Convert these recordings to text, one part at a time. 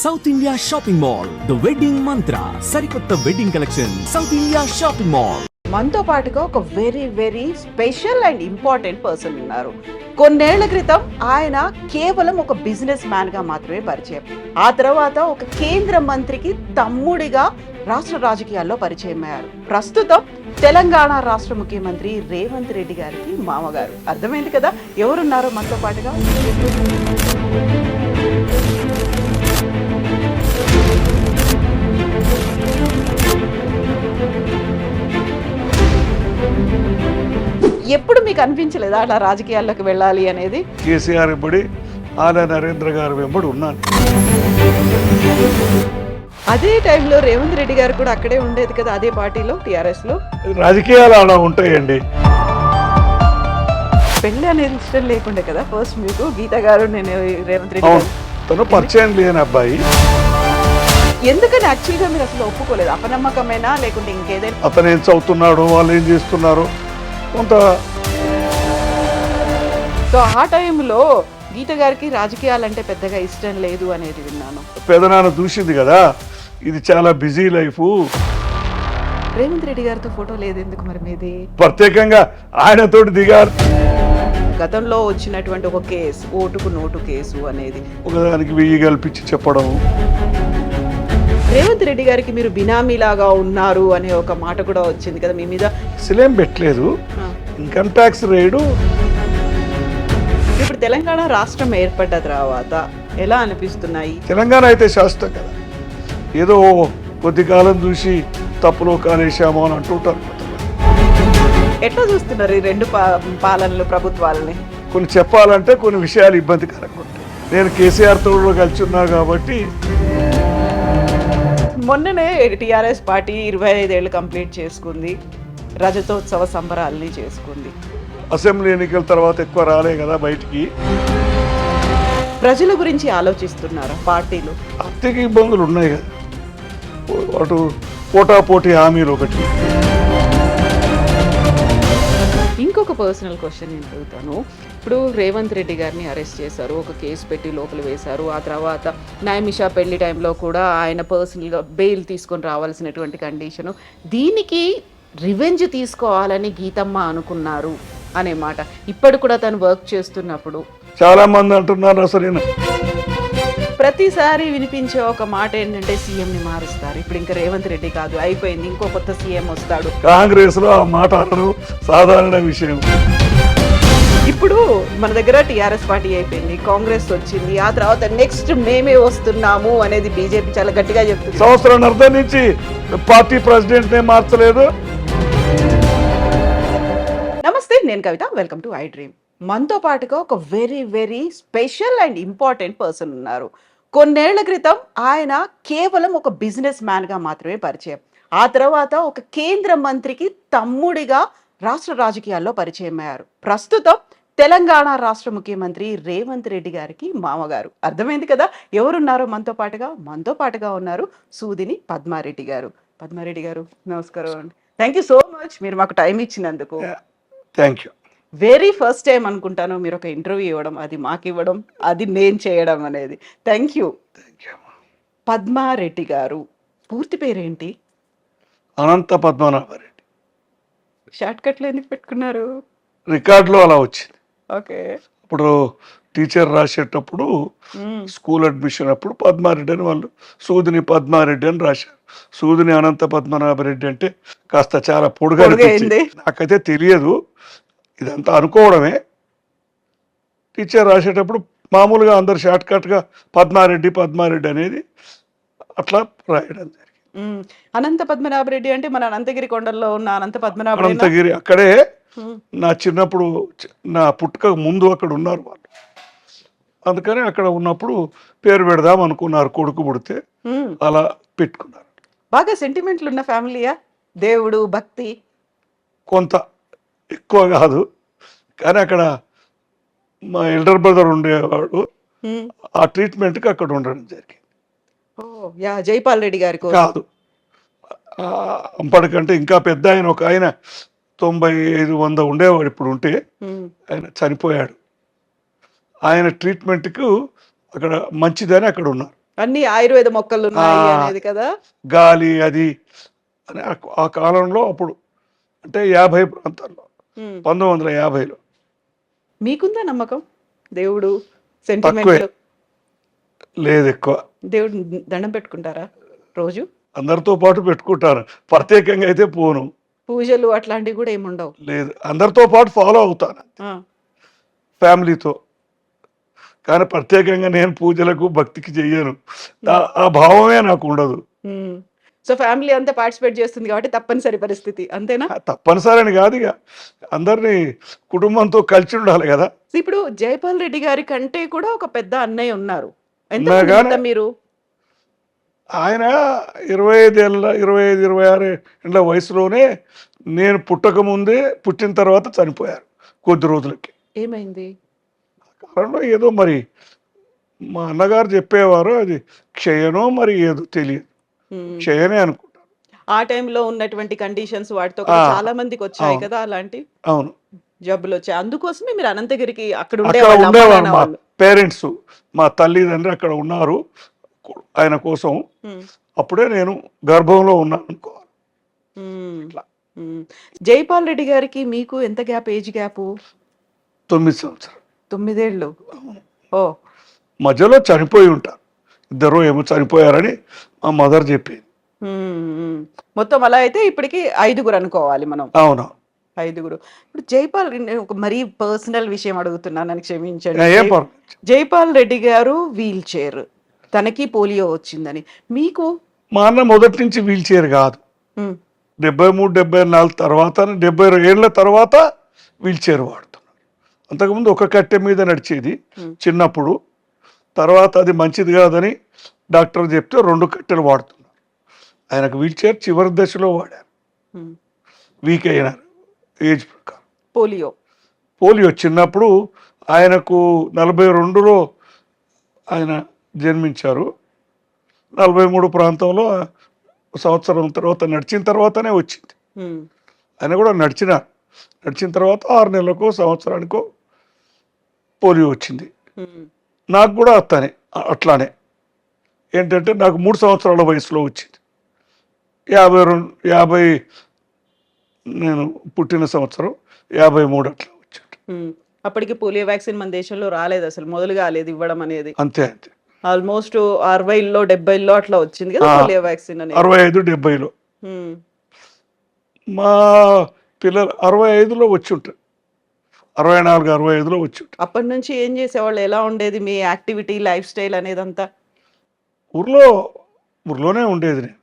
South India shopping mall the wedding మంత్ర సరికొత్త wedding collection south India shopping mall. మనతో పాటుగా ఒక very very special and important person ఉన్నారు. కొన్నేళ్ల క్రితం ఆయన కేవలం ఒక బిజినెస్ మ్యాన్ గా మాత్రమే పరిచయం. ఆ తర్వాత ఒక కేంద్ర మంత్రికి తమ్ముడిగా రాష్ట్ర రాజకీయాల్లో పరిచయం అయ్యారు. ప్రస్తుతం తెలంగాణ రాష్ట్ర ముఖ్యమంత్రి రేవంత్ రెడ్డి గారికి మామగారు. అర్థమైంది కదా ఎవరున్నారో మనతో పాటుగా. ఎప్పుడు మీకు అనిపించలేదా అట్లా రాజకీయాల్లోకి వెళ్ళాలి అనేది? కేసీఆర్ వెంబడి ఆల నరేంద్ర గారు వెంబడి ఉన్నాను. అదే టైంలో రేవంత్ రెడ్డి గారు కూడా అక్కడే ఉండేది కదా, అదే పార్టీలో, టిఆర్ఎస్ లో. రాజకీయాలు అలా ఉంటాయండి. పెళ్లి అనేది ఇష్టం లేకుండే కదా ఫస్ట్ మీకు గీత గారు నేను రేవంత్ రెడ్డి గారు తను పరిచయం లేని అబ్బాయి. ఎందుకని యాక్చువల్గా మీరు అసలు ఒప్పుకోలేదు? అపనమ్మకమేనా లేకుంటే ఇంకేదైనా? అతను ఏం చదువుతున్నాడు, వాళ్ళు ఏం చేస్తున్నారు కొంత. సో ఆ టైంలో గీత గారికి రాజకీయాలంటే పెద్దగా ఇష్టం లేదు అనేది విన్నాను. పెదనాన్న చూసింది కదా, ఇది చాలా బిజీ లైఫ్. రేవంత్ రెడ్డి గారితో ఫోటో లేదు ఎందుకు మరి మీది? ప్రత్యేకంగా ఆయనతోటి దిగారు. గతంలో వచ్చినటువంటి ఒక కేసు, ఓటుకు నోటు కేసు అనేది, ఒకదానికి 1000 కల్పించి చెప్పడం. రేవంత్ రెడ్డి గారికి మీరు బినామీలాగా ఉన్నారు అనే ఒక మాట కూడా వచ్చింది కదా మీ మీద. అసలేం పెట్టలేదు. ఇన్కమ్ ట్యాక్స్ రేడు. ఇప్పుడు తెలంగాణ రాష్ట్రం ఏర్పడ్డ తర్వాత ఎలా అనిపిస్తున్నాయి? తెలంగాణ అయితే శాస్త్రం కదా, ఏదో కొద్ది కాలం చూసి తప్పులో కాలేశామో అని అంటుంటారు. ఎట్లా చూస్తున్నారు ఈ రెండు పాలనలు, ప్రభుత్వాలని? కొన్ని చెప్పాలంటే కొన్ని విషయాలు ఇబ్బందికరంగా ఉంటాయి. నేను కేసీఆర్ తోడు కలిసి ఉన్నా కాబట్టి. మొన్ననే టిఆర్ఎస్ పార్టీ 25 ఏళ్ళు కంప్లీట్ చేసుకుంది, రజతోత్సవ సంబరాలని చేసుకుంది. అసెంబ్లీ ఎన్నికల తర్వాత ఎక్కువ రాలే కదా బయటికి. ప్రజల గురించి ఆలోచిస్తున్నారా పార్టీలు? ఆర్థిక ఇబ్బందులు ఉన్నాయి కదా, అటు పోటాపోటీ హామీలు ఒకటి. ఇంకొక పర్సనల్ క్వశ్చన్ నేను అడుగుతాను. ఇప్పుడు రేవంత్ రెడ్డి గారిని అరెస్ట్ చేశారు, ఒక కేసు పెట్టి లోపల వేశారు. ఆ తర్వాత నైమిషా పెళ్లి టైంలో కూడా ఆయన పర్సనల్గా బెయిల్ తీసుకొని రావాల్సినటువంటి కండిషను. దీనికి రివెంజ్ తీసుకోవాలని గీతమ్మ అనుకున్నారు అనే మాట ఇప్పుడు కూడా తను వర్క్ చేస్తున్నప్పుడు చాలా మంది అంటున్నారు. అసలు ప్రతిసారి వినిపించే ఒక మాట ఏంటంటే సీఎంని మారుస్తారు. ఇప్పుడు ఇంకా రేవంత్ రెడ్డి కాదు, అయిపోయింది, ఇంకో కొత్త సీఎం వస్తాడు. కాంగ్రెస్ లో ఆ మాట అనడం సాధారణ విషయం. ఇప్పుడు మన దగ్గర టిఆర్ఎస్ పార్టీ అయిపోయింది, కాంగ్రెస్ వచ్చింది, ఆ తర్వాత నెక్స్ట్ మేమే వస్తున్నాము అనేది బీజేపీ చాలా గట్టిగా చెప్తుంది. సంవత్సరాన్నర నుంచి పార్టీ ప్రెసిడెంట్ నే మార్చలేదు. నమస్తే, నేను కవిత, వెల్కమ్ టు ఐ డ్రీమ్. మనతో పాటుగా ఒక very very special and important person ఉన్నారు. కొన్నేళ్ల క్రితం ఆయన కేవలం ఒక బిజినెస్ మ్యాన్ గా మాత్రమే పరిచయం. ఆ తర్వాత ఒక కేంద్ర మంత్రికి తమ్ముడిగా రాష్ట్ర రాజకీయాల్లో పరిచయం అయ్యారు. ప్రస్తుతం తెలంగాణ రాష్ట్ర ముఖ్యమంత్రి రేవంత్ రెడ్డి గారికి మామగారు. అర్థమైంది కదా ఎవరున్నారో మనతో పాటుగా ఉన్నారు సూదిని పద్మారెడ్డి గారు. పద్మారెడ్డి గారు నమస్కారం అండి. థ్యాంక్ యూ సో మచ్ మీరు మాకు టైం ఇచ్చినందుకు. Thank you. Very first time అనుకుంటాను మీరు ఒక ఇంటర్వ్యూ ఇవ్వడం, అది మాకు ఇవ్వడం, అది నేను చేయడం అనేది. Thank you. పద్మారెడ్డి గారు పూర్తి పేరేంటి? అనంత పద్మనాభరెడ్డి. షార్ట్ కట్లు ఎందుకు పెట్టుకున్నారు? రికార్డులో అలా వచ్చింది. ఓకే. ఇప్పుడు టీచర్ రాసేటప్పుడు స్కూల్ అడ్మిషన్ అప్పుడు పద్మారెడ్డి అని వాళ్ళు సూదిని పద్మారెడ్డి అని రాశారు. సూదిని అనంత పద్మనాభరెడ్డి అంటే కాస్త చాలా పొడుగా అనిపించింది. నాకైతే తెలియదు, ఇదంతా అనుకోవడమే. టీచర్ రాసేటప్పుడు మామూలుగా అందరు షార్ట్ కట్గా పద్మారెడ్డి అనేది అట్లా రాయడం జరిగింది. అనంత పద్మనాభరెడ్డి అంటే మన అనంతగిరి కొండల్లో ఉన్న అనంత పద్మనాభ. అనంతగిరి అక్కడే నా చిన్నప్పుడు, నా పుట్టుక ముందు అక్కడ ఉన్నారు వాళ్ళు. అందుకని అక్కడ ఉన్నప్పుడు పేరు పెడదాం అనుకున్నారు, కొడుకు పుడితే అలా పెట్టుకున్నారు. బాగా సెంటిమెంట్లు ఉన్న ఫ్యామిలీయా? దేవుడు భక్తి కొంత ఎక్కువ కాదు, కానీ అక్కడ మా ఎల్డర్ బ్రదర్ ఉండేవాడు, ఆ ట్రీట్మెంట్కి అక్కడ ఉండడం జరిగింది. జైపాల్ రెడ్డి గారి కాదు, అప్పటికంటే ఇంకా పెద్ద ఆయన, ఒక ఆయన 95-100 ఉండేవాడు. ఇప్పుడు ఉంటే ఆయన చనిపోయాడు. ఆయన ట్రీట్మెంట్కు అక్కడ మంచిదని అక్కడ ఉన్నారు. అన్ని ఆయుర్వేద మొక్కలు ఉన్నాయి ఆ, అనేది కదా. గాలి అది అని ఆ కాలంలో అప్పుడు అంటే 50 ప్రాంతాల్లో ఉమ్. 1950లో మీకుందా నమ్మకం దేవుడు తక్కువే, సెంటిమెంట్లు? లేదు ఎక్కువ. దేవుడు దండం పెట్టుకుంటారా రోజు? అందరితో పాటు పెట్టుకుంటాను, ప్రత్యేకంగా అయితే పోను. పూజలు అట్లాంటివి కూడా ఏముండవు? లేదు, అందరితో పాటు ఫాలో అవుతాను ఆ. ఫ్యామిలీతో, కానీ ప్రత్యేకంగా నేను పూజలకు భక్తికి చెయ్యను. ఉమ్. ఆ భావమే నాకు ఉండదు. ఉమ్. సో ఫ్యామిలీ అంతా పార్టిసిపేట్ చేస్తుంది కాబట్టి తప్పనిసరి పరిస్థితి, అంతేనా? తప్పనిసరి అని కాదు, ఇక అందరినీ కుటుంబంతో కలిసి ఉండాలి కదా. సో ఇప్పుడు జైపాల్ రెడ్డి గారి కంటే కూడా ఒక పెద్ద అన్నయ్య ఉన్నారు. ఉన్నా ఎంతమంది కానీ మొత్తం మీరు? ఆయన 25 ఏళ్ళ 25, 26 ఏళ్ళ వయసులోనే, నేను పుట్టక ముందే, పుట్టిన తర్వాత చనిపోయారు కొద్ది రోజులకి. ఏమైంది? కారణం ఏదో మరి మా అన్నగారు చెప్పేవారు, అది క్షయనో మరి ఏదో తెలియదు, ఉమ్. క్షయనే అనుకుంటాను. ఆ టైంలో ఉన్నటువంటి కండిషన్స్ వాటితో కూడా ఆ, చాలా మందికి వచ్చాయి అవును కదా అలాంటి అవును. జబ్బులు వచ్చాయి. అందుకోసమే మీరు అనంతగిరికి అక్కడ అక్కడ ఉండేవాళ్ళు, అమ్మ ఉండేవారు నాన్న మా వాళ్ళు. పేరెంట్స్, మా తల్లిదండ్రులు అక్కడ ఉన్నారు ఆయన కోసం. ఉమ్. అప్పుడే నేను గర్భంలో ఉన్నాను అనుకోవాలి. ఉమ్. ఇట్లా ఉమ్. జైపాల్ రెడ్డి గారికి మీకు ఎంత గ్యాప్, ఏజ్ గ్యాప్? 9 సంవత్సరాలు 9 ఏళ్ళు. ఓ. మధ్యలో చనిపోయి ఉంటారు, ఇద్దరు ఏమో చనిపోయారని మా మదర్ చెప్పింది. ఉమ్. ఉమ్. మొత్తం అలా అయితే ఇప్పటికి 5గురు అనుకోవాలి మనం. అవును. 5గురు. ఇప్పుడు జైపాల్ నేను ఒక మరీ పర్సనల్ విషయం అడుగుతున్నాను, నన్ను క్షమించండి. ఏం పర్లేదు. జైపాల్ రెడ్డి గారు వీల్ చైర్, తనకి పోలియో వచ్చిందని. మీకు? మా అన్న మొదటి నుంచి వీల్ చైర్ కాదు, ఉమ్. 73, 74 తర్వాత, 72 ఏళ్ళ తర్వాత వీల్ చైర్ వాడుతున్నాడు. అంతకుముందు ఒక కట్టె మీద నడిచేది చిన్నప్పుడు, తర్వాత అది మంచిది కాదని డాక్టర్ చెప్తే 2 కట్టెలు వాడుతున్నారు. ఆయనకు వీల్ చైర్ చివరి దశలో వాడారు, ఉమ్. వీక్ అయినారు ఏజ్ ప్రకారం. పోలియో. పోలియో చిన్నప్పుడు ఆయనకు 42లో ఆయన జన్మించారు. 43 ప్రాంతంలో సంవత్సరం తర్వాత నడిచిన తర్వాతనే వచ్చింది. ఉమ్. ఆయన కూడా నడిచిన తర్వాత 6 నెలలకో సంవత్సరానికో పోలియో వచ్చింది. ఉమ్. నాకు కూడా అట్లానే ఏంటంటే నాకు 3 సంవత్సరాల వయసులో వచ్చింది. 50 నేను పుట్టిన సంవత్సరం 53 అట్లా వచ్చింది. ఉమ్. అప్పటికి పోలియో వ్యాక్సిన్ మన దేశంలో రాలేదు, అసలు మొదలు కాలేదు ఇవ్వడం అనేది. అంతే. ఆల్మోస్ట్ 60లో 70లో అట్లా వచ్చింది కదా పోలియో వ్యాక్సిన్ అనేది. 65, 70లో ఉమ్. మా పిల్లలు 65లో వచ్చి ఉంటారు, 64, 65లో వచ్చి ఉంటారు. అప్పటి నుంచి ఏం చేసేవాళ్ళు, ఎలా ఉండేది మీ యాక్టివిటీ, లైఫ్ స్టైల్ అనేదంతా? ఊర్లోనే ఉండేది. నేను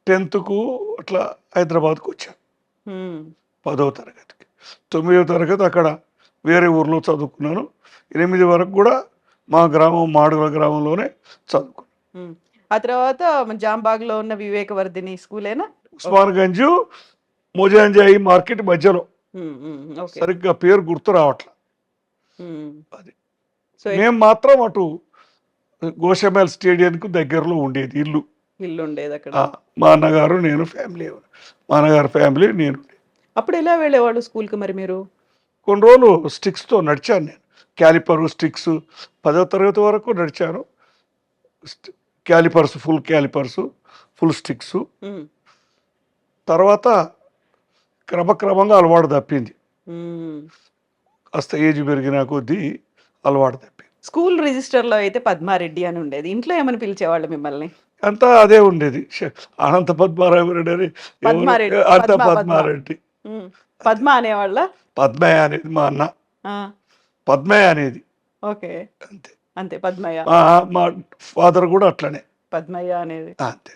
10థకు అట్లా హైదరాబాద్కు వచ్చాను, ఉమ్. 10వ తరగతికి. 9వ తరగతి అక్కడ వేరే ఊర్లో చదువుకున్నాను. 8 వరకు కూడా మా గ్రామం మాడుగుల గ్రామంలోనే చదువుకున్నాను. ఉమ్. ఆ తర్వాత జాంబాగ్లో ఉన్న వివేకవర్ధిని స్కూలేనా? ఉస్మాన్గంజ్, మోజాంజాయి మార్కెట్ మధ్యలో, ఉమ్. ఉమ్. ఓకే. సరిగ్గా పేరు గుర్తు రావట్లా. ఉమ్. అది సో మేము మాత్రం అటు గోషమేల్ స్టేడియంకు దగ్గరలో ఉండేది ఇల్లు. ఇల్లు ఉండేది అక్కడ. మా అన్నగారు, నేను ఫ్యామిలీ, మా అన్నగారు ఫ్యామిలీ, నేను. అప్పుడు ఎలా వెళ్ళేవాళ్ళు స్కూల్కి మరి మీరు? కొన్ని రోజులు స్టిక్స్తో నడిచాను నేను, క్యాలిపరు, స్టిక్స్. 10వ తరగతి వరకు నడిచాను. Callipers, full sticks. ఉమ్. తర్వాత క్రమక్రమంగా అలవాటు తప్పింది, ఉమ్. కాస్త ఏజ్ పెరిగిన కొద్దీ అలవాటు తప్పింది. స్కూల్ రిజిస్టర్లో అయితే పద్మారెడ్డి అని ఉండేది, ఇంట్లో ఏమని పిలిచేవాళ్ళు మిమ్మల్ని? అంతా అదే ఉండేది, అనంత పద్మారావురెడ్డి అని. పద్మారెడ్డి. అంత పద్మ. పద్మారెడ్డి. ఉమ్. పద్మ అనేవాళ్ళ? పద్మయ్య అనేది మా అన్న, పద్మయ్య అనేది ఓకే. అంతే. అంతే, పద్మయ్య. మా ఫాదర్ కూడా అట్లనే, పద్మయ్య అనేది అంతే.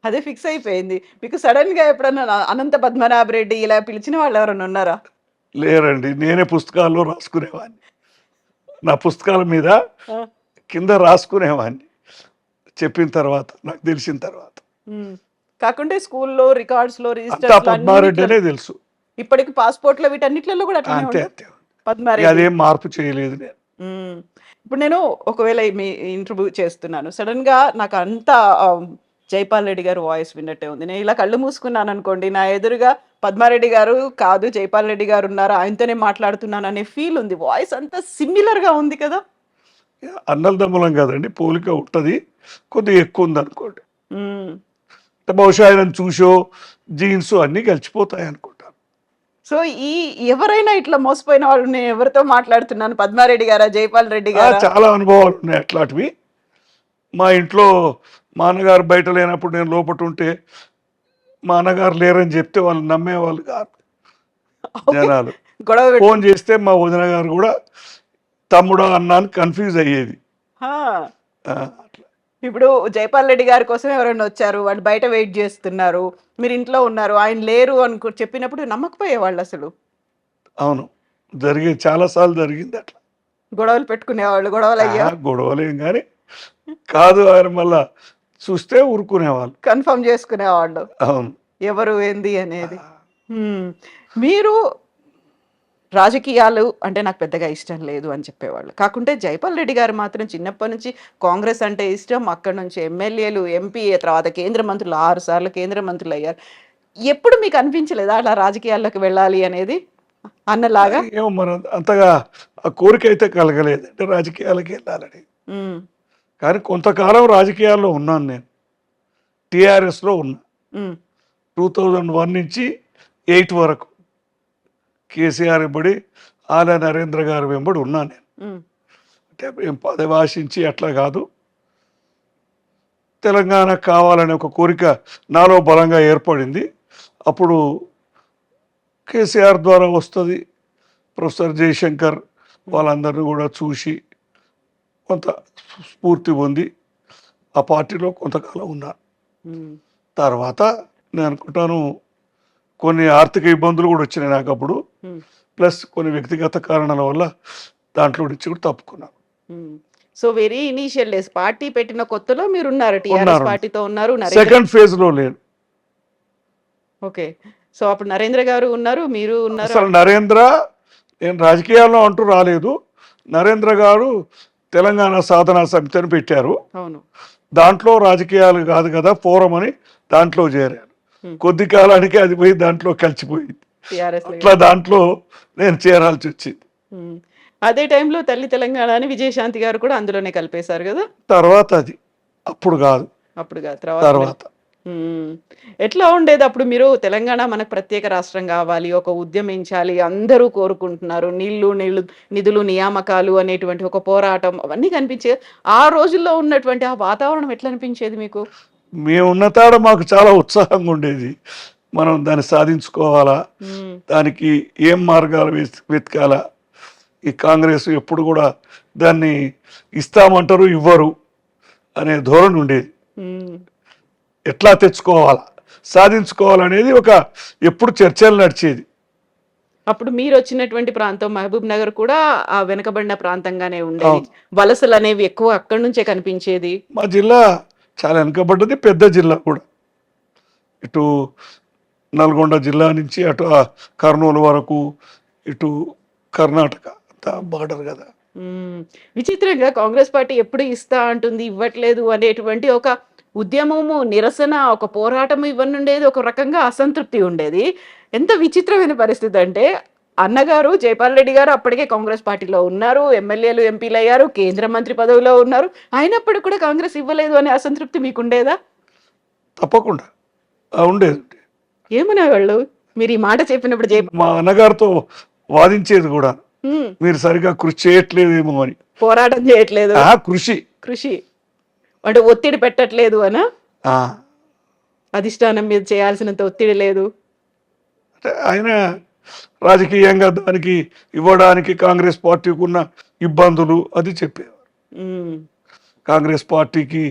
అదే ఫిక్స్ అయిపోయింది. మీకు సడన్ గా ఎప్పుడన్నా అనంత పద్మనాభ రెడ్డి ఇలా పిలిచిన వాళ్ళు ఎవరైనా ఉన్నారా? లేరండి, నేనే పుస్తకాల్లో రాసుకునేవాడిని, నా పుస్తకాల మీద ఆ. కింద రాసుకునేవాడిని, చెప్పిన తర్వాత, నాకు తెలిసిన తర్వాత. ఉమ్. కాకుంటే స్కూల్లో రికార్డ్స్ లో అంతా రిజిస్టర్స్ పద్మారెడ్డి అనే తెలుసు, ఇప్పటికి పాస్పోర్ట్ లో వీటన్నిటిలో కూడా అట్లనే అంతే ఉంది అంతే. పద్మారెడ్డి. అదేం మార్పు చేయలేదు నేను. ఉమ్. ఇప్పుడు నేను ఒకవేళ మీ ఇంటర్వ్యూ చేస్తున్నాను, సడన్ గా నాకు అంత జైపాల్ రెడ్డి గారు వాయిస్ విన్నట్టే ఉంది, నేను ఇలా కళ్ళు మూసుకున్నాను అనుకోండి, నా ఎదురుగా పద్మారెడ్డి గారు కాదు జైపాల్ రెడ్డి గారు ఉన్నారు, ఆయనతోనే మాట్లాడుతున్నాను అనే ఫీల్ ఉంది. వాయిస్ అంతా సిమిలర్ గా ఉంది కదా. అన్నలదమ్ములం కదండి, పోలిక ఉంటుంది, కొద్దిగా ఎక్కువ ఉంది అనుకోండి. ఉమ్. అంటే బహుశా ఆయన చూసో జీన్స్ అన్నీ కలిసిపోతాయి అనుకుంటాను. సో ఈ ఎవరైనా ఇట్లా మోసపోయిన వాళ్ళు, నేను ఎవరితో మాట్లాడుతున్నాను, పద్మారెడ్డి గారా, జైపాల్ రెడ్డి గారా? చాలా అనుభవాలు ఉన్నాయి అట్లాంటివి. మా ఇంట్లో మా అన్నగారు బయట లేనప్పుడు నేను లోపట ఉంటే మా అన్నగారు లేరని చెప్తే వాళ్ళు నమ్మేవాళ్ళు కాదు ఓకే. జనాలు. గొడవ పెట్టు. ఫోన్ చేస్తే మా వదిన గారు కూడా తమ్ముడా అన్నా అని కన్ఫ్యూజ్ అయ్యేది. హా. ఆ, ఇప్పుడు జైపాల్ రెడ్డి గారి కోసం ఎవరైనా వచ్చారు, వాళ్ళు బయట వెయిట్ చేస్తున్నారు, మీరు ఇంట్లో ఉన్నారు, ఆయన లేరు అనుకో చెప్పినప్పుడు నమ్మకపోయేవాళ్ళు అసలు. అవును, జరిగేది చాలాసార్లు జరిగింది అట్లా. గొడవలు పెట్టుకునేవాళ్ళు, గొడవలు అయ్యా, గొడవలేం కానీ కాదు, ఆయన మళ్ళా చూస్తే ఊరుకునేవాళ్ళు. కన్ఫర్మ్ చేసుకునేవాళ్ళు అవును. ఎవరు ఏంది అనేది. మీరు రాజకీయాలు అంటే నాకు పెద్దగా ఇష్టం లేదు అని చెప్పేవాళ్ళు, కాకుంటే జైపాల్ రెడ్డి గారు మాత్రం చిన్నప్పటి నుంచి కాంగ్రెస్ అంటే ఇష్టం, అక్కడి నుంచి ఎమ్మెల్యేలు, ఎంపీ, తర్వాత కేంద్ర మంత్రులు, 6 సార్లు కేంద్ర మంత్రులు అయ్యారు. ఎప్పుడు మీకు అనిపించలేదా అలా రాజకీయాల్లోకి వెళ్ళాలి అనేది అన్నలాగా? ఏమో మన అంతగా ఆ కోరిక అయితే కలగలేదు అంటే రాజకీయాలకి వెళ్ళాలని. ఉమ్, కానీ కొంతకాలం రాజకీయాల్లో ఉన్నాను నేను. టీఆర్ఎస్లో ఉన్నా ఉమ్, 2001 నుంచి 8 వరకు. కేసీఆర్ వెంబడి, ఆల నరేంద్ర గారు వెంబడి ఉన్నాను నేను. ఉమ్, అంటే ఏం పదవి ఆశించి అట్లా కాదు, తెలంగాణ కావాలనే ఒక కోరిక నాలో బలంగా ఏర్పడింది. అప్పుడు కేసీఆర్ ద్వారా వస్తుంది, ప్రొఫెసర్ జయశంకర్ వాళ్ళందరినీ కూడా చూసి కొంత స్ఫూర్తి పొంది ఆ పార్టీలో కొంతకాలం ఉన్నాను. ఉమ్, తర్వాత నేను అనుకుంటాను కొన్ని ఆర్థిక ఇబ్బందులు కూడా వచ్చినాయి నాకు అప్పుడు, ఉమ్, ప్లస్ కొన్ని వ్యక్తిగత కారణాల వల్ల దాంట్లో నుంచి కూడా తప్పుకున్నాను. Um. So very initial days party పెట్టిన కొత్తలో మీరు ఉన్నారు, టీఆర్ఎస్ ఉన్నారు. పార్టీతో ఉన్నారు. నరేంద్ర, సెకండ్ ఫేజ్లో లేను. ఓకే. సో అప్పుడు నరేంద్ర గారు ఉన్నారు, మీరు ఉన్నారు. అసలు నరేంద్ర, నేను రాజకీయాల్లో అంటూ రాలేదు. నరేంద్ర గారు తెలంగాణ సాధనా సమితి అని పెట్టారు, అవును. దాంట్లో రాజకీయాలు కాదు కదా ఫోరం అని దాంట్లో చేరాను. కొద్ది కాలానికి అది పోయి దాంట్లో కలిసిపోయింది. టీఆర్ఎస్ అట్లా దాంట్లో నేను చేరాల్సి వచ్చింది. అదే టైంలో తల్లి తెలంగాణ అని విజయశాంతి గారు కూడా అందులోనే కలిపేశారు కదా. తర్వాత అది అప్పుడు కాదు, అప్పుడు కాదు, తర్వాత. తర్వాత ఎట్లా ఉండేది అప్పుడు? మీరు తెలంగాణ మనకు ప్రత్యేక రాష్ట్రం కావాలి, ఒక ఉద్యమించాలి, అందరూ కోరుకుంటున్నారు, నీళ్లు నిధులు నియామకాలు అనేటువంటి ఒక పోరాటం అవన్నీ కనిపించేది. ఆ రోజుల్లో ఉన్నటువంటి ఆ వాతావరణం ఎట్లా అనిపించేది మీకు? మేము ఉన్నతాడ మాకు చాలా ఉత్సాహంగా ఉండేది. మనం దాన్ని సాధించుకోవాలా, దానికి ఏం మార్గాలు వెతకాలా. ఈ కాంగ్రెస్ ఎప్పుడు కూడా దాన్ని ఇస్తామంటారు, ఇవ్వరు అనే ధోరణి ఉండేది. ఎట్లా తెచ్చుకోవాలా, సాధించుకోవాలనేది ఒక ఎప్పుడు చర్చలు నడిచేది. అప్పుడు మీరు వచ్చినటువంటి ప్రాంతం మహబూబ్ నగర్ కూడా ఆ వెనకబడిన ప్రాంతంగానే ఉండేది, వలసలు అనేవి ఎక్కువ అక్కడి నుంచే కనిపించేది. మా జిల్లా చాలా వెనకబడ్డది, పెద్ద జిల్లా కూడా. ఇటు నల్గొండ జిల్లా నుంచి అటు కర్నూలు వరకు, ఇటు కర్ణాటక బార్డర్ కదా. విచిత్రంగా కాంగ్రెస్ పార్టీ ఎప్పుడు ఇస్తా అంటుంది, ఇవ్వట్లేదు అనేటువంటి ఒక ఉద్యమము, నిరసన, ఒక పోరాటం ఇవన్నీ ఉండేది, ఒక రకంగా అసంతృప్తి ఉండేది. ఎంత విచిత్రమైన పరిస్థితి అంటే, అన్నగారు జైపాల్ రెడ్డి గారు అప్పటికే కాంగ్రెస్ పార్టీలో ఉన్నారు, ఎమ్మెల్యేలు, ఎంపీలు అయ్యారు, కేంద్ర మంత్రి పదవిలో ఉన్నారు, అయినప్పటికీ కూడా కాంగ్రెస్ ఇవ్వలేదు అనే అసంతృప్తి మీకుండేదా? తప్పకుండా ఉండేది. ఏమనేవాళ్ళు మీరు ఈ మాట చెప్పినప్పుడు? మా అన్నగారితో వాదించేది కూడా, మీరు సరిగా కృషి చేయట్లేదేమో అని. పోరాటం చేయట్లేదు, కృషి అంటే ఒత్తిడి పెట్టట్లేదు అనా? అధిష్టానం మీద చేయాల్సినంత ఒత్తిడి లేదు అంటే ఆయన రాజకీయంగా దానికి ఇవ్వడానికి కాంగ్రెస్ పార్టీకి ఉన్న ఇబ్బందులు అది చెప్పేవారు. కాంగ్రెస్ పార్టీకి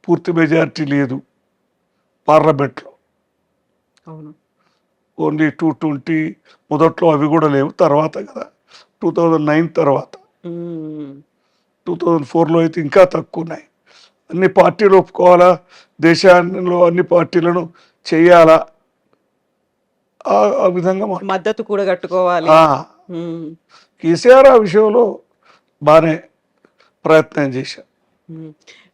పూర్తి మెజారిటీ లేదు పార్లమెంట్లో. అవును. ఓన్లీ 220 మొదట్లో, అవి కూడా లేవు తర్వాత కదా, 2009 తర్వాత. 2004లో అయితే ఇంకా తక్కువ ఉన్నాయి. అన్ని పార్టీలు ఒప్పుకోవాలా, దేశంలో అన్ని పార్టీలను చేయాలా, ఆ విధంగా మద్దతు కూడా కట్టుకోవాలి. కేసీఆర్ ఆ విషయంలో బాగానే ప్రయత్నం చేశారు.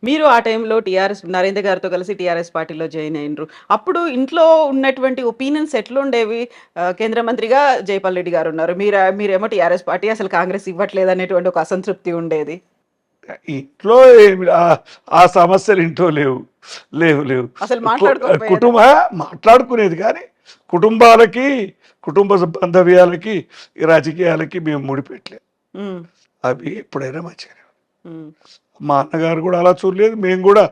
మీరు ఆ టైంలో టీఆర్ఎస్ నరేంద్ర గారితో కలిసి టీఆర్ఎస్ పార్టీలో జాయిన్ అయినరు. అప్పుడు ఇంట్లో ఉన్నటువంటి ఒపీనియన్స్ ఎట్లుండేవి? కేంద్ర మంత్రిగా జైపాల్ రెడ్డి గారు ఉన్నారు, మీరేమో టీఆర్ఎస్ పార్టీ, అసలు కాంగ్రెస్ ఇవ్వట్లేదు అనేటువంటి ఒక అసంతృప్తి ఉండేది. ఇంట్లో ఆ సమస్యలు ఇంట్లో లేవు లేవు లేవు అసలు మాట్లాడుకోకపోయారా? మాట్లాడుకునేది కానీ కుటుంబాలకి కుటుంబ బాంధవ్యాలకి ఈ రాజకీయాలకి మేము ముడిపెట్టలేదు. ఉమ్, అవి ఎప్పుడైనా మంచిగా ఉమ్, మా అన్నగారు కూడా అలా చూడలేదు, మేము కూడా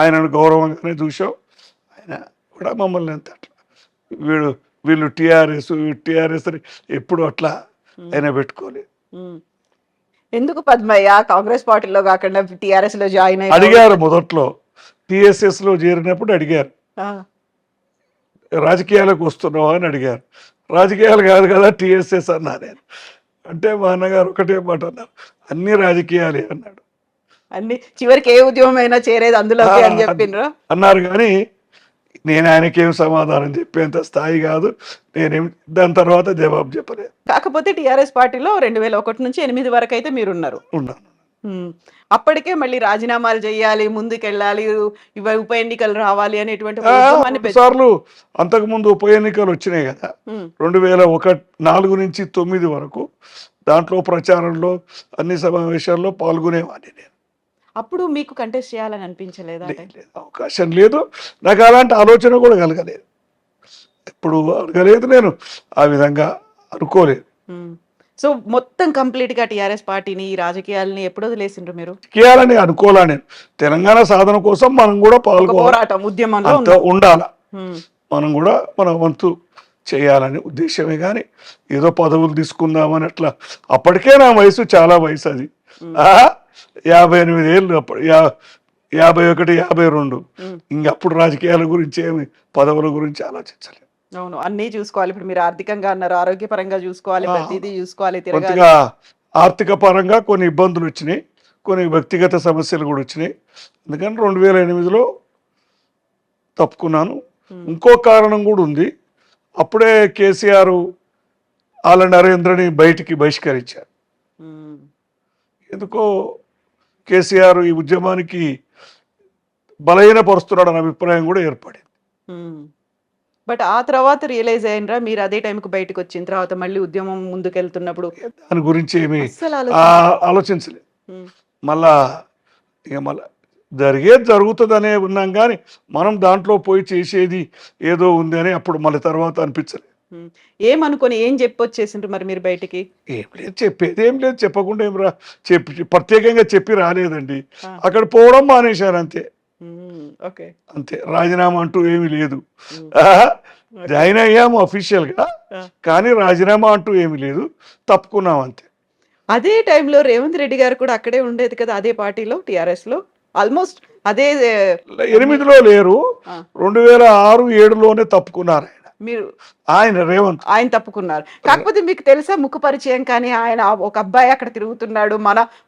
ఆయనను గౌరవంగానే చూసాం. ఆయన కూడా మమ్మల్ని అంత అట్లా వీళ్ళు టీఆర్ఎస్ అని ఎప్పుడు అట్లా ఆయన పెట్టుకోలేదు. ఉమ్. ఎందుకు పద్మయ్య కాంగ్రెస్ పార్టీలో కాకుండా టిఆర్ఎస్ లో జాయిన్ అయ్యారు? అడిగారు మొదట్లో టిఎస్ఎస్ లో చేరినప్పుడు అడిగారు, ఆ, రాజకీయాలకు వస్తున్నావా అని అడిగారు. రాజకీయాలు కాదు కదా టిఎస్ఎస్ అన్నా నేను. అంటే మా అన్నగారు ఒకటే మాట అన్నారు, అన్ని రాజకీయాలే అన్నాడు. అన్ని చివరికి ఏ ఉద్యమం అయినా చేరేది అందులోకి అని చెప్పిండ్రు. అన్నారు కానీ నేను ఆయనకేం సమాధానం చెప్పేంత స్థాయి కాదు. నేనేం దాని తర్వాత జవాబు చెప్పలేదు. కాకపోతే టిఆర్ఎస్ పార్టీలో 2001 నుంచి 2008 వరకు అయితే మీరున్నారు. ఉన్నాను. అప్పటికే మళ్ళీ రాజీనామాలు చేయాలి, ముందుకెళ్ళాలి, ఉప ఎన్నికలు రావాలి అనేటువంటి ఒక ఉద్యమాన్ని సార్లు అంతకుముందు ఉప ఎన్నికలు వచ్చినాయి కదా 2004 నుంచి 2009 వరకు. దాంట్లో ప్రచారంలో అన్ని సమావేశాల్లో పాల్గొనేవాడిని నేను. అప్పుడు మీకు కంటెస్ట్ చేయాలని అనిపించలేదా? లేదు, అవకాశం లేదు, నాకు అలాంటి ఆలోచన కూడా కలగలేదు, ఎప్పుడు అడగలేదు, నేను ఆ విధంగా అనుకోలేదు. సో మొత్తం కంప్లీట్ గా టిఆర్ఎస్ పార్టీని ఈ రాజకీయాలని ఎప్పుడు వదిలేసిండ్రు మీరు? రాజకీయాలని అనుకోలే నేను. తెలంగాణ సాధన కోసం మనం కూడా పాల్గొనాలి, పోరాటం ఉద్యమంలో అంత ఉండాల, మనం కూడా మన వంతు చేయాలనే ఉద్దేశమే కానీ ఏదో పదవులు తీసుకుందామని అట్లా. అప్పటికే నా వయసు చాలా వయసు, అది 58 ఏళ్ళు, అప్పుడు 51, 52. ఇంకప్పుడు రాజకీయాల గురించి ఏమి పదవుల గురించి ఆలోచించలేదు. అవును, అన్నీ చూసుకోవాలి. ఇప్పుడు మీరు ఆర్థికంగా అన్నారు, ఆరోగ్యపరంగా చూసుకోవాలి, ప్రతిదీ చూసుకోవాలి, తిరగాలి. కొద్దిగా ఆర్థిక పరంగా కొన్ని ఇబ్బందులు వచ్చినాయి, కొన్ని వ్యక్తిగత సమస్యలు కూడా వచ్చినాయి. అందుకని 2008లో తప్పుకున్నాను. ఇంకో కారణం కూడా ఉంది, అప్పుడే కేసీఆర్ ఆళ్ళ నరేంద్రని బయటికి బహిష్కరించారు. ఎందుకో కేసీఆర్ ఈ ఉద్యమానికి బలహీనపరుస్తున్నాడు అనే అభిప్రాయం కూడా ఏర్పడింది. బట్ ఆ తర్వాత రియలైజ్ అయినరా మీరు అదే టైంకి బయటకు వచ్చిన తర్వాత మళ్ళీ ఉద్యమం ముందుకెళ్తున్నప్పుడు? దాని గురించి ఏమి ఆలోచించలేదు. మళ్ళా జరుగుతుందనే ఉన్నాం కానీ మనం దాంట్లో పోయి చేసేది ఏదో ఉంది అని అప్పుడు మళ్ళీ తర్వాత అనిపించలేదు. ఏమనుకొని ఏం చెప్పొచ్చేసిండ్రు మరి మీరు బయటికి? ఏం లేదు, చెప్పేది ఏం లేదు, చెప్పకుండా ఏం ప్రత్యేకంగా చెప్పి రాలేదండి. అక్కడ పోవడం మానేశారు అంతే. ఓకే, అంతే, రాజీనామా అంటూ ఏమీ లేదు. జాయిన్ అయ్యాము అఫీషియల్ గా, కానీ రాజీనామా అంటూ ఏమీ లేదు, తప్పుకున్నాం అంతే. అదే టైంలో రేవంత్ రెడ్డి గారు కూడా అక్కడే ఉండేది కదా, అదే పార్టీలో టిఆర్ఎస్ లో ఆల్మోస్ట్ అదే. 2008లో లేరు, 2006, 2007లోనే తప్పుకున్నారు మీరు. ఆయన తప్పుకున్నారు. కాకపోతే మీకు తెలుసా ముఖ పరిచయం కానీ ఆయన ఒక అబ్బాయి అక్కడ తిరుగుతున్నాడు,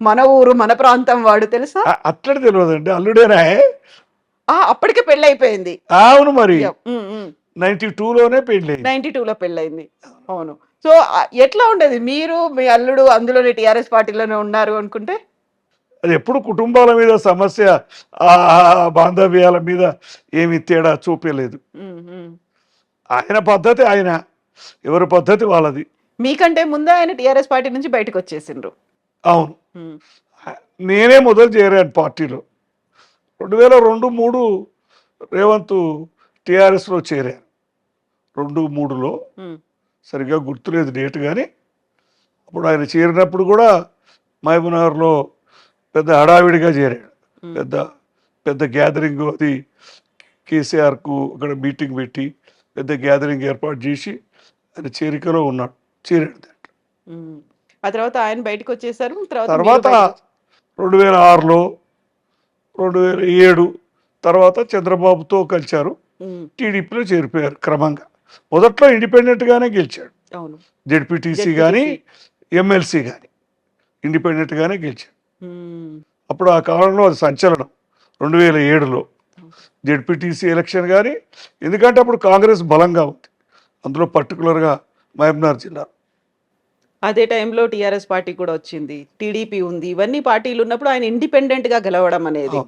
మన ఊరు మన ప్రాంతం వాడు, తెలుసా? అట్లా తెలియదండి, అల్లుడేనా? అప్పటికే పెళ్లి అయిపోయింది. అవును, మరి 92లోనే పెళ్లి, 92లో పెళ్ళయింది. అవును. సో ఎట్లా ఉండేది, మీరు మీ అల్లుడు అందులోనే టిఆర్ఎస్ పార్టీలోనే ఉన్నారు అనుకుంటే? అది ఎప్పుడు కుటుంబాల మీద సమస్య, ఆ బాంధవ్యాల మీద ఏమి తేడా చూపలేదు. ఆయన పద్ధతి ఆయన, ఎవరి పద్ధతి వాళ్ళది. మీకంటే ముందే ఆయన టిఆర్ఎస్ పార్టీ నుంచి బయటకు వచ్చేసిండ్రు. అవును, నేనే మొదలు చేరాను పార్టీలో. 2002, 2003 రేవంత్ టిఆర్ఎస్లో చేరాను. 2003లో సరిగ్గా గుర్తులేదు డేట్, కానీ అప్పుడు ఆయన చేరినప్పుడు కూడా మహబూబ్నగర్లో పెద్ద హడావిడిగా చేరాడు. పెద్ద గ్యాదరింగ్, అది కేసీఆర్కు అక్కడ మీటింగ్ పెట్టి పెద్ద గ్యాదరింగ్ ఏర్పాటు చేసి ఆయన చేరికలో చేరాడు దాంట్లో. ఆ తర్వాత ఆయన బయటకు వచ్చేసారు. తర్వాత 2006లో, 2007 తర్వాత చంద్రబాబుతో కలిశారు, టీడీపీలో చేరిపోయారు క్రమంగా. మొదట్లో ఇండిపెండెంట్ గానే గెలిచాడు, జెడ్పీటీసీ కానీ ఎమ్మెల్సీ కానీ ఇండిపెండెంట్ గానే గెలిచాడు. అప్పుడు ఆ కాలంలో అది సంచలనం 2007లో జెడ్పీటీసీ ఎలక్షన్ కానీ, ఎందుకంటే అప్పుడు కాంగ్రెస్ బలంగా ఉంది, అందులో పర్టికులర్గా మహబూబ్నగర్ జిల్లా. అదే టైంలో టిఆర్ఎస్ పార్టీ కూడా వచ్చింది, టీడీపీ ఉంది, ఇవన్నీ పార్టీలు ఉన్నప్పుడు ఆయన ఇండిపెండెంట్ గా గెలవడం అనేది.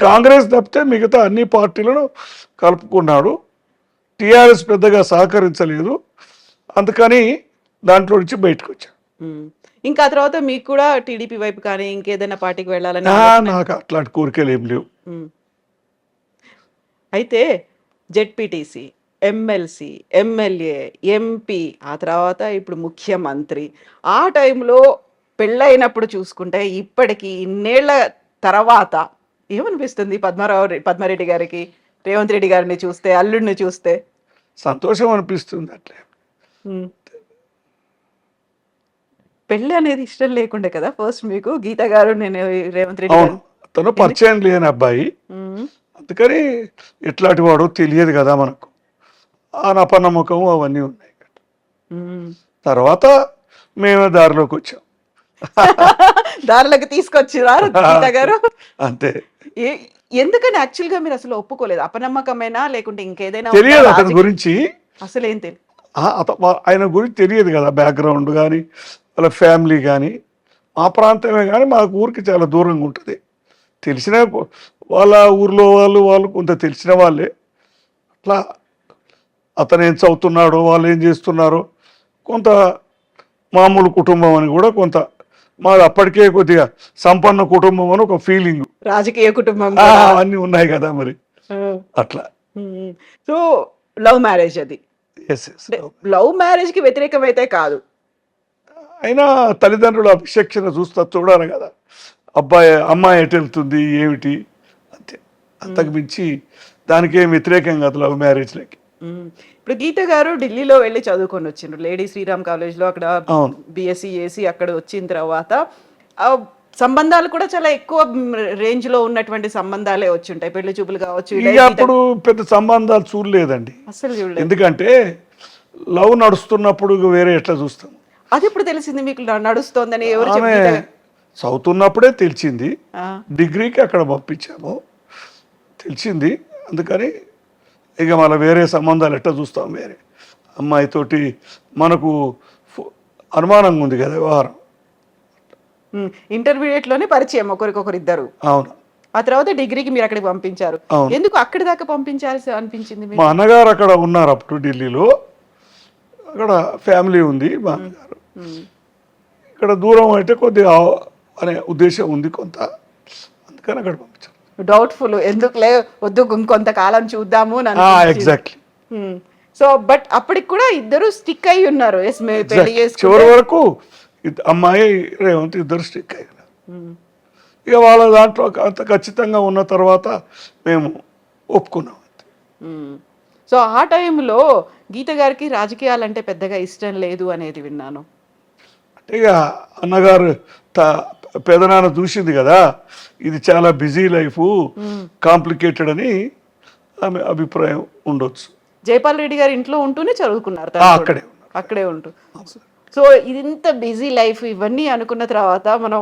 కాంగ్రెస్ తప్పితే మిగతా అన్ని పార్టీలను కలుపుకున్నాడు. టిఆర్ఎస్ పెద్దగా సహకరించలేదు, అందుకని దాంట్లో నుంచి బయటకు వచ్చాడు. ఉమ్. ఇంకా ఆ తర్వాత మీకు కూడా టీడీపీ వైపు కానీ ఇంకేదైనా పార్టీకి వెళ్ళాలని ఆ, ఆలోచన? నాకు అట్లాంటి కోరికలు ఏం లేవు. ఉమ్. అయితే జెడ్పీటీసీ, ఎమ్మెల్సీ, ఎమ్మెల్యే, ఎంపీ, ఆ తర్వాత ఇప్పుడు ముఖ్యమంత్రి. ఆ టైంలో పెళ్ళైనప్పుడు చూసుకుంటే ఇప్పటికి ఇన్నేళ్ల తర్వాత ఏమనిపిస్తుంది పద్మారెడ్డి గారికి, రేవంత్ రెడ్డి గారిని చూస్తే, అల్లుడిని చూస్తే? సంతోషం అనిపిస్తుంది అట్లే. ఉమ్. పెళ్ళి అనేది ఇష్టం లేకుండే కదా ఫస్ట్ మీకు గీత గారు నేను రేవంత్ రెడ్డి అవును, గారు? తను పరిచయం లేని అబ్బాయి, ఉమ్. అందుకని ఎట్లాంటి వాడో తెలియదు కదా మనకు. ఆ నపనమ్మకం అవన్నీ ఉన్నాయి. ఉమ్. తర్వాత మేమే దారిలోకి వచ్చాం. దారిలోకి తీసుకొచ్చిరారు గీత గారు. అంతే. ఏ- ఎందుకని యాక్చువల్ గా మీరు అసలు ఒప్పుకోలేదు? అపనమ్మకమేనా లేకుంటే ఇంకేదైనా ఉందా? తెలియదు అతని గురించి. అసలు ఏం తెలియదు. ఆయన గురించి తెలియదు కదా, బ్యాక్గ్రౌండ్ కానీ వాళ్ళ ఫ్యామిలీ కానీ. మా ప్రాంతమే కానీ మాకు ఊరికి చాలా దూరంగా ఉంటుంది. తెలిసిన వాళ్ళ ఊర్లో వాళ్ళు కొంత తెలిసిన వాళ్ళే. అట్లా అతను ఏం చదువుతున్నాడో, వాళ్ళు ఏం చేస్తున్నారో, కొంత మామూలు కుటుంబం అని కూడా కొంత, మాది అప్పటికే కొద్దిగా సంపన్న కుటుంబం అని ఒక ఫీలింగ్. రాజకీయ కుటుంబం. అవన్నీ ఉన్నాయి కదా మరి, అట్లా. సో లవ్ మ్యారేజ్ అది. Yes yes. లవ్ మ్యారేజ్ కి వ్యతిరేకమైతే కాదు. అయినా తల్లిదండ్రుల విచక్షణ చూడాలి కదా, అమ్మాయి ఎటు వెళ్తుంది ఏమిటి, అంతే. అంతకు మించి దానికేం వ్యతిరేకం కాదు లవ్ మ్యారేజ్లకి. ఇప్పుడు గీత గారు ఢిల్లీలో వెళ్ళి చదువుకొని వచ్చిండ్రు, లేడీ శ్రీరామ్ కాలేజ్లో. అక్కడ అవును. బిఎస్సి చేసి అక్కడ వచ్చిన తర్వాత ఆ సంబంధాలు కూడా చాలా ఎక్కువ రేంజ్ లో ఉన్నటువంటి సంబంధాలే వచ్చి ఉంటాయి. పెళ్లి చూపులు కావచ్చు. ఇక అప్పుడు పెద్ద సంబంధాలు చూడలేదండి, అసలు చూడలేదు. ఎందుకంటే లవ్ నడుస్తున్నప్పుడు వేరే ఎట్లా చూస్తాం. అది ఇప్పుడు తెలిసింది మీకు నడుస్తోందని? ఎవరు ఆమె చదువుతున్నప్పుడే తెలిసింది, డిగ్రీకి అక్కడ పంపించాము, తెలిసింది. అందుకని ఇక మళ్ళీ వేరే సంబంధాలు ఎట్లా చూస్తాం, వేరే అమ్మాయితోటి మనకు అనుమానంగా ఉంది కదా వ్యవహారం. ఇంటర్మీడియట్ లోనే పరిచయం ఒకరికొకరు ఇద్దరు. అవును. ఆ తర్వాత డిగ్రీకి మీరు అక్కడికి పంపించారు. అవును. ఎందుకు అక్కడి దాకా పంపించాల్సి అనిపించింది మీకు? మా అన్నగారు అక్కడ ఉన్నారు అప్పుడు ఢిల్లీలో, అక్కడ ఫ్యామిలీ ఉంది మా అన్నగారు. ఇక్కడ దూరం అయితే కొద్దిగా అనే ఉద్దేశం ఉంది కొంత, అందుకని అక్కడ పంపించారు. డౌట్ఫుల్, ఎందుకులే వద్దు ఇంకొంతకాలం చూద్దాము. ఎగ్జాక్ట్లీ. సో బట్ అప్పటికి కూడా ఇద్దరు స్టిక్ అయి ఉన్నారు. పెళ్లి చేసుకుని చివరి వరకు అమ్మాయి రేవంత్ ఇద్దరు స్టిక్ అయ్యారు. ఇక వాళ్ళ దాంట్లో అంత ఖచ్చితంగా ఉన్న తర్వాత మేము ఒప్పుకున్నాం. సో ఆ టైంలో గీత గారికి రాజకీయాలంటే పెద్దగా ఇష్టం లేదు అనేది విన్నాను. అంటే ఇక అన్నగారు పెదనాన్న చూసింది కదా, ఇది చాలా బిజీ లైఫ్, కాంప్లికేటెడ్ అని ఆమె అభిప్రాయం ఉండొచ్చు. జైపాల్ రెడ్డి గారి ఇంట్లో ఉంటూనే చదువుకున్నారు, అక్కడే ఉంటూ. సో ఇంత బిజీ లైఫ్ ఇవన్నీ అనుకున్న తర్వాత మనం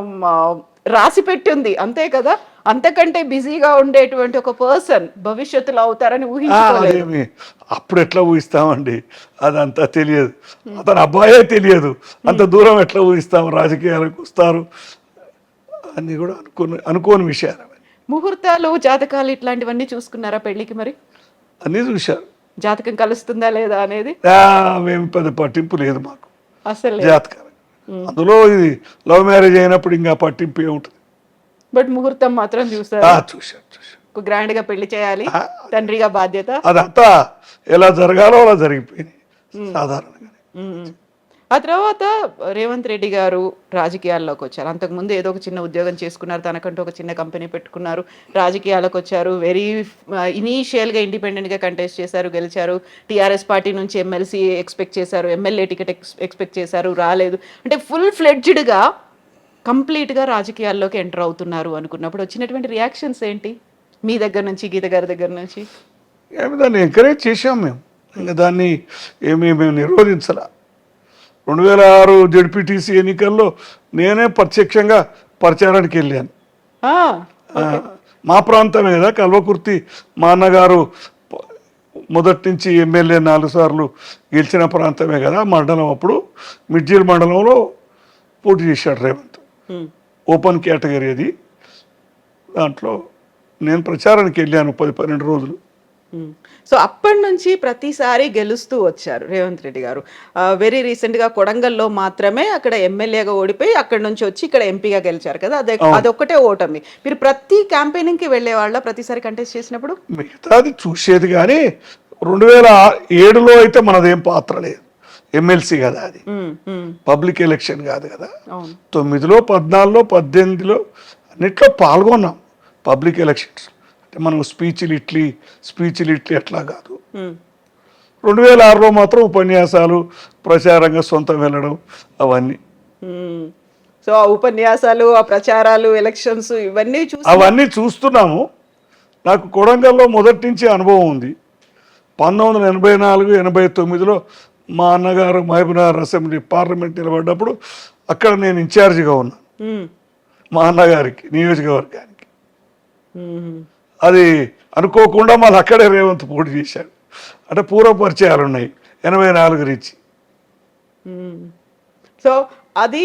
రాసి పెట్టింది అంతే కదా, అంతకంటే బిజీగా ఉండేటువంటి ఒక పర్సన్ భవిష్యత్తులో అవుతారని ఊహించుకోలేదు. అప్పుడు ఎట్లా ఊహిస్తామండి, అదంతా తెలియదు. అతని అబ్బాయే తెలియదు, అంత దూరం ఎట్లా ఊహిస్తాం, రాజకీయాలకు వస్తారు అన్నీ కూడా అనుకోని విషయాలు. ముహూర్తాలు, జాతకాలు ఇట్లాంటివన్నీ చూసుకున్నారా పెళ్లికి? మరి అన్నీ చూశారు. జాతకం కలుస్తుందా లేదా అనేది మేము పెద్ద పట్టింపు లేదు మాకు అసలు జాతకాలు. అందులో ఇది లవ్ మ్యారేజ్ అయినప్పుడు ఇంకా పట్టింపు ఏముంటుంది. బట్ ముహూర్తం మాత్రం చూసారు. చూశారు. గ్రాండ్ గా పెళ్లి చేయాలి, తండ్రిగా బాధ్యత, అదంతా ఎలా జరగాలో అలా జరిగిపోయింది సాధారణంగా. ఆ తర్వాత రేవంత్ రెడ్డి గారు రాజకీయాల్లోకి వచ్చారు. అంతకుముందు ఏదో ఒక చిన్న ఉద్యోగం చేసుకున్నారు, తనకంటూ ఒక చిన్న కంపెనీ పెట్టుకున్నారు, రాజకీయాలకు వచ్చారు. వెరీ ఇనీషియల్గా ఇండిపెండెంట్గా కంటెస్ట్ చేశారు, గెలిచారు. టీఆర్ఎస్ పార్టీ నుంచి ఎమ్మెల్సీ ఎక్స్పెక్ట్ చేశారు, ఎమ్మెల్యే టికెట్ ఎక్స్పెక్ట్ చేశారు, రాలేదు. అంటే ఫుల్ ఫ్లెడ్జ్డ్గా కంప్లీట్గా రాజకీయాల్లోకి ఎంటర్ అవుతున్నారు అనుకున్నప్పుడు వచ్చినటువంటి రియాక్షన్స్ ఏంటి మీ దగ్గర నుంచి, గీత గారి దగ్గర నుంచి? దాన్ని ఎంకరేజ్ చేసాం మేము, ఇంకా దాన్ని మేము నిరోధించాల. 2006 జెడ్పీటీసీ ఎన్నికల్లో నేనే ప్రత్యక్షంగా ప్రచారానికి వెళ్ళాను. మా ప్రాంతమే కదా కల్వకుర్తి, మా అన్నగారు మొదటి నుంచి ఎమ్మెల్యే 4 సార్లు గెలిచిన ప్రాంతమే కదా మండలం. అప్పుడు మిడ్జిల్ మండలంలో పోటీ చేశాడు రేవంత్, ఓపెన్ కేటగిరీ అది. దాంట్లో నేను ప్రచారానికి వెళ్ళాను 10-12 రోజులు. సో అప్పటి నుంచి ప్రతిసారి గెలుస్తూ వచ్చారు రేవంత్ రెడ్డి గారు. వెరీ రీసెంట్గా కొడంగల్లో మాత్రమే అక్కడ ఎమ్మెల్యేగా ఓడిపోయి అక్కడ నుంచి వచ్చి ఇక్కడ ఎంపీగా గెలిచారు కదా, అదొక్కటే ఓటమి. మీరు ప్రతి క్యాంపెయినింగ్కి వెళ్ళే వాళ్ళ ప్రతిసారి కంటెస్ట్ చేసినప్పుడు? మిగతాది చూసేది కానీ 2007లో అయితే మనదేం పాత్ర లేదు, ఎమ్మెల్సీ కదా అది, పబ్లిక్ ఎలక్షన్ కాదు కదా. 9లో 14లో 18లో అన్నిట్లో పాల్గొన్నాం పబ్లిక్ ఎలక్షన్స్. అంటే మనం స్పీచ్లు ఇట్లీ అట్లా కాదు. 2006లో మాత్రం ఉపన్యాసాలు, ప్రచారంగా సొంతం వెళ్ళడం అవన్నీ. సో ఆ ఉపన్యాసాలు, ఆ ప్రచారాలు, ఎలక్షన్స్ అవన్నీ చూస్తున్నాము. నాకు కొడంగల్లో మొదటి నుంచి అనుభవం ఉంది. 1984-89లో మా అన్నగారు మహబూబ్నగర్ అసెంబ్లీ పార్లమెంట్ నిలబడ్డప్పుడు అక్కడ నేను ఇన్ఛార్జిగా ఉన్నాను మా అన్నగారికి నియోజకవర్గానికి. అది అనుకోకుండా మళ్ళీ అక్కడే రేవంత్ పోటీ చేశాడు. అంటే పూర్వ పరిచయాలు ఉన్నాయి 84 నుంచి. సో అది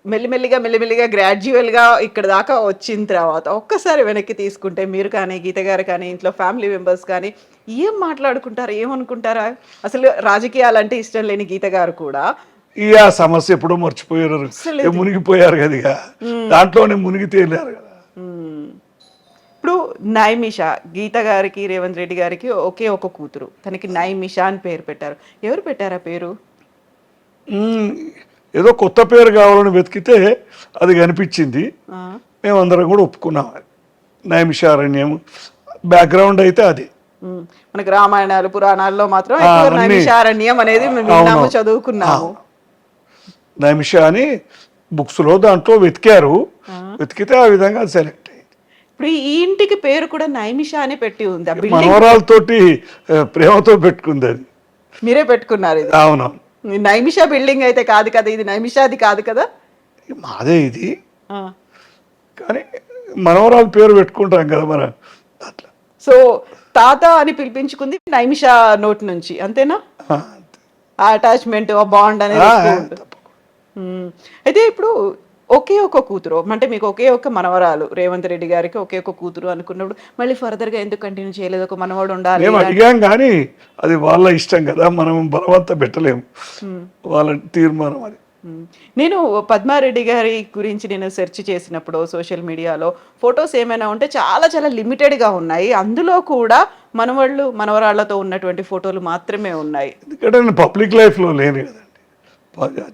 మెల్లిమెల్లిగా గ్రాడ్యువల్గా ఇక్కడ దాకా వచ్చిన తర్వాత ఒక్కసారి వెనక్కి తీసుకుంటే మీరు కానీ, గీత గారు కానీ, ఇంట్లో ఫ్యామిలీ మెంబర్స్ కానీ ఏం మాట్లాడుకుంటారు, ఏమనుకుంటారా? అసలు రాజకీయాలు అంటే ఇష్టం లేని గీత గారు కూడా ఆ సమస్య ఎప్పుడో మర్చిపోయారు, మునిగిపోయారు కదా, దాంట్లోనే మునిగి తేలారు కదా. ఇప్పుడు నైమిషా, గీత గారికి రేవంత్ రెడ్డి గారికి ఒకే ఒక కూతురు, తనకి నైమిషా అని పేరు పెట్టారు. ఎవరు పెట్టారా పేరు? ఏదో కొత్త పేరు కావాలని వెతికితే అది కనిపించింది, మేమందరం కూడా ఒప్పుకున్నాం. నైమిషారణ్యం బ్యాక్గ్రౌండ్ అయితే అది. మనకి రామాయణాలు, పురాణాల్లో మాత్రం నైమిషారణ్యం అనేది చదువుకున్నాము. నైమిష అని బుక్స్లో దాంట్లో వెతికితే ఆ విధంగా అది సెలెక్ట్ అయ్యింది. ఇప్పుడు ఈ ఇంటికి పేరు కూడా నైమిషా అని పెట్టి ఉంది. మనవరాలతోటి ప్రేమతో పెట్టుకుంది అది. మీరే పెట్టుకున్నారు ఇది? అవునవును. నైమిషా బిల్డింగ్ అయితే కాదు కదా ఇది, నైమిషాది కాదు కదా, మాదే ఇది. కానీ మనవరాలు పేరు పెట్టుకుంటాం కదా మన అట్లా. సో తాత అని పిలిపించుకుంది నైమిషా నోట్ నుంచి, అంతేనా? ఆ అటాచ్మెంట్, ఆ బాండ్ అనేది. అయితే ఇప్పుడు ఒకే ఒక కూతురు అంటే మీకు ఒకే ఒక మనవరాలు, రేవంత్ రెడ్డి గారికి ఒకే ఒక కూతురు అనుకున్నప్పుడు మళ్ళీ ఫర్దర్గా ఎందుకు కంటిన్యూ చేయలేదు? ఒక మనవాడు ఉండాలి. మేము అడిగాం కానీ అది వాళ్ళ ఇష్టం కదా, మనం బలవంత పెట్టలేము, వాళ్ళ తీర్మానం అది. నేను పద్మారెడ్డి గారి గురించి నేను సెర్చ్ చేసినప్పుడు సోషల్ మీడియాలో ఫొటోస్ ఏమైనా ఉంటే చాలా చాలా లిమిటెడ్గా ఉన్నాయి. అందులో కూడా మనవాళ్ళు మనవరాళ్లతో ఉన్నటువంటి ఫోటోలు మాత్రమే ఉన్నాయి. ఎందుకంటే నేను పబ్లిక్ లైఫ్లో లేను కదండి,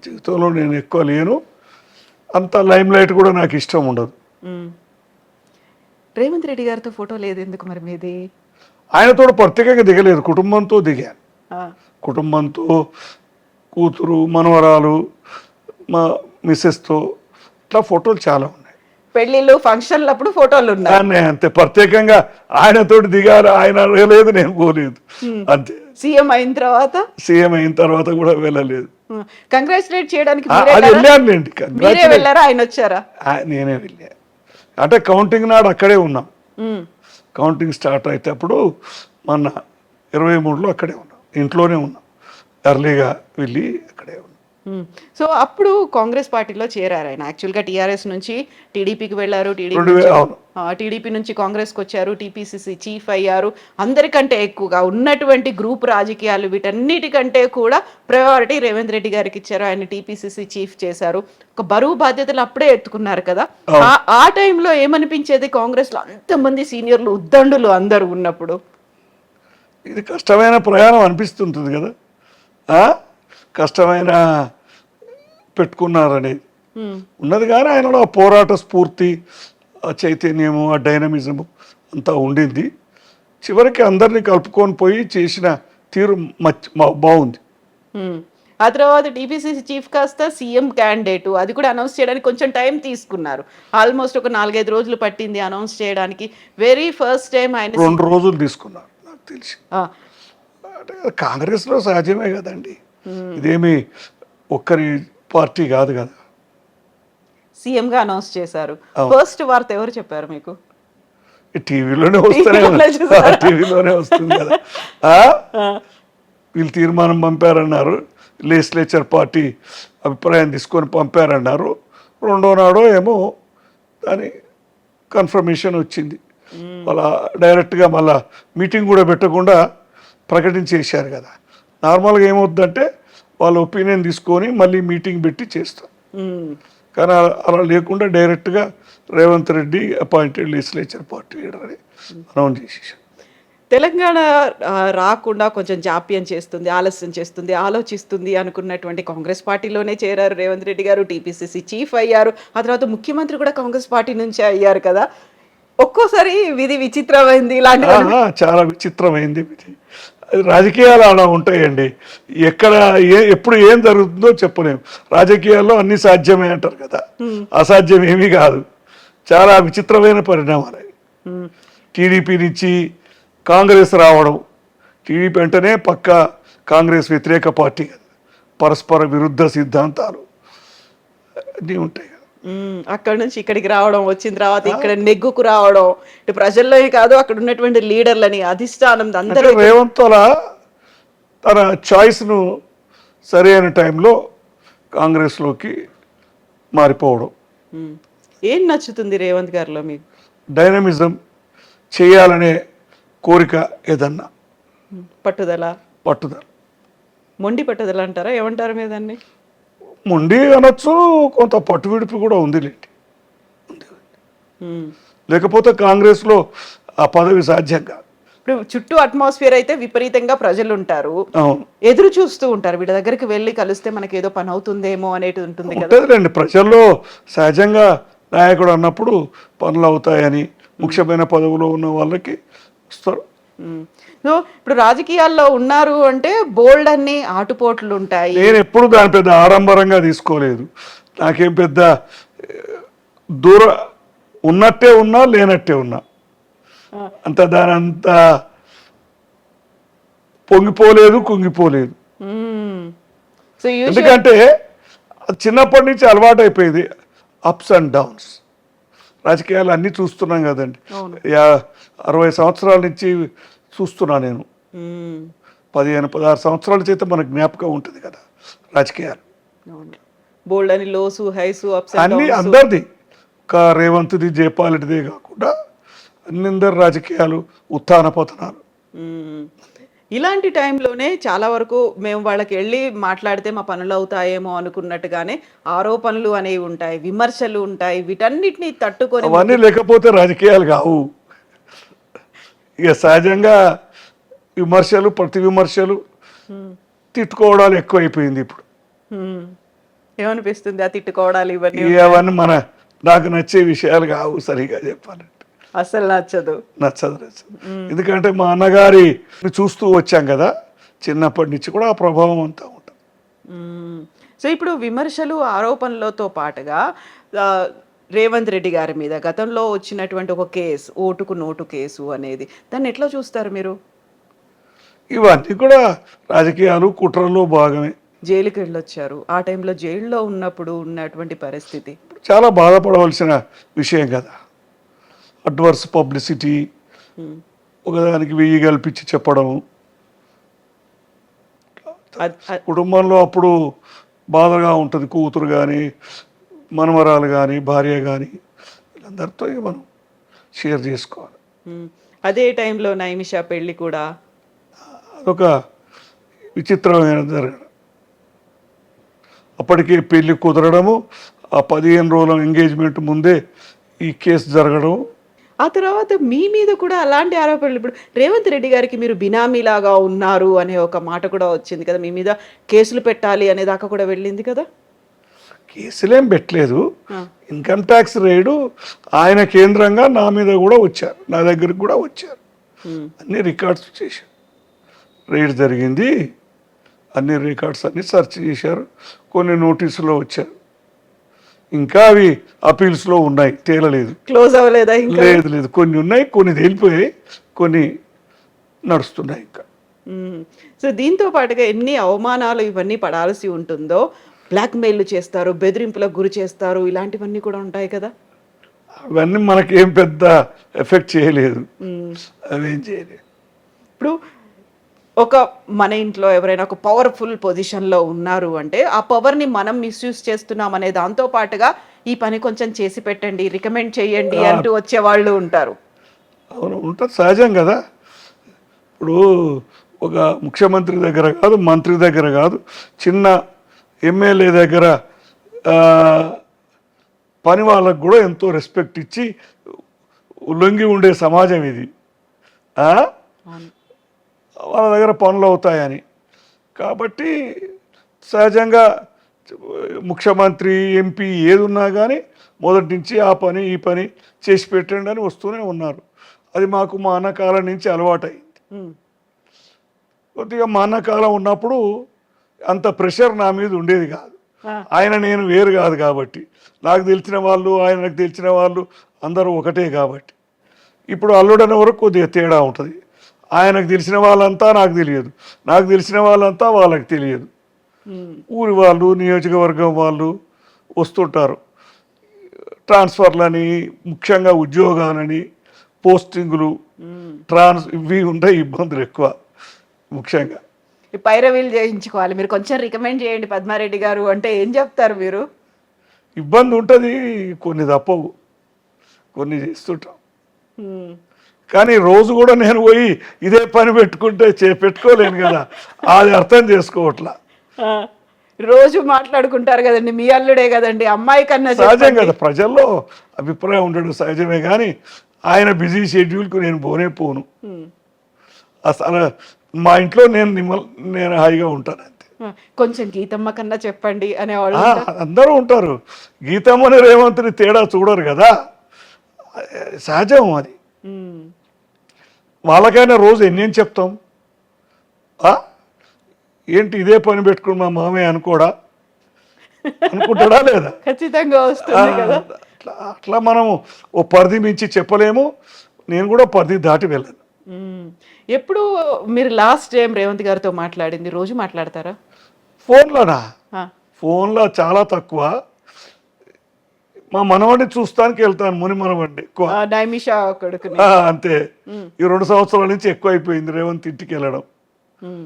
జీవితంలో నేను ఎక్కువ లేను, అంత లైమ్ లైట్ కూడా నాకు ఇష్టం ఉండదు. రేవంత్ రెడ్డి గారితో ఫోటో లేదు ఎందుకు మరి మీది? ఆయనతో ప్రత్యేకంగా దిగలేదు, కుటుంబంతో దిగాను. కుటుంబంతో, కూతురు, మనవరాలు, మా మిస్సెస్తో ఇట్లా ఫోటోలు చాలా ఉన్నాయి. పెళ్ళిళ్ళు, ఫంక్షన్లు అప్పుడు ఫోటోలు ఉన్నాయి అంతే. ప్రత్యేకంగా ఆయనతోటి దిగారు, ఆయన లేదు, నేను పోలేదు అంతే. సీఎం అయిన తర్వాత కూడా వెళ్ళలేదు. కంగ్రాచులేట్ చేయడానికి అది వెళ్ళానులేండి. ఆయన వచ్చారా? నేనే వెళ్ళా. అంటే కౌంటింగ్ నాడు అక్కడే ఉన్నాం. కౌంటింగ్ స్టార్ట్ అయితే అప్పుడు మొన్న 23లో అక్కడే ఉన్నాం, ఇంట్లోనే ఉన్నాం. ఎర్లీగా వెళ్ళి అక్కడే ఉన్నాం. సో అప్పుడు కాంగ్రెస్ పార్టీలో చేరారు ఆయన. యాక్చువల్గా టీఆర్ఎస్ నుంచి టీడీపీకి వెళ్ళారు, టీడీపీ నుంచి కాంగ్రెస్కి వచ్చారు, టీపీసీసీ చీఫ్ అయ్యారు. అందరికంటే ఎక్కువగా ఉన్నటువంటి గ్రూప్ రాజకీయాలు వీటన్నిటికంటే కూడా ప్రయారిటీ రేవంత్ రెడ్డి గారికి ఇచ్చారు. ఆయన టీపీసీసీ చీఫ్ చేశారు. ఒక బరువు బాధ్యతలు అప్పుడే ఎత్తుకున్నారు కదా. ఆ టైంలో ఏమనిపించేది కాంగ్రెస్లో అంతమంది సీనియర్లు, ఉద్దండులు అందరూ ఉన్నప్పుడు? ఇది కష్టమైన ప్రయాణం అనిపిస్తుంటుంది కదా, కష్టమైన పెట్టుకున్నారనేది ఉన్నది. కానీ ఆయనలో ఆ పోరాట స్ఫూర్తి, ఆ చైతన్యము, ఆ డైనమిజము అంతా ఉండింది. చివరికి అందరినీ కలుపుకొని పోయి చేసిన తీరు బాగుంది. ఆ తర్వాత టీపీసీసీ చీఫ్ కాస్త సీఎం క్యాండిడేట్, అది కూడా అనౌన్స్ చేయడానికి కొంచెం టైం తీసుకున్నారు. ఆల్మోస్ట్ ఒక 4-5 రోజులు పట్టింది అనౌన్స్ చేయడానికి. వెరీ ఫస్ట్ టైం ఆయన 2 రోజులు తీసుకున్నారు నాకు తెలిసి. అంటే కాంగ్రెస్లో సహజమే కదండి, ఇదేమి ఒక్కరి పార్టీ కాదు కదా. సీఎంగా అనౌన్స్ చేశారు. ఫస్ట్ వార్త ఎవరు చెప్పారు మీకు? టీవీలోనే వస్తుంది కదా. వీళ్ళు తీర్మానం పంపారన్నారు, లెజిస్లేచర్ పార్టీ అభిప్రాయం తీసుకొని పంపారన్నారు. రెండో నాడో ఏమో దాని కన్ఫర్మేషన్ వచ్చింది. వాళ్ళ డైరెక్ట్గా మళ్ళా మీటింగ్ కూడా పెట్టకుండా ప్రకటించేశారు కదా. నార్మల్గా ఏమవుద్దంటే వాళ్ళ ఒపీనియన్ తీసుకొని మళ్ళీ మీటింగ్ పెట్టి చేస్తారు. కానీ అలా లేకుండా డైరెక్ట్గా Revanth Reddy appointed legislature party leader అని అనౌన్స్ చేసేసారు. తెలంగాణ రాకుండా కొంచెం జాప్యం చేస్తుంది, ఆలస్యం చేస్తుంది, ఆలోచిస్తుంది అనుకున్నటువంటి కాంగ్రెస్ పార్టీలోనే చేరారు రేవంత్ రెడ్డి గారు. టీపీసీసీ చీఫ్ అయ్యారు. ఆ తర్వాత ముఖ్యమంత్రి కూడా కాంగ్రెస్ పార్టీ నుంచే అయ్యారు కదా. ఒక్కోసారి విధి విచిత్రమైంది ఇలాంటి చాలా విచిత్రమైంది ఇది. రాజకీయాలు అలా ఉంటాయండి. ఎక్కడ ఎప్పుడు ఏం జరుగుతుందో చెప్పలేము. రాజకీయాల్లో అన్ని సాధ్యమే అంటారు కదా, అసాధ్యం ఏమీ కాదు. చాలా విచిత్రమైన పరిణామాలు. టీడీపీ నుంచి కాంగ్రెస్ రావడం, టీడీపీ అంటేనే పక్క కాంగ్రెస్ వ్యతిరేక పార్టీ కదా, పరస్పర విరుద్ధ సిద్ధాంతాలు అన్నీ ఉంటాయి. అక్కడ నుంచి ఇక్కడికి రావడం, వచ్చిన తర్వాత ఇక్కడ నెగ్గుకు రావడం, ఇటు ప్రజల్లో కాదు అక్కడ ఉన్నటువంటి లీడర్లని అధిష్టానం అందరూ. రేవంత్ అలా తన చాయిస్ను సరైన టైంలో కాంగ్రెస్లోకి మారిపోవడం. ఏం నచ్చుతుంది రేవంత్ గారిలో మీకు? డైనమిజం, చేయాలనే కోరిక, ఏదన్నా పట్టుదల. మొండి పట్టుదల అంటారా, ఏమంటారు మీద దాన్ని? మొండి అనొచ్చు, కొంత పట్టు విడుపు కూడా ఉంది లేండి. లేకపోతే కాంగ్రెస్లో ఆ పదవి సాధ్యం కాదు. ఇప్పుడు చుట్టూ అట్మాస్ఫియర్ అయితే విపరీతంగా ప్రజలు ఉంటారు, ఎదురు చూస్తూ ఉంటారు. వీళ్ళ దగ్గరికి వెళ్ళి కలిస్తే మనకి ఏదో పని అవుతుందేమో అనేది ఉంటుంది కదా. ఉంటుందిలేండి, ప్రజల్లో సహజంగా నాయకుడు అన్నప్పుడు పనులు అవుతాయని ముఖ్యమైన పదవిలో ఉన్న వాళ్ళకి వస్తారు. సో ఇప్పుడు రాజకీయాల్లో ఉన్నారు అంటే బోల్డ్ అన్ని ఆటుపోట్లు ఉంటాయి. నేను ఎప్పుడు దాని పెద్ద ఆడంబరంగా తీసుకోలేదు. నాకేం పెద్ద ఉన్నట్టే ఉన్నా లేనట్టే ఉన్నా, అంత దాని అంత పొంగిపోలేదు, కుంగిపోలేదు. ఎందుకంటే చిన్నప్పటి నుంచి అలవాటు అయిపోయింది. Ups and downs. రాజకీయాలు అన్నీ చూస్తున్నాం కదండి. 60 సంవత్సరాల నుంచి చూస్తున్నా నేను. 15-16 సంవత్సరాల చేత మనకు జ్ఞాపకం ఉంటుంది కదా రాజకీయాలు. బోల్డ్ అని లోసు హైసు అన్ని అందరిది, ఒక రేవంత్ది, జయపాలరెడ్డిదే కాకుండా అందరి రాజకీయాలు ఉత్థాన పతనాలు. ఇలాంటి టైంలోనే చాలా వరకు మేము వాళ్ళకి వెళ్ళి మాట్లాడితే మా పనులు అవుతాయేమో అనుకున్నట్టుగానే ఆరోపణలు అనేవి ఉంటాయి, విమర్శలు ఉంటాయి. వీటన్నిటిని తట్టుకొని అవన్నీ లేకపోతే రాజకీయాలు కావు. ఇక సహజంగా విమర్శలు, ప్రతి విమర్శలు, తిట్టుకోవడాలు ఎక్కువైపోయింది ఇప్పుడు. ఏమనిపిస్తుంది ఆ తిట్టుకోవడాలు ఇవన్నీ? అవన్నీ నాకు నచ్చే విషయాలు కావు, సరిగా చెప్పాలంటే అసలు నచ్చదు. ఎందుకంటే మా అన్నగారి చూస్తూ వచ్చాం కదా చిన్నప్పటి నుంచి, కూడా ఆ ప్రభావం అంతా ఉంటుంది. సో ఇప్పుడు విమర్శలు, ఆరోపణలతో పాటుగా రేవంత్ రెడ్డి గారి మీద గతంలో వచ్చినటువంటి ఒక కేసు, ఓటుకు నోటు కేసు అనేది, దాన్ని ఎట్లా చూస్తారు మీరు? ఇవన్నీ కూడా రాజకీయాలు, కుట్రల్లో భాగమే. జైలుకి వెళ్ళొచ్చారు. ఆ టైంలో జైల్లో ఉన్నప్పుడు ఉన్నటువంటి పరిస్థితి చాలా బాధపడవలసిన విషయం కదా. అడ్వర్స్ పబ్లిసిటీ, ఒకదానికి 1000 కల్పించి చెప్పడం. కుటుంబంలో అప్పుడు బాధగా ఉంటుంది. కూతురు కానీ, మనవరాలు కానీ, భార్య కానీ, వీళ్ళందరితో మనం షేర్ చేసుకోవాలి. అదే టైంలో నైమిషా పెళ్ళి కూడా అదొక విచిత్రమైన జరగడం. అప్పటికే పెళ్ళి కుదరడము, ఆ 15 రోజుల ఎంగేజ్మెంట్ ముందే ఈ కేసు జరగడం. ఆ తర్వాత మీ మీద కూడా అలాంటి ఆరోపణలు. ఇప్పుడు రేవంత్ రెడ్డి గారికి మీరు బినామీలాగా ఉన్నారు అనే ఒక మాట కూడా వచ్చింది కదా, మీ మీద కేసులు పెట్టాలి అనే దాకా కూడా వెళ్ళింది కదా. కేసులేం పెట్టలేదు. ఇన్కమ్ ట్యాక్స్ రైడు ఆయన కేంద్రంగా నా మీద కూడా వచ్చారు, నా దగ్గరికి కూడా వచ్చారు. అన్ని రికార్డ్స్ చేశారు. రైడ్ జరిగింది, అన్ని రికార్డ్స్ అన్ని సెర్చ్ చేశారు. కొన్ని నోటీసులో వచ్చారు, ఇంకా అవి అపీల్స్లో ఉన్నాయి, తేలలేదు, క్లోజ్ అవ్వలేదా? లేదు, కొన్ని ఉన్నాయి, కొన్ని తేలిపోయాయి, కొన్ని నడుస్తున్నాయి ఇంకా. సో దీంతో పాటుగా ఎన్ని అవమానాలు ఇవన్నీ పడాల్సి ఉంటుందో, బ్లాక్మెయిల్ చేస్తారు, బెదిరింపులకు గురి చేస్తారు, ఇలాంటివన్నీ కూడా ఉంటాయి కదా. అవన్నీ మనకేం పెద్ద ఎఫెక్ట్ చేయలేదు, అవేం చేయలేదు. ఇప్పుడు ఒక మన ఇంట్లో ఎవరైనా ఒక పవర్ఫుల్ పొజిషన్లో ఉన్నారు అంటే ఆ పవర్ని మనం మిస్యూజ్ చేస్తున్నాం అనే దాంతో పాటుగా ఈ పని కొంచెం చేసి పెట్టండి, రికమెండ్ చేయండి అంటూ వచ్చే వాళ్ళు ఉంటారు. అవును, ఉంటుంది, సహజం కదా. ఇప్పుడు ఒక ముఖ్యమంత్రి దగ్గర కాదు, మంత్రి దగ్గర కాదు, చిన్న ఎమ్మెల్యే దగ్గర ఆ, పని వాళ్ళకు కూడా ఎంతో రెస్పెక్ట్ ఇచ్చి లొంగి ఉండే సమాజం ఇది. ఆ? అవును. వాళ్ళ దగ్గర పనులు అవుతాయని. కాబట్టి సహజంగా ముఖ్యమంత్రి, ఎంపీ ఏది ఉన్నా కానీ మొదటి నుంచి ఆ పని ఈ పని చేసి పెట్టండి అని వస్తూనే ఉన్నారు. అది మాకు మా అన్నకాలం నుంచి అలవాటైంది. ఉమ్, కొద్దిగా మా అన్నకాలం ఉన్నప్పుడు అంత ప్రెషర్ నా మీద ఉండేది కాదు. ఆ, ఆయన నేను వేరు కాదు కాబట్టి, నాకు తెలిసిన వాళ్ళు ఆయనకు తెలిసిన వాళ్ళు అందరూ ఒకటే కాబట్టి. ఇప్పుడు అల్లుడనే వరకు కొద్దిగా తేడా ఉంటుంది. ఆయనకు తెలిసిన వాళ్ళంతా నాకు తెలియదు, నాకు తెలిసిన వాళ్ళంతా వాళ్ళకి తెలియదు. ఉమ్, ఊరి వాళ్ళు, నియోజకవర్గం వాళ్ళు వస్తుంటారు. ట్రాన్స్ఫర్లని, ముఖ్యంగా ఉద్యోగాలని, పోస్టింగులు, ఉమ్. ఇవి ఉంటాయి ఇబ్బందులు ఎక్కువ ముఖ్యంగా. ఈ పైరవీలు చేయించుకోవాలి, మీరు కొంచెం రికమెండ్ చేయండి పద్మారెడ్డి గారు అంటే ఏం చెప్తారు మీరు? ఇబ్బంది ఉంటుంది, కొన్ని తప్పవు, కొన్ని చేస్తుంటాం. ఉమ్, కానీ రోజు కూడా నేను పోయి ఇదే పని పెట్టుకుంటే పెట్టుకోలేను కదా, అది అర్థం చేసుకోవట్లా. ఆ, రోజు మాట్లాడుకుంటారు కదండి, మీ అల్లుడే కదండి, అమ్మాయి కన్నా సహజం చెప్పండి. కదా, ప్రజల్లో అభిప్రాయం ఉండడం సహజమే. కానీ ఆయన బిజీ షెడ్యూల్కి నేను పోను. ఉమ్, అసలు మా ఇంట్లో నేను హాయిగా ఉంటాను అంతే. ఆ, కొంచెం గీతమ్మ కన్నా చెప్పండి అనేవాళ్ళు ఆ, ఉంటారు. అందరూ ఉంటారు. గీతమ్మని రేవంత్ని తేడా చూడరు కదా, సహజం అది. ఉమ్, వాళ్ళకైనా రోజు ఎన్నేం చెప్తాం. ఆ? ఏంటి ఇదే పని పెట్టుకుని మా మామయ్య అనుకుంటాడా లేదా? ఖచ్చితంగా వస్తుంది కదా. అట్లా మనం ఓ పరిధి మించి చెప్పలేము. నేను కూడా పరిధి దాటి వెళ్ళను. ఉమ్, ఎప్పుడు మీరు లాస్ట్ టైం రేవంత్ గారితో మాట్లాడింది? రోజు మాట్లాడతారా? ఫోన్లోనా? ఆ, ఫోన్లో చాలా తక్కువ. మా మనవాడిని చూస్తానికి వెళ్తాను, ముని మనవాడిని ఎక్కువ. ఆ, నైమిషా కొడుకుని. అంతే. ఉమ్, ఈ 2 సంవత్సరాల నుంచి ఎక్కువ అయిపోయింది రేవంత్ ఇంటికి వెళ్ళడం. ఉమ్.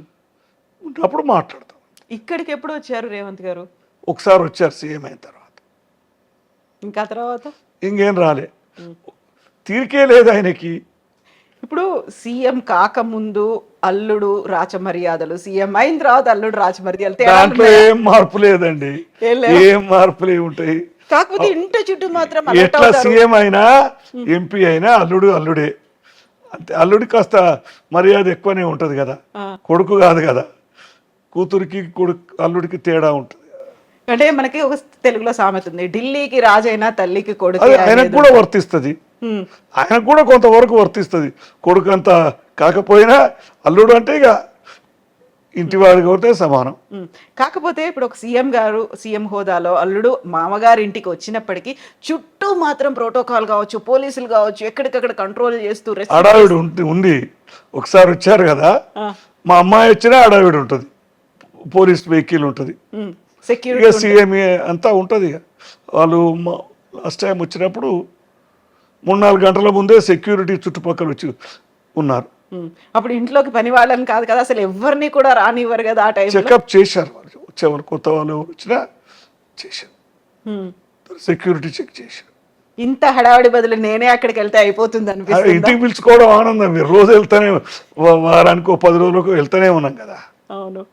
అప్పుడు మాట్లాడతాం. ఇక్కడికి ఎప్పుడు వచ్చారు రేవంత్ గారు? ఒకసారి వచ్చారు సీఎం అయిన తర్వాత, ఇంకా తర్వాత ఇంకేం రాలే. తీరికే లేదు ఆయనకి. ఇప్పుడు సీఎం కాకముందు అల్లుడు రాచమర్యాదలు, సీఎం అయిన తర్వాత అల్లుడు రాచమర్యాదలు తేడాలు దాంట్లో ఉన్నాయా? ఏం మార్పు లేదండి. ఏం లేవా? ఏం మార్పులు ఉంటాయి. కాకపోతే ఇంటి చుట్టూ మాత్రం alert ఎట్లా అవుతారు. సీఎం అయినా ఎంపీ అయినా అల్లుడే. అంతే. అల్లుడికి కాస్త మర్యాద ఎక్కువనే ఉంటుంది కదా, ఆ. కొడుకు కాదు కదా. కూతురికి అల్లుడికి తేడా ఉంటుంది. అంటే మనకి ఒక తెలుగులో సామెత ఉంది, ఢిల్లీకి రాజైనా తల్లికి కొడుకు అది ఆయనకు కూడా వర్తిస్తుంది. ఆయనకు కూడా కొంతవరకు వర్తిస్తుంది. కొడుకు అంత కాకపోయినా అల్లుడు అంటే ఇక ఇంటివాడికి ఒకటే సమానం. కాకపోతే ఇప్పుడు ఒక సీఎం గారు సీఎం హోదాలో అల్లుడు మామగారి ఇంటికి వచ్చినప్పటికీ చుట్టూ మాత్రం ప్రోటోకాల్ కావచ్చు, పోలీసులు కావచ్చు, ఎక్కడికక్కడ కంట్రోల్ చేస్తూ హడావిడి ఉంది. ఒకసారి వచ్చారు కదా, మా అమ్మాయి వచ్చినా హడావిడి ఉంటుంది, పోలీస్ వెహికల్ ఉంటుంది, ఇక సెక్యూరిటీ. సీఎం అంతా ఉంటుంది. ఇక వాళ్ళు లాస్ట్ టైం వచ్చినప్పుడు 3-4 గంటల ముందే సెక్యూరిటీ చుట్టుపక్కల వచ్చి ఉన్నారు. అప్పుడు ఇంట్లోకి పని వాళ్ళని కాదు కదా, అసలు ఎవరిని కూడా రానివ్వరు కదా ఆ టైం. చెకప్ చేశారు వాళ్ళు, వచ్చేవాళ్ళు కొత్త వాళ్ళు ఎవరు వచ్చినా చేశారు, సెక్యూరిటీ చెక్ చేశారు. ఇంత హడావిడి బదులు నేనే అక్కడికి వెళ్తే అయిపోతుంది అనిపిస్తుంది. ఇంటికి పిలుచుకోవడం ఆనందం. మీరు రోజు వెళ్తానే, వారానికి 10 రోజులకు వెళ్తానే ఉన్నాం కదా. అవును.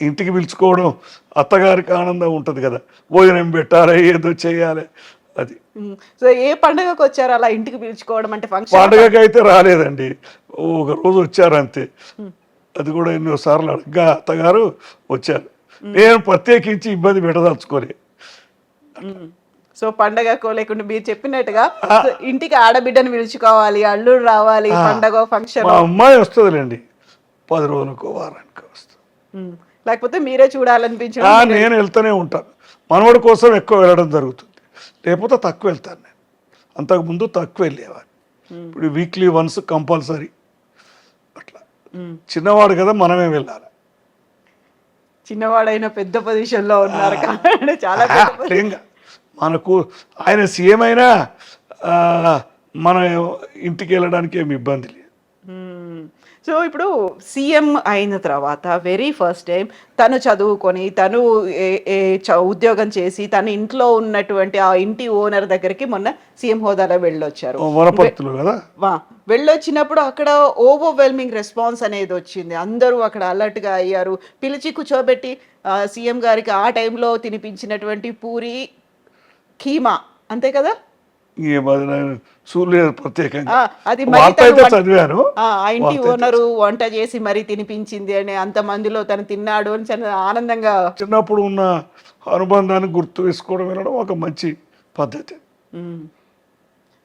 ఇంటికి పిలుచుకోవడం అత్తగారికి ఆనందం ఉంటుంది కదా, భోజనం పెట్టాలి, ఏదో చేయాలి. అది సో ఏ పండుగకు వచ్చారు అలా ఇంటికి పిలుచుకోవడం అంటే? ఫంక్షన్ పండుగకి అయితే రాలేదండి, ఒక రోజు వచ్చారు అంతే. అది కూడా ఎన్నోసార్లు అడగ్గా అత్తగారు వచ్చారు. నేను ప్రత్యేకించి ఇబ్బంది పెట్టదలుచుకోలే. సో పండగకో లేకుండా మీరు చెప్పినట్టుగా సో ఇంటికి ఆడబిడ్డను పిలుచుకోవాలి, అల్లుడు రావాలి, పండగ ఫంక్షన్. మా అమ్మాయి వస్తుందిలేండి, 10 రోజులకు వారానికి వస్తుంది. లేకపోతే మీరే చూడాలనిపించడం. నేను వెళ్తూనే ఉంటాను. మనవడి కోసం ఎక్కువ వెళ్ళడం జరుగుతుంది, లేకపోతే తక్కువ వెళ్తాను. నేను అంతకుముందు తక్కువ వెళ్ళేవాడిని, ఇప్పుడు వీక్లీ వన్స్ కంపల్సరీ. అట్లా చిన్నవాడు కదా, మనమే వెళ్ళాలి. చిన్నవాడైన పెద్ద పొజిషన్ లో ఉన్నారు కాబట్టి చాలా అట్లేంగా మనకు ఆయన సీఎం అయినా మన ఇంటికి వెళ్ళడానికి ఏమి ఇబ్బంది లేదు. సో ఇప్పుడు సీఎం అయిన తర్వాత వెరీ ఫస్ట్ టైం తను చదువుకొని తను ఉద్యోగం చేసి తన ఇంట్లో ఉన్నటువంటి ఆ ఇంటి ఓనర్ దగ్గరికి మొన్న సీఎం హోదాలో వెళ్ళొచ్చారు. వనపర్తులు కదా. వా వెళ్ళొచ్చినప్పుడు అక్కడ ఓవర్వెల్మింగ్ రెస్పాన్స్ అనేది వచ్చింది. అందరూ అక్కడ అలర్ట్‌గా అయ్యారు. పిలిచి కూర్చోబెట్టి సీఎం గారికి ఆ టైంలో తినిపించినటువంటి పూరి, కీమా అంతే కదా? ఏమది నేను చూడలేదు ప్రత్యేకంగా. అది మరి వార్త తను అయితే చదివాను. ఆ ఇంటి వార్త అయితే ఓనరు వంట చేసి మరీ తినిపించింది అని అంతమందిలో తను తిన్నాడు అని చాలా ఆనందంగా. చిన్నప్పుడు ఉన్న అనుబంధాన్ని గుర్తు వేసుకోవడం వినడం ఒక మంచి పద్ధతి.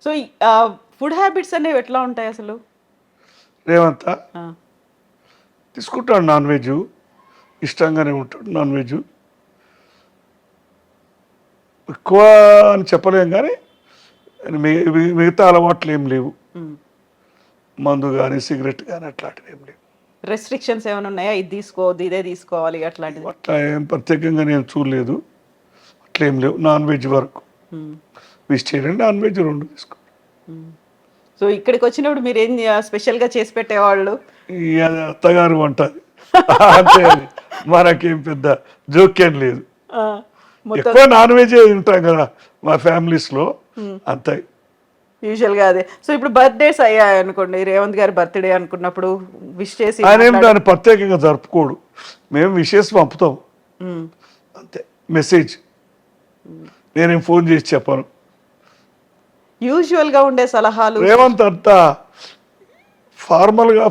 సో ఫుడ్ హ్యాబిట్స్ అనేవి ఎట్లా ఉంటాయి అసలు? రేవంత్ ఆ, తీసుకుంటాడు నాన్ వెజ్, ఇష్టంగానే ఉంటాడు నాన్ వెజ్. ఎక్కువ అని చెప్పలేం కానీ మిగతా అలవాట్లు ఏం లేవు. ఉమ్. మందు కానీ సిగరెట్ కానీ అట్లాంటివి ఏం లేవు. రెస్ట్రిక్షన్స్ ఏమైనా ఉన్నాయా? ఇది తీసుకోవద్దు, ఇదే తీసుకోవాలి అట్లాంటిది? అట్లా ఏం ప్రత్యేకంగా నేను చూడలేదు. అట్లా ఏం లేవు. నాన్ వెజ్ వరకు వెజిటేరియన్ నాన్ వెజ్ రెండు తీసుకో. సో ఇక్కడికి వచ్చినప్పుడు మీరు ఏం స్పెషల్గా చేసి పెట్టేవాళ్ళు? ఈ అత్తగారు వంట అంతే. అది మనకేం పెద్ద జోక్యం లేదు. ఆ, మొత్తం ఎక్కువ నాన్ వెజ్ తింటాం కదా మా ఫ్యామిలీస్లో, అంతే. యూజువల్గా అదే. సో ఇప్పుడు బర్త్డేస్ అయ్యాయి అనుకోండి, రేవంత్ గారి బర్త్డే అనుకున్నప్పుడు విష్ చేసి ఆయన ఏం దాన్ని ప్రత్యేకంగా జరుపుకోడు. మేము విషెస్ పంపుతాం అంతే, మెసేజ్. నేనేం ఫోన్ చేసి చెప్పను. యూజువల్గా ఉండే సలహాలు. రేవంత్ అంతా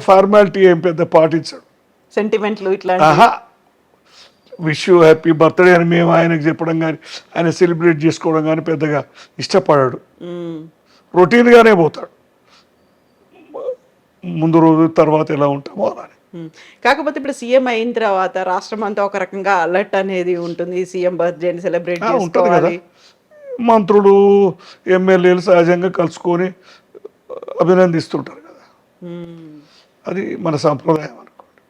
ఫార్మాలిటీ ఏం పెద్ద పాటించాడు. సెంటిమెంట్లు ఇట్లాంటి. ఆహా, విష్ యూ హ్యాపీ బర్త్డే అని మేము ఆయనకు చెప్పడం కానీ ఆయన సెలబ్రేట్ చేసుకోవడం కానీ పెద్దగా ఇష్టపడాడు. రొటీన్గానే పోతాడు. ముందు రోజు తర్వాత ఎలా ఉంటామో అలానే. కాకపోతే ఇప్పుడు సీఎం అయిన తర్వాత రాష్ట్రం అంతా ఒక రకంగా అలర్ట్ అనేది ఉంటుంది. సీఎం బర్త్డేని సెలబ్రేట్ ఉంటుంది కదా. చేసుకోవాలి. మంత్రులు ఎమ్మెల్యేలు సహజంగా కలుసుకొని అభినందిస్తుంటారు కదా. అది మన సంప్రదాయం అనుకోండి.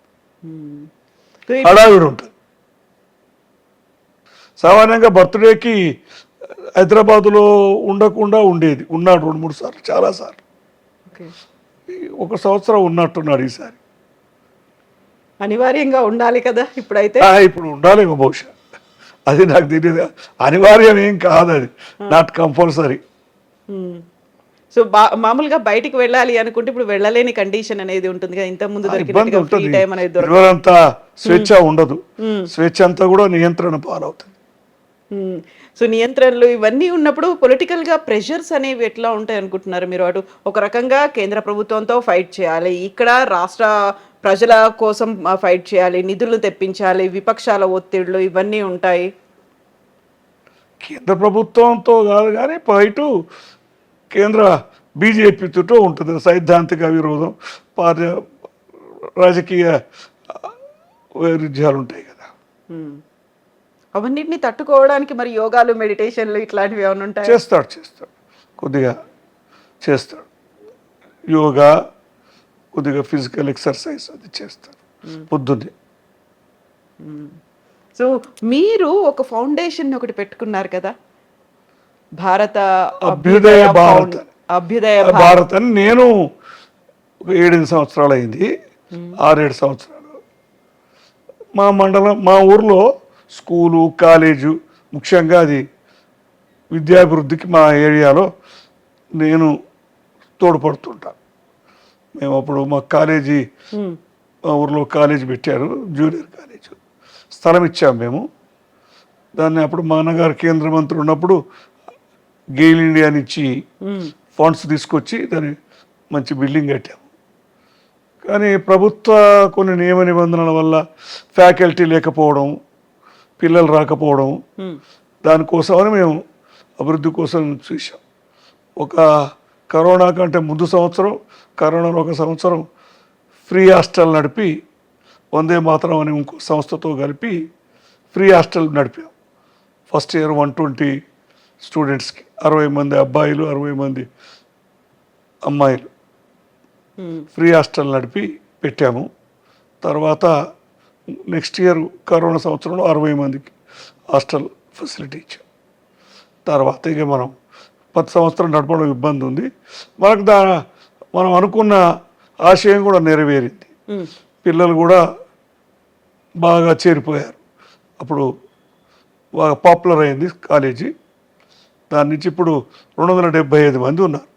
సో హడావిడి ఉంటుంది. సామాన్యంగా బర్త్డేకి హైదరాబాదులో ఉండకుండా ఉండేది. ఉన్నాడు 2-3 సార్లు, చాలాసార్లు. ఓకే. ఒక సంవత్సరం ఉన్నట్టున్నాడు ఈసారి. అనివార్యంగా ఉండాలి కదా ఇప్పుడైతే. ఇప్పుడు ఉండాలేమో బహుశా, అది నాకు తెలియదు. అనివార్యం ఏం కాదు, అది నాట్ కంపల్సరీ. సో మామూలుగా బయటికి వెళ్ళాలి అనుకుంటే ఇప్పుడు వెళ్ళలేని కండిషన్ అనేది ఉంటుంది కదా. ఇంత ముందు ఇబ్బంది దొరికినట్టుగా ఫ్రీ ఉంటుంది. టైం అనేది దొరకదు. ఇదివరంతా స్వేచ్ఛ ఉండదు. స్వేచ్ఛ అంతా కూడా నియంత్రణ పాలవుతుంది. సో నియంత్రణలు ఇవన్నీ ఉన్నప్పుడు పొలిటికల్గా ప్రెషర్స్ అనేవి ఎట్లా ఉంటాయి అనుకుంటున్నారు మీరు? అటు ఒక రకంగా కేంద్ర ప్రభుత్వంతో ఫైట్ చేయాలి, ఇక్కడ రాష్ట్ర ప్రజల కోసం ఫైట్ చేయాలి, నిధులు తెప్పించాలి, విపక్షాల ఒత్తిళ్లు ఇవన్నీ ఉంటాయి. కేంద్ర ప్రభుత్వంతో కాదు కానీ బయట కేంద్ర బీజేపీతో ఉంటుంది సైద్ధాంతిక విరోధం, రాజకీయ వైరుధ్యాలు ఉంటాయి కదా. అవన్నిటిని తట్టుకోవడానికి మరి యోగాలు, మెడిటేషన్లు ఇట్లాంటివి ఏమైనా ఉంటాయి? చేస్తాడు కొద్దిగా చేస్తాడు. యోగా, కొద్దిగా ఫిజికల్ ఎక్సర్సైజ్ అది చేస్తాడు పొద్దున్నే. సో మీరు ఒక ఫౌండేషన్ ఒకటి పెట్టుకున్నారు కదా, భారత అభ్యుదయ భారత్. అభ్యుదయ భారత్ అని నేను ఒక 7-8 సంవత్సరాలు అయింది, 6-7 సంవత్సరాలు. మా మండలం, మా ఊర్లో స్కూలు, కాలేజు, ముఖ్యంగా అది విద్యాభివృద్ధికి మా ఏరియాలో నేను తోడ్పడుతుంటాను. మేము అప్పుడు మా కాలేజీ, మా ఊర్లో కాలేజీ పెట్టారు, జూనియర్ కాలేజ్. స్థలం ఇచ్చాము మేము. దాన్ని అప్పుడు మా అన్నగారు కేంద్ర మంత్రి ఉన్నప్పుడు గెయిల్ ఇండియా నుంచి ఫండ్స్ తీసుకొచ్చి దాన్ని మంచి బిల్డింగ్ కట్టాము. కానీ ప్రభుత్వ కొన్ని నియమ నిబంధనల వల్ల ఫ్యాకల్టీ లేకపోవడం, పిల్లలు రాకపోవడం, దానికోసమని మేము అభివృద్ధి కోసం చూసాం. ఒక కరోనా కంటే ముందు సంవత్సరం, కరోనాలో ఒక సంవత్సరం ఫ్రీ హాస్టల్ నడిపి, వందే మాతరం అని ఇంకో సంస్థతో కలిపి ఫ్రీ హాస్టల్ నడిపాం. ఫస్ట్ ఇయర్ 120 స్టూడెంట్స్కి, 60 మంది అబ్బాయిలు, 60 మంది అమ్మాయిలు ఫ్రీ హాస్టల్ నడిపి పెట్టాము. తర్వాత నెక్స్ట్ ఇయర్ కరోనా సంవత్సరంలో 60 మందికి హాస్టల్ ఫెసిలిటీ ఇచ్చాం. తర్వాత ఇక మనం 10 సంవత్సరం నడపడం ఇబ్బంది ఉంది మనకు. మనం అనుకున్న ఆశయం కూడా నెరవేరింది. పిల్లలు కూడా బాగా చేరిపోయారు. అప్పుడు బాగా పాపులర్ అయింది కాలేజీ. దాని నుంచి ఇప్పుడు 275 మంది ఉన్నారు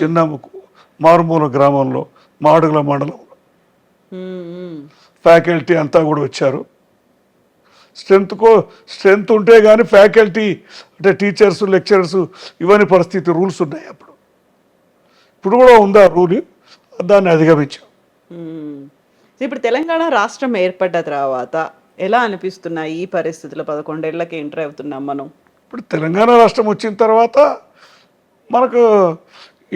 చిన్న మారుమూల గ్రామంలో, మాడుగుల మండలంలో. ఫ్యాకల్టీ అంతా కూడా వచ్చారు. స్ట్రెంత్ ఉంటే కానీ ఫ్యాకల్టీ అంటే టీచర్స్, లెక్చరర్స్ ఇవన్నీ పరిస్థితి రూల్స్ ఉన్నాయి అప్పుడు. ఇప్పుడు కూడా ఉందా రూల్, దాన్ని అధిగమించాం. ఇప్పుడు తెలంగాణ రాష్ట్రం ఏర్పడ్డ తర్వాత ఎలా అనిపిస్తున్నాయి ఈ పరిస్థితుల్లో? 11 ఏళ్ళకి ఎంటర్ అవుతున్నాం మనం. ఇప్పుడు తెలంగాణ రాష్ట్రం వచ్చిన తర్వాత మనకు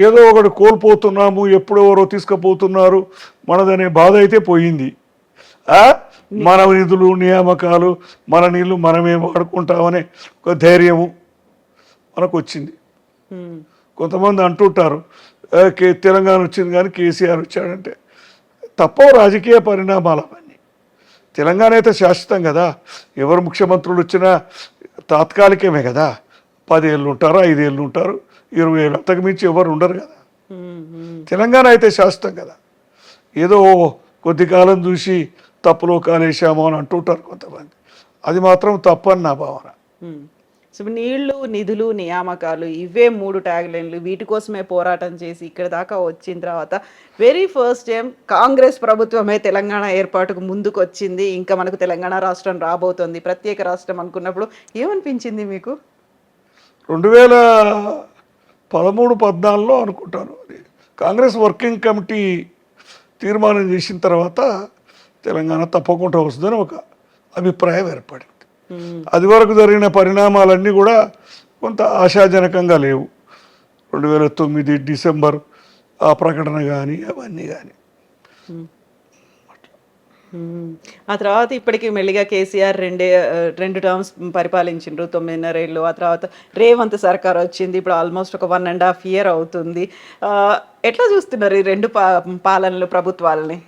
ఏదో ఒకటి కోల్పోతున్నాము, ఎప్పుడెవరో తీసుకుపోతున్నారు మనదనే బాధ అయితే పోయింది. మన నిధులు, నియామకాలు, మన నీళ్ళు మనమే వాడుకుంటామనే ఒక ధైర్యము మనకు వచ్చింది. కొంతమంది అంటుంటారు తెలంగాణ వచ్చింది కానీ కేసీఆర్ వచ్చాడంటే. తప్ప రాజకీయ పరిణామాలు అవన్నీ. తెలంగాణ అయితే శాశ్వతం కదా. ఎవరు ముఖ్యమంత్రులు వచ్చినా తాత్కాలికమే కదా. 10 ఏళ్ళు ఉంటారు, 5 ఏళ్ళు ఉంటారు, 20 ఏళ్ళు, అంతకు మించి ఎవరు ఉండరు కదా. తెలంగాణ అయితే శాశ్వతం కదా. ఏదో కొద్ది కాలం చూసి తప్పులో కాలేశామో అని అంటుంటారు కొంతమంది. అది మాత్రం తప్పని నా భావన. సో నీళ్లు, నిధులు, నియామకాలు ఇవే 3 ట్యాగ్ లైన్లు. వీటి కోసమే పోరాటం చేసి ఇక్కడ దాకా వచ్చిన తర్వాత వెరీ ఫస్ట్ టైం కాంగ్రెస్ ప్రభుత్వమే తెలంగాణ ఏర్పాటుకు ముందుకు వచ్చింది. ఇంకా మనకు తెలంగాణ రాష్ట్రం రాబోతోంది, ప్రత్యేక రాష్ట్రం అనుకున్నప్పుడు ఏమనిపించింది మీకు? 2013-14లో అనుకుంటాను అది కాంగ్రెస్ వర్కింగ్ కమిటీ తీర్మానం చేసిన తర్వాత తెలంగాణ తప్పకుండా వస్తుందని ఒక అభిప్రాయం ఏర్పడింది. అది వరకు జరిగిన పరిణామాలన్నీ కూడా కొంత ఆశాజనకంగా లేవు. 2009 డిసెంబర్ ఆ ప్రకటన కానీ అవన్నీ కానీ. ఆ తర్వాత ఇప్పటికీ మెల్లిగా కేసీఆర్ రెండు టర్మ్స్ పరిపాలించిండ్రు, 9.5 ఏళ్ళు. ఆ తర్వాత రేవంత్ సర్కార్ వచ్చింది. ఇప్పుడు ఆల్మోస్ట్ ఒక 1.5 year అవుతుంది. ఎట్లా చూస్తున్నారు ఈ 2 పాలనలు, ప్రభుత్వాలని?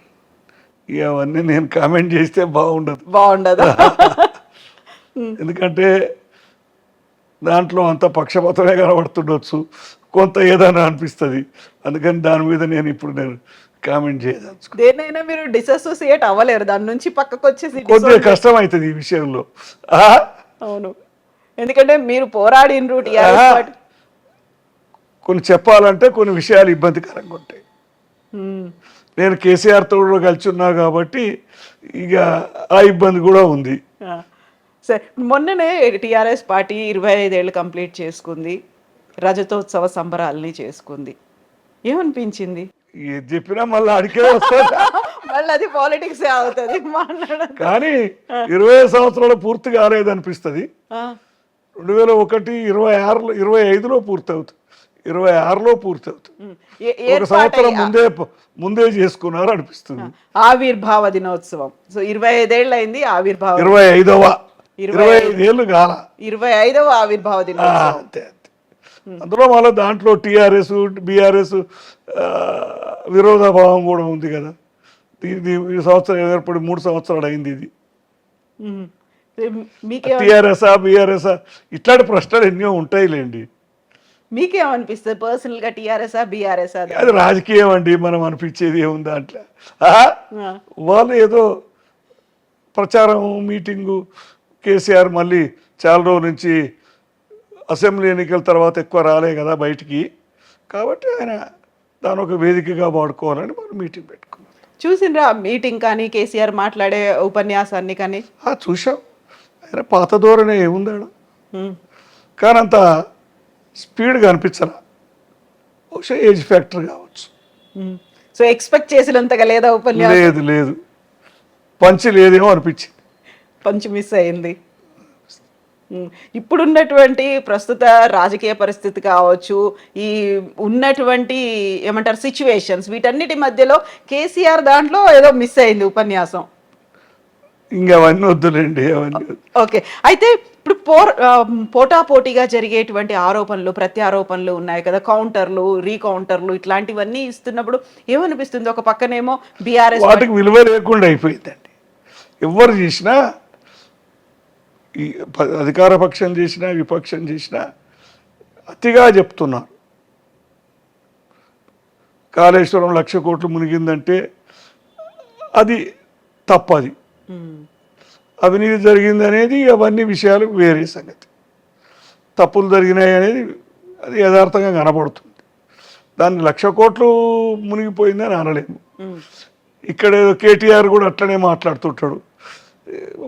అవన్నీ నేను కామెంట్ చేస్తే బాగుండదా? ఎందుకంటే దాంట్లో అంత పక్షపాతమే కనబడుతుండొచ్చు, కొంత ఏదైనా అనిపిస్తుంది. అందుకని దాని మీద నేను కామెంట్ చేయదచ్చు. దేనైనా మీరు డిసోసియేట్ అవ్వలేరు, దాని నుంచి పక్కకు వచ్చేసి కొద్దిగా కష్టం అవుతుంది ఈ విషయంలో. అవును, ఎందుకంటే మీరు పోరాడినరు టీఆర్ఎస్ పార్టీ. కొన్ని చెప్పాలంటే కొన్ని విషయాలు ఇబ్బందికరంగా ఉంటాయి. నేను కేసీఆర్తో కూడా కలిసి ఉన్నా కాబట్టి ఇక ఆ ఇబ్బంది కూడా ఉంది. సరే, మొన్ననే టీఆర్ఎస్ పార్టీ 25 ఏళ్ళు కంప్లీట్ చేసుకుంది, రజతోత్సవ సంబరాలని చేసుకుంది. ఏమనిపించింది? ఏది చెప్పినా మళ్ళీ అడిగే వస్తుంది, మళ్ళీ అది పాలిటిక్స్ అవుతుంది. కానీ 25 సంవత్సరాలు పూర్తి కాలేదనిపిస్తుంది. 2001, 25లో పూర్తి అవుతుంది, 26లో పూర్తి అవుతుంది. ఒక సంవత్సరం ముందే చేసుకున్నారు అనిపిస్తుంది. ఆవిర్భావ దినోత్సవం. సో 25 ఏళ్ళు అయింది ఆవిర్భావ. 25 ఏళ్ళు కాల, 25వ ఆవిర్భావ దినోత్సవం. అంతే. అందులో మళ్ళీ దాంట్లో టీఆర్ఎస్, బీఆర్ఎస్ విరోధాభావం కూడా ఉంది కదా. ఈ సంవత్సరం ఏర్పడి 3 సంవత్సరాలు అయింది. ఇది టీఆర్ఎస్ బీఆర్ఎస్ ఇట్లాంటి ప్రశ్నలు ఎన్నో ఉంటాయిలేండి. మీకేమనిపిస్తుంది పర్సనల్ గా? TRS BRS? అది రాజకీయం అండి, మనం అనిపించేది ఏముంది దాంట్లో. వాళ్ళు ఏదో ప్రచారం, మీటింగు. కేసీఆర్ మళ్ళీ చాలా రోజుల నుంచి అసెంబ్లీ ఎన్నికల తర్వాత ఎక్కువ రాలే కదా బయటికి, కాబట్టి ఆయన దాని ఒక వేదికగా వాడుకోవాలని మనం మీటింగ్ పెట్టుకున్నాం. చూసిండ్రా మీటింగ్ కానీ, కేసీఆర్ మాట్లాడే ఉపన్యాసాన్ని కానీ? చూసాం. ఆయన పాత ధోరణి ఏముందాడు, కానీ అంత స్పీడ్గా అనిపించరా. బహుశా ఏజ్ ఫ్యాక్టర్ కావచ్చు. సో ఎక్స్పెక్ట్ చేసినంతగా లేదా ఉపన్యాసం? లేదు, పంచి లేదేమో అనిపించింది. పంచి మిస్ అయింది. ఇప్పుడున్నటువంటి ప్రస్తుత రాజకీయ పరిస్థితి కావచ్చు, ఈ ఉన్నటువంటి ఏమంటారు సిచ్యువేషన్స్, వీటన్నిటి మధ్యలో కేసీఆర్ దాంట్లో ఏదో మిస్ అయింది ఉపన్యాసం. ఇంకా అవన్నీ వద్దులేండి, అవన్నీ. ఓకే, అయితే ఇప్పుడు పోటాపోటీగా జరిగేటువంటి ఆరోపణలు, ప్రత్యారోపణలు ఉన్నాయి కదా, కౌంటర్లు, రీకౌంటర్లు, ఇట్లాంటివన్నీ ఇస్తున్నప్పుడు ఏమనిపిస్తుంది? ఒక పక్కనేమో బీఆర్ఎస్ వాటికి విలువ లేకుండా అయిపోయిందండి. ఎవరు చేసినా, ఈ అధికార పక్షం చేసినా, విపక్షం చేసినా అతిగా చెప్తున్నారు. కాళేశ్వరం 1,00,000 కోట్లు మునిగిందంటే అది తప్పది, అవినీతి జరిగింది అనేది అవన్నీ విషయాలు వేరే సంగతి. తప్పులు జరిగినాయి అనేది అది యథార్థంగా కనబడుతుంది. దాన్ని 1,00,000 కోట్లు మునిగిపోయిందని అనలేము. ఇక్కడ ఏదో కేటీఆర్ కూడా అట్లనే మాట్లాడుతుంటాడు,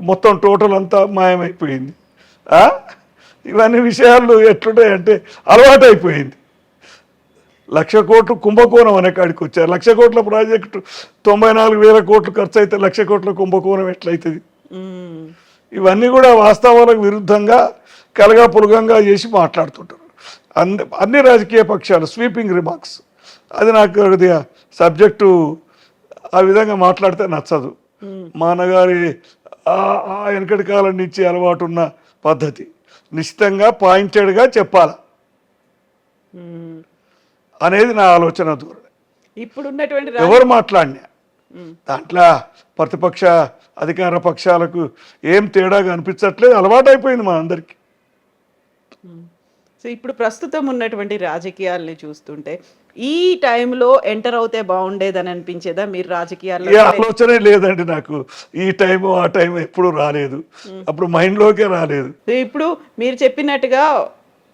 మొత్తం టోటల్ అంతా మాయమైపోయింది. ఇవన్నీ విషయాలు ఎట్లుంటాయంటే అలవాటు అయిపోయింది. 1,00,000 కోట్లు కుంభకోణం అనే కాడికి వచ్చారు. 1,00,000 కోట్ల ప్రాజెక్టు 94,000 కోట్లు ఖర్చు అయితే 1,00,000 కోట్ల కుంభకోణం ఎట్లయితుంది? ఇవన్నీ కూడా వాస్తవాలకు విరుద్ధంగా కలగా పులగంగా చేసి మాట్లాడుతుంటారు అన్ని రాజకీయ పక్షాలు. స్వీపింగ్ రిమార్క్స్, అది నాకు కొద్దిగా సబ్జెక్టు ఆ విధంగా మాట్లాడితే నచ్చదు. మా అన్నగారి ఆ వెనకటి కాలం నుంచి అలవాటు ఉన్న పద్ధతి నిశ్చితంగా పాయింటెడ్గా చెప్పాల అనేది నా ఆలోచన ధోరణి. ఇప్పుడున్నటువంటి ఎవరు మాట్లాడినా దాంట్లో ప్రతిపక్ష అధికార పక్షాలకు ఏం తేడాగా అనిపించట్లేదు, అలవాటు అయిపోయింది మా అందరికీ. సో ఇప్పుడు ప్రస్తుతం ఉన్నటువంటి రాజకీయాలని చూస్తుంటే ఈ టైంలో ఎంటర్ అవుతే బాగుండేదని అనిపించేదా మీరు రాజకీయాల్లో? ఏ ఆలోచనే లేదండి నాకు. ఈ టైము ఆ టైం ఎప్పుడు రాలేదు, అప్పుడు మైండ్లోకే రాలేదు. ఇప్పుడు మీరు చెప్పినట్టుగా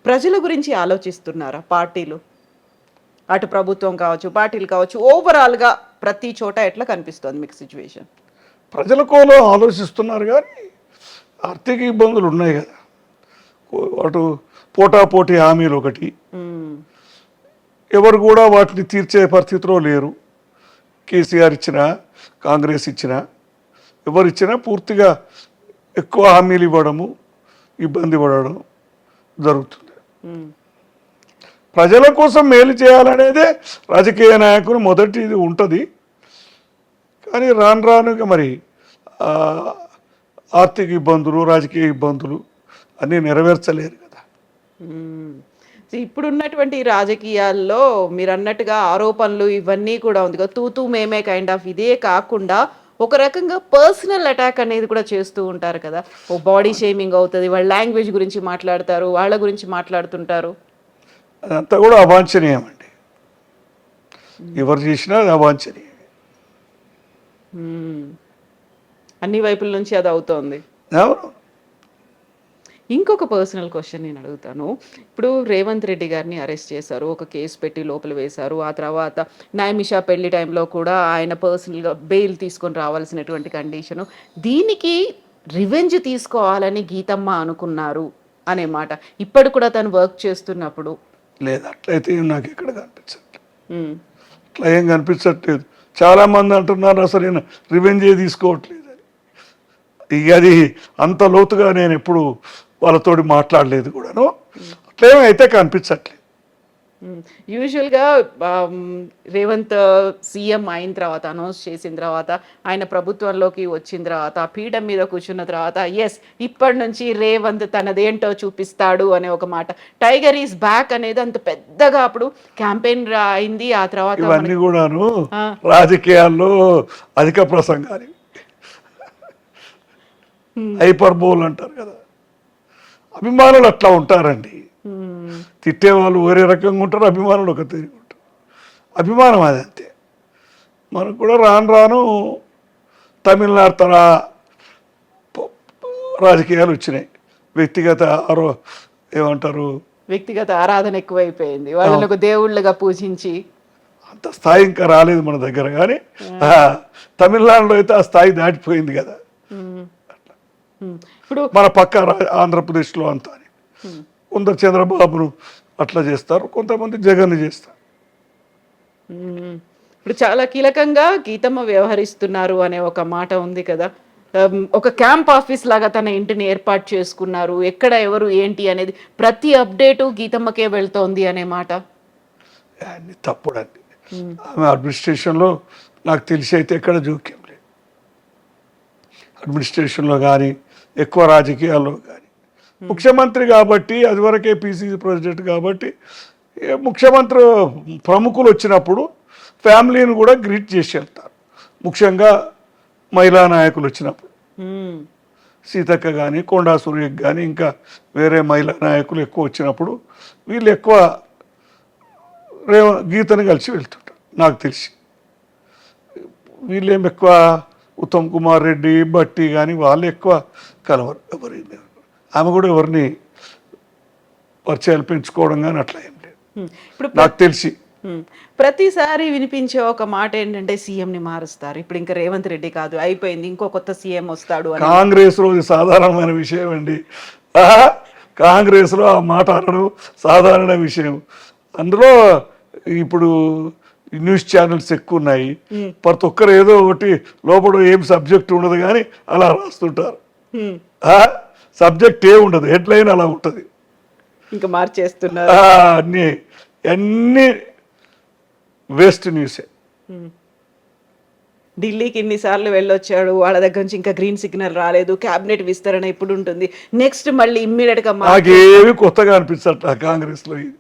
ప్రజల గురించి ఆలోచిస్తున్నారా పార్టీలు? అటు ప్రభుత్వం కావచ్చు, పార్టీలు కావచ్చు, ఓవరాల్గా ప్రతి చోట ఎట్లా కనిపిస్తుంది మీకు సిచ్యువేషన్? ప్రజల కోలో ఆలోచిస్తున్నారు కానీ ఆర్థిక ఇబ్బందులు ఉన్నాయి కదా. అటు పోటాపోటీ హామీలు ఒకటి, ఎవరు కూడా వాటిని తీర్చే పరిస్థితిలో లేరు. కేసీఆర్ ఇచ్చినా కాంగ్రెస్ ఇచ్చినా ఎవరు ఇచ్చినా పూర్తిగా ఎక్కువ హామీలు ఇవ్వడము, ఇబ్బంది పడడం జరుగుతుంది. ప్రజల కోసం మేలు చేయాలనేదే రాజకీయ నాయకులు మొదటిది ఉంటుంది. కానీ రాను రానుగా మరి ఆర్థిక ఇబ్బందులు, రాజకీయ ఇబ్బందులు అన్నీ నెరవేర్చలేరు కదా. ఇప్పుడున్నటువంటి రాజకీయాల్లో మీరు అన్నట్టుగా ఆరోపణలు ఇవన్నీ కూడా ఉంది కదా, తూతూ మేమే కైండ్ ఆఫ్. ఇదే కాకుండా ఒక రకంగా పర్సనల్ అటాక్ అనేది కూడా చేస్తూ ఉంటారు కదా. ఓ బాడీ షేమింగ్ అవుతుంది, వాళ్ళ లాంగ్వేజ్ గురించి మాట్లాడతారు, వాళ్ళ గురించి మాట్లాడుతుంటారు. అదంతా కూడా అవాంఛనీయం అండి, ఎవరు చేసినా అది అవాంఛనీయం. అన్ని వైపుల నుంచి అది అవుతోంది. ఇంకొక పర్సనల్ క్వశ్చన్ నేను అడుగుతాను. ఇప్పుడు రేవంత్ రెడ్డి గారిని అరెస్ట్ చేశారు, ఒక కేసు పెట్టి లోపల వేశారు. ఆ తర్వాత నైమిషా పెళ్లి టైంలో కూడా ఆయన పర్సనల్గా బెయిల్ తీసుకొని రావాల్సినటువంటి కండిషను. దీనికి రివెంజ్ తీసుకోవాలని గీతమ్మ అనుకున్నారు అనే మాట ఇప్పటి కూడా తను వర్క్ చేస్తున్నప్పుడు. లేదు, అట్లయితే నాకు ఎక్కడ కనిపించట్లేదు, అట్లా ఏం కనిపించట్లేదు. చాలామంది అంటున్నారు అసలు నేను రివెంజ్ తీసుకోవట్లేదు అని. ఇక అది అంత లోతుగా నేను ఎప్పుడు వాళ్ళతోటి మాట్లాడలేదు కూడాను, అట్లేమైతే కనిపించట్లేదు. యూజువల్గా రేవంత్ సీఎం అయిన తర్వాత, అనౌన్స్ చేసిన తర్వాత, ఆయన ప్రభుత్వంలోకి వచ్చిన తర్వాత, పీఠం మీద కూర్చున్న తర్వాత, ఎస్ ఇప్పటి నుంచి రేవంత్ తనదేంటో చూపిస్తాడు అనే ఒక మాట, టైగర్ ఈజ్ బ్యాక్ అనేది అంత పెద్దగా అప్పుడు క్యాంపెయిన్ అయింది. ఆ తర్వాత ఇవన్నీ కూడాను రాజకీయాల్లో అధిక ప్రసంగాలు, హైపర్బోల్ అంటారు కదా. అభిమానులు అట్లా ఉంటారండి, తిట్టేవాళ్ళు వేరే రకంగా ఉంటారు, అభిమానులు ఒక తిరిగి ఉంటారు. అభిమానం అది అంతే. మనకు కూడా రాను రాను తమిళనాడు తర రాజకీయాలు వచ్చినాయి. వ్యక్తిగత ఏమంటారు, వ్యక్తిగత ఆరాధన ఎక్కువైపోయింది, వాళ్ళని ఒక దేవుళ్ళగా పూజించి. అంత స్థాయి ఇంకా రాలేదు మన దగ్గర, కానీ తమిళనాడులో అయితే ఆ స్థాయి దాటిపోయింది కదా. ఇప్పుడు మన పక్క ఆంధ్రప్రదేశ్లో అంతా కొందరు చంద్రబాబును అట్లా చేస్తారు, కొంతమంది జగన్ చేస్తారు. ఇప్పుడు చాలా కీలకంగా గీతమ్మ వ్యవహరిస్తున్నారు అనే ఒక మాట ఉంది కదా. ఒక క్యాంప్ ఆఫీస్ లాగా తన ఇంటిని ఏర్పాటు చేసుకున్నారు, ఎక్కడ ఎవరు ఏంటి అనేది ప్రతి అప్డేటు గీతమ్మకే వెళ్తోంది అనే మాట అన్ని తప్పుడండి. ఆమె అడ్మినిస్ట్రేషన్లో నాకు తెలిసి అయితే ఎక్కడ జోక్యం లేదు. అడ్మినిస్ట్రేషన్లో కానీ ఎక్కువ రాజకీయాల్లో కానీ, ముఖ్యమంత్రి కాబట్టి అదివరకే పిసిసి ప్రెసిడెంట్ కాబట్టి ముఖ్యమంత్రి ప్రముఖులు వచ్చినప్పుడు ఫ్యామిలీని కూడా గ్రీట్ చేసి వెళ్తారు. ముఖ్యంగా మహిళా నాయకులు వచ్చినప్పుడు సీతక్క కానీ, కొండా సూర్యకి కానీ, ఇంకా వేరే మహిళా నాయకులు ఎక్కువ వచ్చినప్పుడు వీళ్ళు ఎక్కువ గీతను కలిసి వెళ్తుంటారు. నాకు తెలిసి. వీళ్ళేం ఎక్కువ ఉత్తమ్ కుమార్ రెడ్డి బట్టి కానీ వాళ్ళు ఎక్కువ కలవరు ఎవరిని. ఆమె కూడా ఎవరిని పరిచయాలు పెంచుకోవడం కానీ అట్లా ఏం లేదు ఇప్పుడు నాకు తెలిసి. ప్రతిసారి వినిపించే ఒక మాట ఏంటంటే సీఎంని మారుస్తారు, ఇప్పుడు ఇంకా రేవంత్ రెడ్డి కాదు, అయిపోయింది, ఇంకో కొత్త సీఎం వస్తాడు అని. కాంగ్రెస్లో ఇది సాధారణమైన విషయం అండి. కాంగ్రెస్లో ఆ మాట అనడం సాధారణ విషయం. అందులో ఇప్పుడు న్యూస్ ఛానల్స్ ఎక్కువ ఉన్నాయి. ప్రతి ఒక్కరు ఏదో ఒకటి లోపల ఏం సబ్జెక్ట్ ఉండదు కానీ అలా రాస్తుంటారు. సబ్జెక్ట్ ఏ ఉండదు, హెడ్లైన్ అలా ఉంటుంది. ఇంకా మార్చేస్తున్నారు. అన్నీ వేస్ట్ న్యూసే. ఢిల్లీకి ఇన్నిసార్లు వెళ్ళొచ్చాడు, వాళ్ళ దగ్గర నుంచి ఇంకా గ్రీన్ సిగ్నల్ రాలేదు, క్యాబినెట్ విస్తరణ ఇప్పుడు ఉంటుంది, నెక్స్ట్ మళ్ళీ ఇమ్మీడియట్ గా నాకేమి కొత్తగా అనిపించట్లా కాంగ్రెస్ లో. ఇది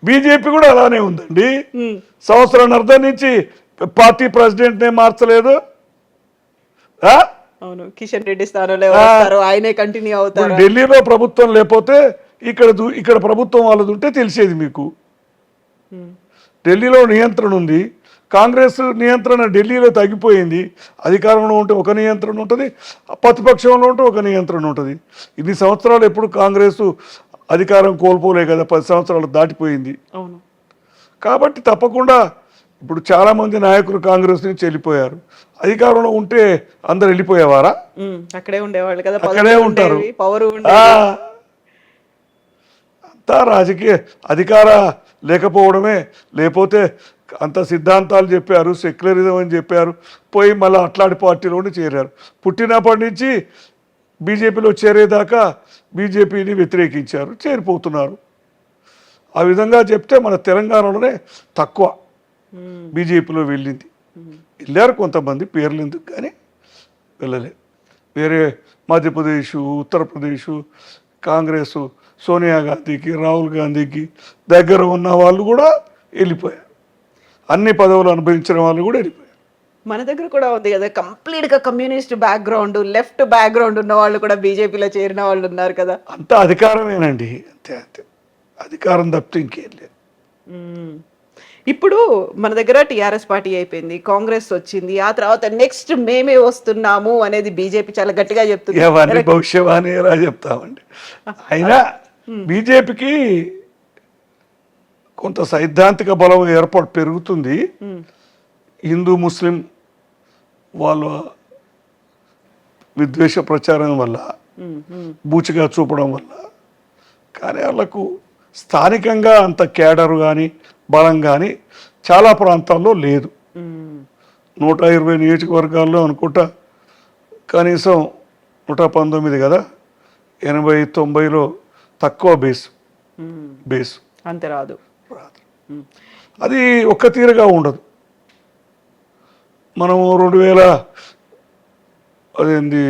బీజేపీ కూడా అలానే ఉందండి. సంవత్సరం అర్థం నుంచి పార్టీ ప్రెసిడెంట్ నే మార్చలేదు. అవును, కిషన్ రెడ్డి స్థానంలో వస్తారు, ఆయనే కంటిన్యూ అవుతారు. ఢిల్లీలో ప్రభుత్వం లేకపోతే ఇక్కడ ప్రభుత్వం వాళ్ళది ఉంటే తెలిసేది మీకు. ఢిల్లీలో నియంత్రణ ఉంది, కాంగ్రెస్ నియంత్రణ ఢిల్లీలో తగ్గిపోయింది. అధికారంలో ఉంటే ఒక నియంత్రణ ఉంటుంది, ప్రతిపక్షంలో ఉంటే ఒక నియంత్రణ ఉంటుంది. ఇన్ని సంవత్సరాలు ఎప్పుడు కాంగ్రెస్ అధికారం కోల్పోలే కదా, 10 సంవత్సరాలు దాటిపోయింది. అవును, కాబట్టి తప్పకుండా ఇప్పుడు చాలామంది నాయకులు కాంగ్రెస్ నుంచి వెళ్ళిపోయారు. అధికారంలో ఉంటే అందరు వెళ్ళిపోయేవారా? అక్కడే ఉండేవాళ్ళు కదా, అక్కడే ఉంటారు. పవర్ అంతా రాజకీయ అధికార లేకపోవడమే. లేకపోతే అంత సిద్ధాంతాలు చెప్పారు, సెక్యులరిజం అని చెప్పారు, పోయి మళ్ళీ అట్లాంటి పార్టీలోనే చేరారు. పుట్టినప్పటి నుంచి బీజేపీలో చేరేదాకా బీజేపీని వ్యతిరేకించారు, చేరిపోతున్నారు. ఆ విధంగా చెప్తే మన తెలంగాణలోనే తక్కువ బీజేపీలో వెళ్ళింది. వెళ్ళారు కొంతమంది, పేర్లు ఎందుకు కానీ వెళ్ళలేదు. వేరే మధ్యప్రదేశ్, ఉత్తరప్రదేశ్ కాంగ్రెస్ సోనియా గాంధీకి, రాహుల్ గాంధీకి దగ్గర ఉన్న వాళ్ళు కూడా వెళ్ళిపోయారు. అన్ని పదవులు అనుభవించిన వాళ్ళు కూడా వెళ్ళిపోయారు. మన దగ్గర కూడా ఉంది కదా, కంప్లీట్ గా కమ్యూనిస్ట్ బ్యాక్గ్రౌండ్, లెఫ్ట్ బ్యాక్గ్రౌండ్ ఉన్న వాళ్ళు కూడా బీజేపీలో చేరిన వాళ్ళు ఉన్నారు కదా. అంతా అధికారమేనండి, అంతే అంతే, అధికారం తప్పితే ఇంకేం లేదు. ఇప్పుడు మన దగ్గర టీఆర్ఎస్ పార్టీ అయిపోయింది, కాంగ్రెస్ వచ్చింది, ఆ తర్వాత నెక్స్ట్ మేమే వస్తున్నాము అనేది బీజేపీ చాలా గట్టిగా చెప్తుంది. ఎవరిని భవిష్యవాణి ఎలా చెప్తామండి. అయినా బీజేపీకి కొంత సైద్ధాంతిక బలం ఏర్పాటు పెరుగుతుంది. హిందూ ముస్లిం వాళ్ళ విద్వేష ప్రచారం వల్ల, బూచిగా చూపడం వల్ల. కానీ వాళ్ళకు స్థానికంగా అంత కేడరు కానీ బలం కానీ చాలా ప్రాంతాల్లో లేదు. 120 నియోజకవర్గాల్లో అనుకుంటా కనీసం 119 కదా, 80-90లో తక్కువ బేస్ అంతే రాదు. అది ఒక్క తీరుగా ఉండదు. మనము 2000 అదేంది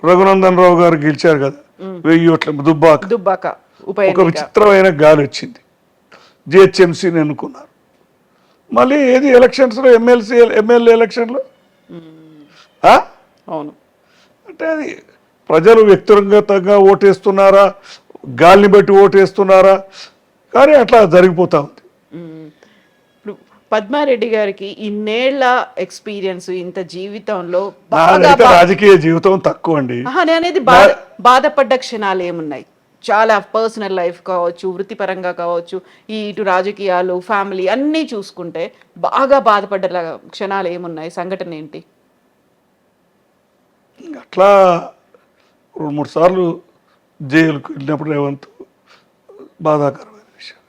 రఘునందన్ రావు గారు గెలిచారు కదా, 1000 ఓట్ల దుబ్బాక ఒక విచిత్రమైన గాలి వచ్చింది. జిహెచ్ఎంసీని ఎన్నుకున్నారు. మళ్ళీ ఏది ఎలక్షన్స్లో ఎమ్మెల్యే ఎలక్షన్లో అవును, అంటే అది ప్రజలు వ్యక్తిగతంగా ఓటేస్తున్నారా, గాలిని బట్టి ఓటేస్తున్నారా, కానీ అట్లా జరిగిపోతా ఉంది. ఇప్పుడు పద్మారెడ్డి గారికి ఇన్నేళ్ల ఎక్స్పీరియన్స్, ఇంత జీవితంలో రాజకీయ జీవితం తక్కువ అండి. అనేది బాధపడ్డ క్షణాలు ఏమున్నాయి? చాలా పర్సనల్ లైఫ్ కావచ్చు, వృత్తిపరంగా కావచ్చు, ఇటు రాజకీయాలు, ఫ్యామిలీ అన్నీ చూసుకుంటే బాగా బాధపడ్డ క్షణాలు ఏమున్నాయి? సంఘటన ఏంటి? అట్లా 2-3 సార్లు జైలుకు వెళ్ళినప్పుడు రేవంత్ బాధాకరమైన విషయం.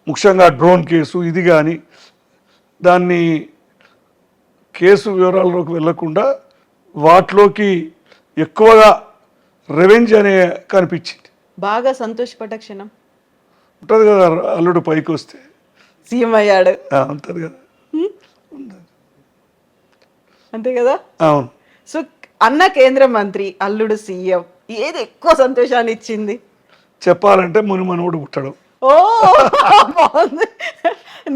ముఖ్యంగా డ్రోన్ కేసు ఇది కానీ, దాన్ని కేసు వివరాల్లోకి వెళ్ళకుండా వాటిలోకి ఎక్కువగా రెవెంజ్ అనే కనిపించింది. బాగా సంతోషపడ్డ క్షణం ఉంటుంది కదా, అల్లుడు పైకి వస్తే సీఎం అయ్యాడు ఉంటుంది కదా, అంతే కదా. అవును. సో అన్న కేంద్ర మంత్రి, అల్లుడు సీఎం, ఏది ఎక్కువ సంతోషాన్ని ఇచ్చింది? చెప్పాలంటే మనవడు పుట్టడం. ఓ బాగుంది.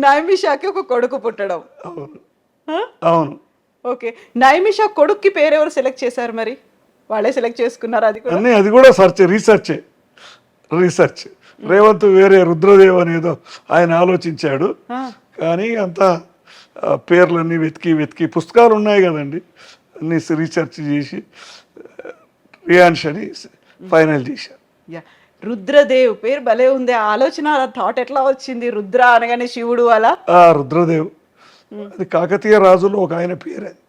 నైమిషాకి ఒక కొడుకు పుట్టడం. అవును అవును. ఓకే, నైమిషా కొడుక్కి పేరు ఎవరు సెలెక్ట్ చేశారు? మరి వాళ్ళే సెలెక్ట్ చేసుకున్నారు? అది కూడా రీసెర్చ్. రేవంత్ వేరే రుద్రదేవ్ అనేదో ఆయన ఆలోచించాడు, కానీ అంతా పేర్లన్నీ వెతికి వెతికి పుస్తకాలు ఉన్నాయి కదండి, అన్నీ రీసెర్చ్ చేసి రియాన్స్ అని ఫైనల్ చేశారు. యా రుద్రదేవ్ పేరు భలే ఉంది. ఆ ఆలోచన థాట్ ఎట్లా వచ్చింది? రుద్ర అనగానే శివుడు అలా. రుద్రదేవ్ అది కాకతీయ రాజులో ఒక ఆయన పేరు అది.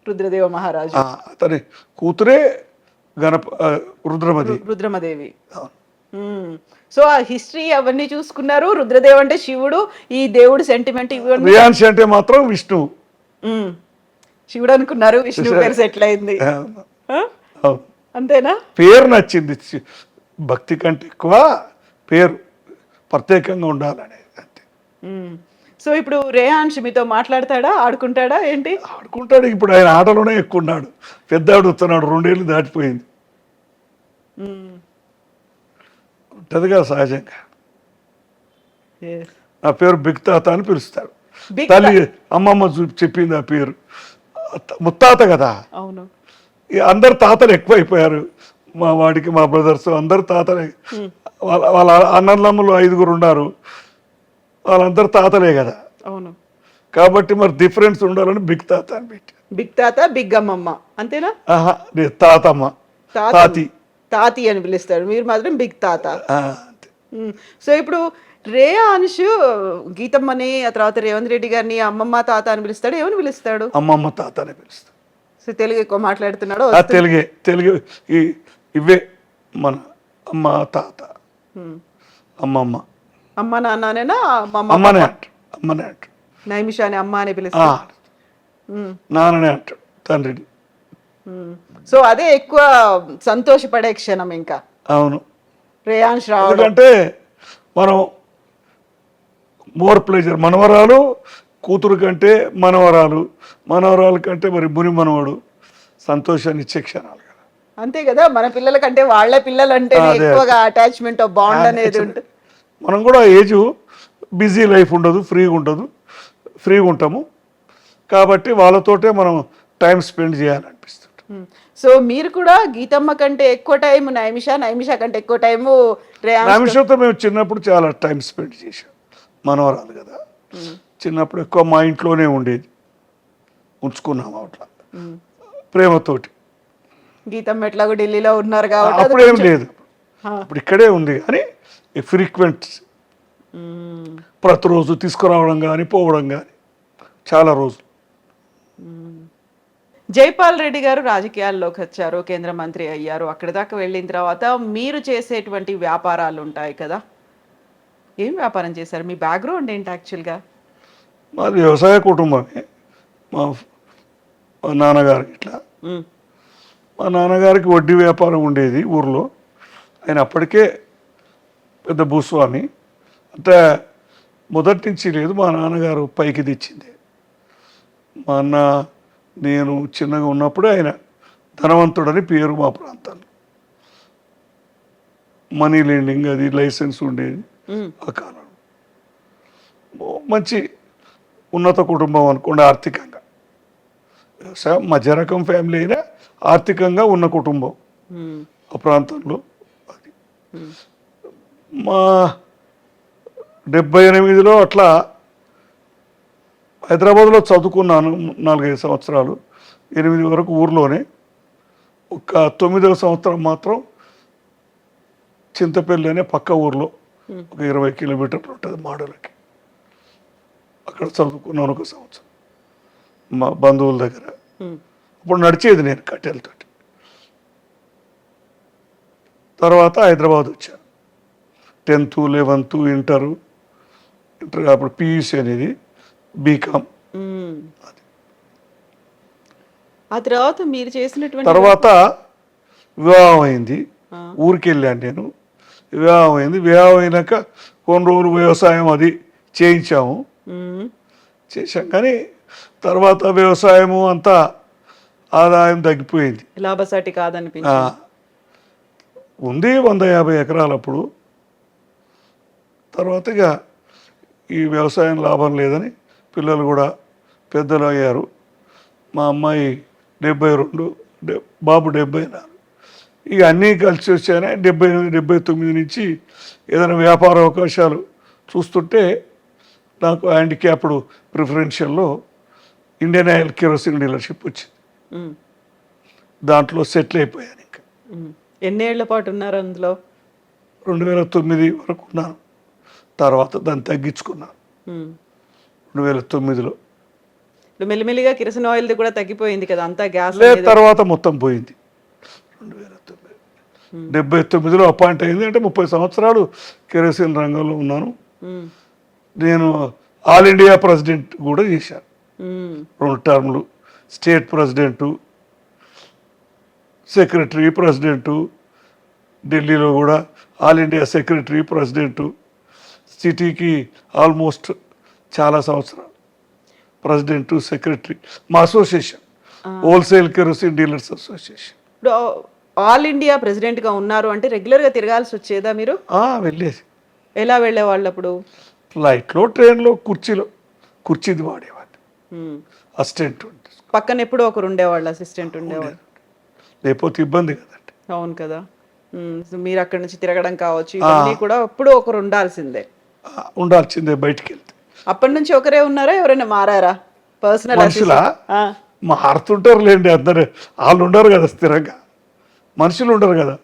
రుద్రదేవ మహారాజు. అతని కూతురే రుద్రమది. రుద్రమదేవి. సో ఆ హిస్టరీ అవన్నీ చూసుకున్నారు. రుద్రదేవ్ అంటే శివుడు, ఈ దేవుడు సెంటిమెంట్ ఇవన్నీ. రియాన్స్ అంటే మాత్రం విష్ణు. శివుడు అనుకున్నారు, విష్ణు పేరు సెటిల్ అయింది. అంతేనా? పేరు నచ్చింది, భక్తి కంటే ఎక్కువ పేరు ప్రత్యేకంగా ఉండాలనేది అంతే. సో ఇప్పుడు రేహాన్ష్ మీతో మాట్లాడతాడా, ఆడుకుంటాడా ఏంటి? ఆడుకుంటాడు. ఇప్పుడు ఆయన ఆటలోనే ఎక్కువ ఉన్నాడు. పెద్ద ఆడుతున్నాడు, 2 ఏళ్ళు దాటిపోయింది. ఉంటది కదా సహజంగా. నా పేరు బిగ్ తాత అని పిలుస్తాడు. తల్లి అమ్మమ్మ చెప్పింది ఆ పేరు. ముత్తాత కదా. అవును. అందరు తాతలు ఎక్కువైపోయారు. మా వాడికి మా బ్రదర్స్ అందరు తాతలే. వాళ్ళ అన్నదమ్ములు 5 ఉన్నారు, వాళ్ళందరూ తాతలే కదా. అవును. కాబట్టి మరి డిఫరెన్స్ ఉండాలని బిగ్ తాత అని పెట్టి. బిగ్ తాత, బిగ్ అమ్మమ్మ అంతేనా? తాతమ్మ, తాతి, తాతి అని పిలుస్తాడు, మీరు మాత్రం బిగ్ తాత. సో ఇప్పుడు రేహాన్ష్ గీతమ్మని, ఆ తర్వాత రేవంత్ రెడ్డి గారిని అమ్మమ్మ తాత అని పిలుస్తాడు. ఏమని పిలుస్తాడు? అమ్మమ్మ తాత అని పిలుస్తాడు. సో తెలుగు ఎక్కువ మాట్లాడుతున్నాడు. తెలుగు ఇవే మన అమ్మ తాత అమ్మమ్మ. అమ్మ నాన్ననేనా? అమ్మనే అంటాడు. అమ్మనే అంటాడు. నైమిషాని అమ్మ అని పిలుస్తాడు. నాన్ననే అంటాడు తండ్రిని. సో అదే ఎక్కువ సంతోషపడే క్షణం ఇంకా. అవును. రేహాన్ష్ రావడం ఎందుకంటే మనం మోర్ ప్లెజర్. మనవరాలు కూతురు కంటే మనవరాలు కంటే మరి ముని మనవడు సంతోషాన్ని ఇచ్చే క్షణాలు కదా. అంతే కదా, మన పిల్లల కంటే వాళ్ళ పిల్లలు అంటే ఎక్కువగా అటాచ్మెంట్, బాండ్ అనేది ఉంటుంది. మనం కూడా ఏజ్ బిజీ లైఫ్ ఉండదు, ఫ్రీగా ఉంటాము కాబట్టి వాళ్ళతోటే మనం టైం స్పెండ్ చేయాలనిపిస్తుంది. సో మీరు కూడా గీతమ్మ కంటే ఎక్కువ టైం నైమిష కంటే ఎక్కువ టైం నైమిషతో మేము చిన్నప్పుడు చాలా టైం స్పెండ్ చేసాం. మనవరాలు కదా, చిన్నప్పుడు ఎక్కువ మా ఇంట్లోనే ఉండేది, ఉంచుకున్నాము అట్లా ప్రేమతోటి. గీతమ్మ ఎట్లాగో ఢిల్లీలో ఉన్నారు కాబట్టి అప్పుడు ఏం లేదు, ఇప్పుడు ఇక్కడే ఉంది. కానీ ఫ్రీక్వెంట్ ప్రతిరోజు తీసుకురావడం కానీ పోవడం కానీ చాలా రోజులు. జైపాల్ రెడ్డి గారు రాజకీయాల్లోకి వచ్చారు, కేంద్ర మంత్రి అయ్యారు. అక్కడి దాకా వెళ్ళిన తర్వాత మీరు చేసేటువంటి వ్యాపారాలు ఉంటాయి కదా, ఏం వ్యాపారం చేశారు? మీ బ్యాక్గ్రౌండ్ ఏంటి యాక్చువల్గా? మాది వ్యవసాయ కుటుంబమే. మా నాన్నగారికి ఇట్లా, మా నాన్నగారికి వడ్డీ వ్యాపారం ఉండేది ఊర్లో. ఆయన అప్పటికే పెద్ద భూస్వామి. అంటే మొదటి నుంచి లేదు, మా నాన్నగారు పైకి తెచ్చింది. మా అన్న నేను చిన్నగా ఉన్నప్పుడే ఆయన ధనవంతుడని పేరు మా ప్రాంతాల్లో. మనీ లెండింగ్ అది లైసెన్స్ ఉండేది ఆ కాలంలో. మంచి ఉన్నత కుటుంబం అనుకోండి ఆర్థికంగా. వ్యవసాయం మధ్య రకం ఫ్యామిలీ అయినా ఆర్థికంగా ఉన్న కుటుంబం ఆ ప్రాంతంలో. అది మా 78లో అట్లా హైదరాబాద్లో చదువుకున్నాను 4-5 సంవత్సరాలు, 8 వరకు ఊర్లోనే. ఒక 9వ సంవత్సరం మాత్రం చింతపల్లి అనే పక్క ఊర్లో, ఒక 20 కిలోమీటర్లు ఉంటుంది మాడలకి. అక్కడ చదువుకున్నాను 1 సంవత్సరం మా బంధువుల దగ్గర. అప్పుడు నడిచేది నేను కట్టెలతోటి. తర్వాత హైదరాబాద్ వచ్చాను. 10th 11th ఇంటర్ అప్పుడు పియూసీ అనేది, బీకామ్. ఆ తర్వాత మీరు చేసినటువంటి తర్వాత వివాహం అయింది, ఊరికి వెళ్ళాను నేను. వివాహం అయింది. వివాహం అయినాక కొన్ని రోజులు వ్యవసాయం అది చేయించాము, చేశాం. కానీ తర్వాత వ్యవసాయము అంతా ఆదాయం తగ్గిపోయింది, లాభసాటి కాదనిపించింది. ఉంది 150 ఎకరాలు అప్పుడు. తర్వాత ఇక ఈ వ్యవసాయం లాభం లేదని పిల్లలు కూడా పెద్దలు అయ్యారు. మా అమ్మాయి 72, బాబు 74. ఇక అన్నీ కలిసి వచ్చాయని 78, 79 నుంచి ఏదైనా వ్యాపార అవకాశాలు చూస్తుంటే నాకు హ్యాండిక్యాప్డ్ ప్రిఫరెన్షియల్లో ఇండియన్ ఆయిల్ కెరోసిన్ డీలర్షిప్ వచ్చింది. దాంట్లో సెటిల్ అయిపోయాను. ఇంకా ఎన్నేళ్ల పాటు ఉన్నారు అందులో? 2009 వరకు ఉన్నాను. తర్వాత దాన్ని తగ్గించుకున్నాను 2009లో. ఇప్పుడు మెల్లిమెల్లిగా కిరసన ఆయిల్ది కూడా తగ్గిపోయింది కదా, అంతా గ్యాస్ లేదు, తర్వాత మొత్తం పోయింది. 79లో అపాయింట్ అయింది. అంటే 30 సంవత్సరాలు కెరోసిన్ రంగంలో ఉన్నాను. నేను ఆల్ ఇండియా ప్రెసిడెంట్ కూడా చేశాను 2 టర్మ్లు. State president, secretary, president. ఢిల్లీలో కూడా ఆల్ ఇండియా సెక్రటరీ, ప్రెసిడెంటు. సిటీకి ఆల్మోస్ట్ చాలా సంవత్సరాలు ప్రెసిడెంటు, సెక్రటరీ. మా association wholesale kerosene dealers association. ఇప్పుడు ఆల్ ఇండియా ప్రెసిడెంట్ గా ఉన్నారు అంటే రెగ్యులర్ గా తిరగాల్సి వచ్చేదా మీరు? వెళ్ళేది. ఎలా వెళ్ళేవాళ్ళు అప్పుడు? ఫ్లైట్లో, ట్రైన్లో, కుర్చీది వాడేవాడిని. అసిస్టెంట్ పక్కన ఎప్పుడో ఒకరు ఉండేవాళ్ళు, అసిస్టెంట్ ఉండేవాళ్ళు. లేకపోతే ఇబ్బంది కదండి. అవును కదా. సో మీరు అక్కడి నుంచి తిరగడం కావచ్చు, ఇవన్నీ కూడా ఎప్పుడో ఒకరు ఉండాల్సిందే బయటికి వెళ్తే. అప్పటి నుంచి ఒకరే ఉన్నారా, ఎవరైనా మారారా? పర్సనల్ మనుషులా మారుతుంటారు లేండి, అందరు వాళ్ళు ఉండరు కదా స్థిరంగా, మనుషులు ఉండరు కదా.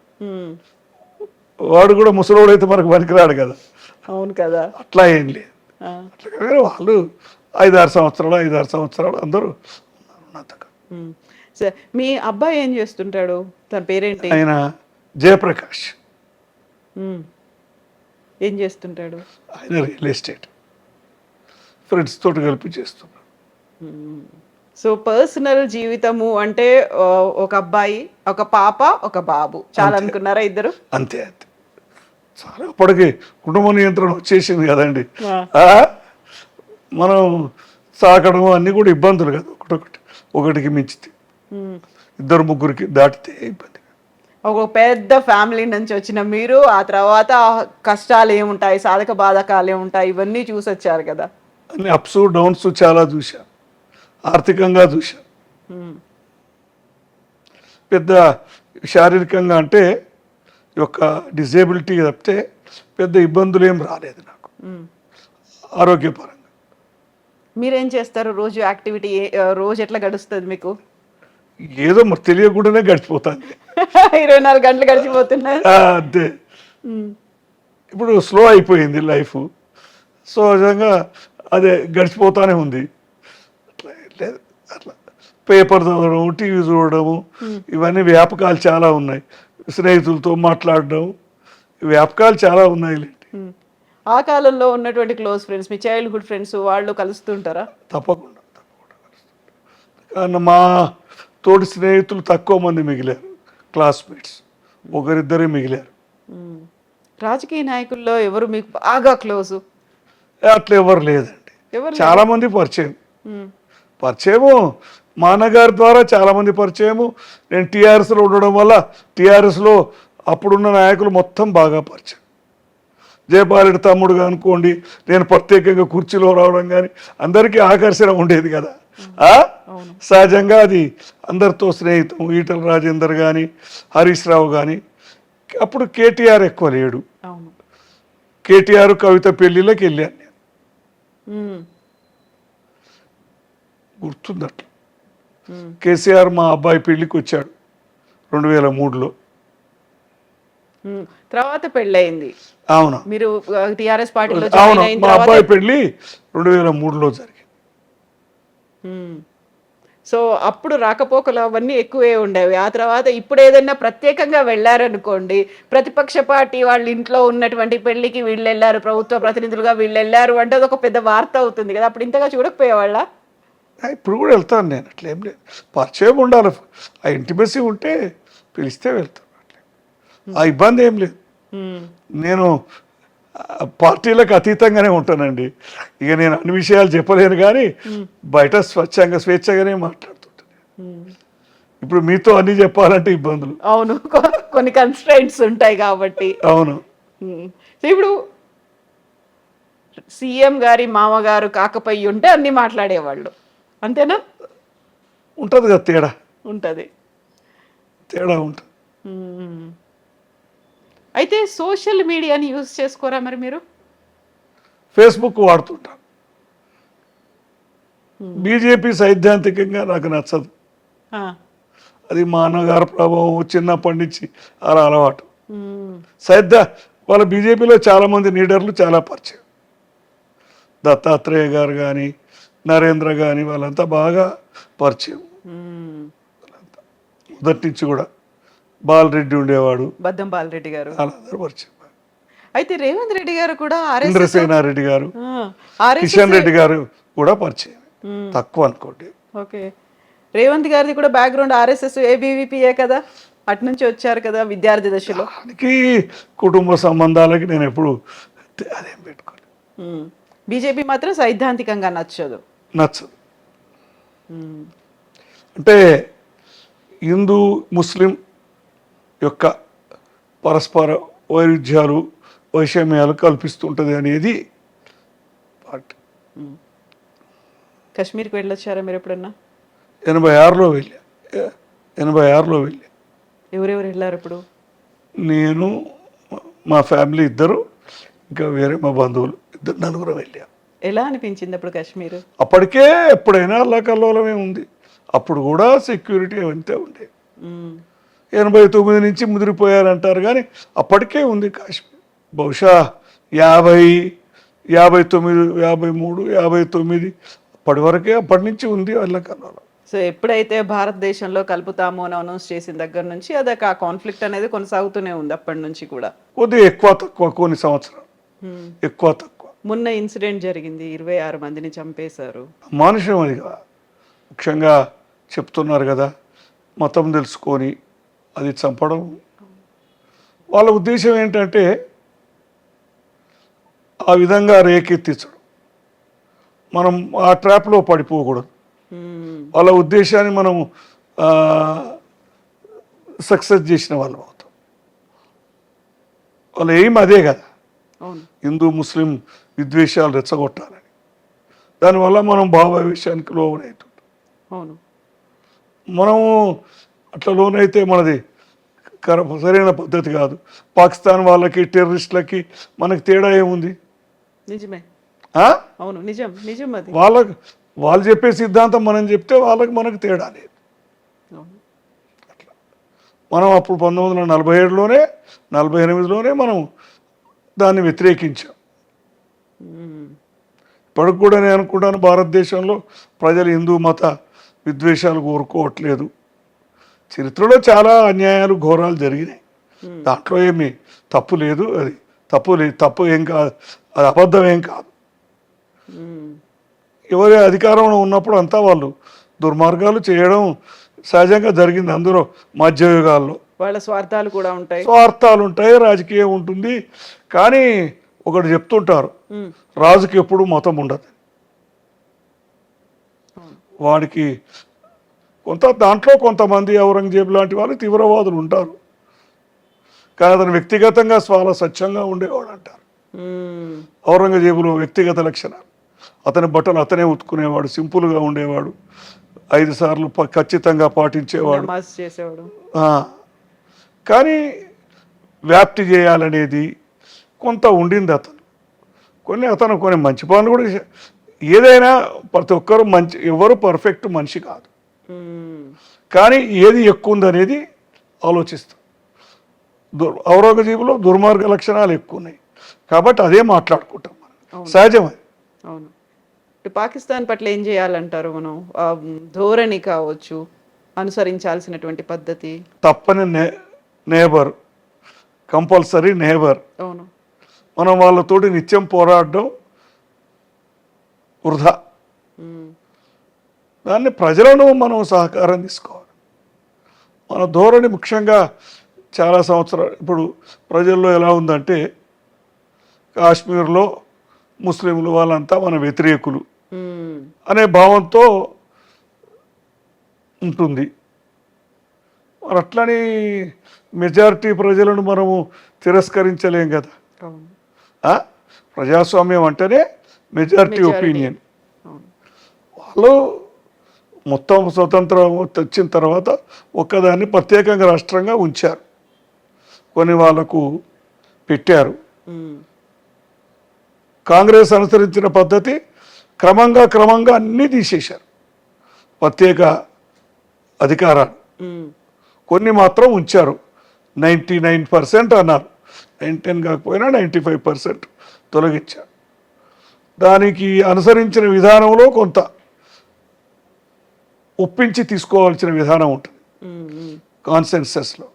వాడు కూడా ముసలోడు అయితే మనకు పనికిరాడు కదా. అవును కదా. అట్లా ఏం లేదు. అట్లా వాళ్ళు 5-6 సంవత్సరాలు అందరూ. మీ అబ్బాయి ఏం చేస్తుంటాడు? తన పేరేంటి? ఆయన జయప్రకాష్. ఏం చేస్తుంటాడు? ఆయన రియల్ ఎస్టేట్ ఫ్రెండ్స్ తోటి కలిపి చేస్తున్నాడు. సో పర్సనల్ జీవితము అంటే ఒక అబ్బాయి, ఒక పాప, ఒక బాబు, చాలా అనుకున్నారా ఇద్దరు? అంతే. చాలా అప్పటికి కుటుంబ నియంత్రణ వచ్చేసింది కదండి. మనం సాకడం అన్నీ కూడా ఇబ్బందులు కదా, ఒకటికి మించితే 2-3 దాటితే ఇబ్బంది. ఒక పెద్ద ఫ్యామిలీ నుంచి వచ్చిన మీరు ఆ తర్వాత కష్టాలు ఏముంటాయి, సాధక బాధకాలు ఏముంటాయి, ఇవన్నీ చూసి వచ్చారు కదా. అన్ని అప్స్ డౌన్స్ చాలా చూసా, ఆర్థికంగా చూసా. పెద్ద శారీరకంగా అంటే యొక్క డిజేబిలిటీ తప్పితే పెద్ద ఇబ్బందులు ఏం రాలేదు నాకు ఆరోగ్యపరంగా. మీరేం చేస్తారు రోజు యాక్టివిటీ? రోజు ఎట్లా గడుస్తుంది మీకు? ఏదో మరి తెలియకుండానే గడిచిపోతాను. 24 గంటలు గడిచిపోతున్నాయి అంతే. ఇప్పుడు స్లో అయిపోయింది లైఫ్, సహజంగా అదే గడిచిపోతానే ఉంది. అట్లా లేదు, అట్లా పేపర్ చదవడం, టీవీ చూడడము, ఇవన్నీ వ్యాపకాలు చాలా ఉన్నాయి. స్నేహితులతో మాట్లాడడం, వ్యాపకాలు చాలా ఉన్నాయి. ఆ కాలంలో ఉన్నటువంటి క్లోజ్ ఫ్రెండ్స్, మీ చైల్డ్హుడ్ ఫ్రెండ్స్, వాళ్ళు కలుస్తుంటారా? తప్పకుండా కానీ మా తోటి స్నేహితులు తక్కువ మంది మిగిలారు, క్లాస్మేట్స్ 1-2 మిగిలారు. రాజకీయ నాయకుల్లో ఎవరు మీకు బాగా క్లోజ్? అట్లా ఎవరు లేదండి, చాలా మంది పరిచయము మా అన్నగారి ద్వారా చాలా మంది పరిచయము. నేను టీఆర్ఎస్లో ఉండడం వల్ల టీఆర్ఎస్లో అప్పుడున్న నాయకులు మొత్తం బాగా పరిచయం. జయపాలరెడ్డి తమ్ముడుగా అనుకోండి, నేను ప్రత్యేకంగా కుర్చీలో రావడం కానీ అందరికీ ఆకర్షణ ఉండేది కదా. సహజంగా అది అందరితో స్నేహితం. ఈటల రాజేందర్ కానీ, హరీష్ రావు కానీ. అప్పుడు కేటీఆర్ ఎక్కువ లేడు. కేటీఆర్ కవిత పెళ్లిళ్ళకి వెళ్ళాను నేను, గుర్తుంది అట్లా. కేసీఆర్ మా అబ్బాయి పెళ్లికి వచ్చాడు 2003లో. తర్వాత పెళ్ళయింది. అవును, మీరు టిఆర్ఎస్ పార్టీలో అవును, మా అబ్బాయి పెళ్లి 2003లో జరిగింది. సో అప్పుడు రాకపోకలు అవన్నీ ఎక్కువే ఉండేవి. ఆ తర్వాత ఇప్పుడు ఏదైనా ప్రత్యేకంగా వెళ్ళారనుకోండి, ప్రతిపక్ష పార్టీ వాళ్ళ ఇంట్లో ఉన్నటువంటి పెళ్లికి వీళ్ళు వెళ్ళారు, ప్రభుత్వ ప్రతినిధులుగా వీళ్ళు వెళ్ళారు అంటే అది ఒక పెద్ద వార్త అవుతుంది కదా. అప్పుడు ఇంతగా చూడకపోయేవాళ్ళ? ఇప్పుడు కూడా వెళ్తాను నేను, అట్లేం లేదు. పరిచయం ఉండాలి, ఆ ఇంటిమసీ ఉంటే పిలిస్తే వెళ్తాను, అట్లే ఆ ఇబ్బంది ఏం లేదు. నేను పార్టీలకు అతీతంగానే ఉంటానండి. ఇక నేను అన్ని విషయాలు చెప్పలేను కానీ బయట స్వేచ్ఛగానే మాట్లాడుతుంటాను. ఇప్పుడు మీతో అన్ని చెప్పాలంటే ఇబ్బందులు. అవును, కొన్ని కన్స్ట్రైంట్స్ ఉంటాయి కాబట్టి. అవును. ఇప్పుడు సీఎం గారి మామగారు కాకపోయి ఉంటే అన్ని మాట్లాడేవాళ్ళు, అంతేనా? ఉంటుంది కదా, తేడా ఉంటుంది. అయితే సోషల్ మీడియాని యూజ్ చేసుకోరా మరి మీరు? ఫేస్బుక్ వాడుతుంటాను. బీజేపీ సైద్ధాంతికంగా నాకు నచ్చదు. ఆ. అది మా అన్నగారి ప్రభావం చిన్నప్పటి నుంచి అలా అలవాటు. మ్మ్. వాళ్ళ బీజేపీలో చాలామంది లీడర్లు చాలా పరిచయం. దత్తాత్రేయ గారు కానీ నరేంద్ర కానీ వాళ్ళంతా బాగా పరిచయం. మ్మ్. మొదటి నుంచి కూడా బాలరెడ్డి ఉండేవాడు, బద్దం బాలరెడ్డి గారు. వాళ్ళందరూ పరిచయం. అయితే రేవంత్ రెడ్డి గారు కూడా ఆర్ఎస్ఎస్ ఇంద్రసేనారెడ్డి గారు, ఆర్ఎస్ఎస్ కిషన్ రెడ్డి గారు కూడా పరిచయం. తక్కువ అనుకోండి. ఓకే. రేవంత్ గారిది కూడా బ్యాక్గ్రౌండ్ ఆర్ఎస్ఎస్ ఏబీవీపీఏ కదా, అటు నుంచి వచ్చారు కదా విద్యార్థి దశలో. దానికి కుటుంబ సంబంధాలకి నేను ఎప్పుడు అదేం పెట్టుకోలేదు. బీజేపీ మాత్రం సైద్ధాంతికంగా నచ్చదు. అంటే హిందూ ముస్లిం యొక్క పరస్పర వైరుధ్యాలు వైషమ్యాలు కల్పిస్తుంటుంది అనేది పార్టీ. కాశ్మీర్కి వెళ్ళొచ్చారా మీరు ఎప్పుడన్నా? 86లో వెళ్ళా. 86లో వెళ్ళా. ఎవరెవరు వెళ్ళారు ఇప్పుడు? నేను, మా ఫ్యామిలీ ఇద్దరు, ఇంకా వేరే మా బంధువులు ఇద్దరు, నలుగురు వెళ్ళాం. ఎలా అనిపించింది అప్పుడు కాశ్మీర్? అప్పటికే ఎప్పుడైనా అల్లకల్లోలమే ఉంది. అప్పుడు కూడా సెక్యూరిటీ అంతే ఉండే. 89 నుంచి ముదిరిపోయారంటారు కానీ అప్పటికే ఉంది కాశ్మీర్. బహుశా 50, 59, 53, 59 అప్పటి నుంచి ఉంది అల్లకల్లోలం. సో ఎప్పుడైతే భారతదేశంలో కలుపుతాము అని అనౌన్స్ చేసిన దగ్గర నుంచి అది ఆ కాన్ఫ్లిక్ట్ అనేది కొనసాగుతూనే ఉంది అప్పటి నుంచి కూడా. కొద్దిగా ఎక్కువ తక్కువ కొన్ని సంవత్సరాలు ఎక్కువ తక్కువ. మొన్న ఇన్సిడెంట్ జరిగింది, 26 మందిని చంపేశారు. మానుషం అది కదా. ముఖ్యంగా చెప్తున్నారు కదా, మతం తెలుసుకొని అది చంపడం. వాళ్ళ ఉద్దేశం ఏంటంటే ఆ విధంగా రేకెత్తించడం. మనం ఆ ట్రాప్లో పడిపోకూడదు. వాళ్ళ ఉద్దేశాన్ని మనం సక్సెస్ చేసిన వాళ్ళం అవుతాం. వాళ్ళ ఎయిమ్ అదే కదా, హిందూ ముస్లిం విద్వేషాలు రెచ్చగొట్టాలని. దానివల్ల మనం భావావేశానికి లోనవుతుంటాం. అవును, మనము అట్లా లోనైతే మనది సరైన పద్ధతి కాదు. పాకిస్తాన్ వాళ్ళకి టెర్రరిస్టులకి మనకి తేడా ఏముంది? నిజమే. అవును, నిజం నిజం. అది వాళ్ళు చెప్పే సిద్ధాంతం మనం చెప్తే మనకు తేడా లేదు. అట్లా మనం అప్పుడు 1947లోనే 48లోనే మనం దాన్ని వ్యతిరేకించాం. ఇప్పటికి కూడా నేను అనుకుంటాను భారతదేశంలో ప్రజలు హిందూ మత విద్వేషాలు కోరుకోవట్లేదు. చరిత్రలో చాలా అన్యాయాలు ఘోరాలు జరిగినాయి. దాంట్లో ఏమీ తప్పు లేదు. అది తప్పు ఏం కాదు, అది అబద్ధం ఏం కాదు. ఎవరి అధికారంలో ఉన్నప్పుడు అంతా వాళ్ళు దుర్మార్గాలు చేయడం సహజంగా జరిగింది. అందులో మధ్యయుగాల్లో వాళ్ళ స్వార్థాలు కూడా ఉంటాయి, రాజకీయం ఉంటుంది. కానీ ఒకటి చెప్తుంటారు, రాజుకి ఎప్పుడు మతం ఉండదు. వాడికి దాంట్లో కొంతమంది ఔరంగజేబు లాంటి వాళ్ళు తీవ్రవాదులు ఉంటారు. కానీ అతను వ్యక్తిగతంగా చాలా స్వచ్ఛంగా ఉండేవాడు అంటారు. ఔరంగజేబులో వ్యక్తిగత లక్షణాలు, అతని బట్టలు అతనే ఉతుకునేవాడు, సింపుల్గా ఉండేవాడు, 5 సార్లు ఖచ్చితంగా పాటించేవాడు. కానీ వ్యాప్తి చేయాలనేది కొంత ఉండింది అతను కొన్ని మంచి పనులు కూడా. ఏదైనా ప్రతి ఒక్కరు ఎవరు పర్ఫెక్ట్ మనిషి కాదు. కానీ ఏది ఎక్కువ ఉందనేది ఆలోచిస్తాం. ఔరంగజేబులో దుర్మార్గ లక్షణాలు ఎక్కువ ఉన్నాయి కాబట్టి అదే మాట్లాడుకుంటాం మనం, సహజమే. అవును. పాకిస్తాన్ పట్ల ఏం చేయాలంటారు మనం? ధోరణి కావచ్చు, అనుసరించాల్సినటువంటి పద్ధతి. తప్పని నేబర్, కంపల్సరీ నేబర్. అవును, మనం వాళ్ళతోటి నిత్యం పోరాడడం వృధా. దాన్ని ప్రజలను మనం సహకారం తీసుకోవాలి. మన ధోరణి ముఖ్యంగా చాలా సంవత్సరాలు ఇప్పుడు ప్రజల్లో ఎలా ఉందంటే కాశ్మీర్లో ముస్లింలు వాళ్ళంతా మన వ్యతిరేకులు అనే భావంతో ఉంటుంది. మరి అట్లని మెజారిటీ ప్రజలను మనము తిరస్కరించలేం కదా. ప్రజాస్వామ్యం అంటేనే మెజారిటీ ఒపీనియన్. వాళ్ళు మొత్తం స్వతంత్రం వచ్చిన తర్వాత ఒక్కదాన్ని ప్రత్యేకంగా రాష్ట్రంగా ఉంచారు, కొన్ని వాళ్ళకు పెట్టారు. కాంగ్రెస్ అనుసరించిన పద్ధతి క్రమంగా అన్నీ తీసేశారు ప్రత్యేక అధికారాలు. కొన్ని మాత్రం ఉంచారు. 99% అన్నారు, 99 కాకపోయినా 95% తొలగించారు. దానికి అనుసరించిన విధానంలో కొంత ఒప్పించి తీసుకోవాల్సిన విధానం ఉంటుంది కాన్సెన్సస్లో.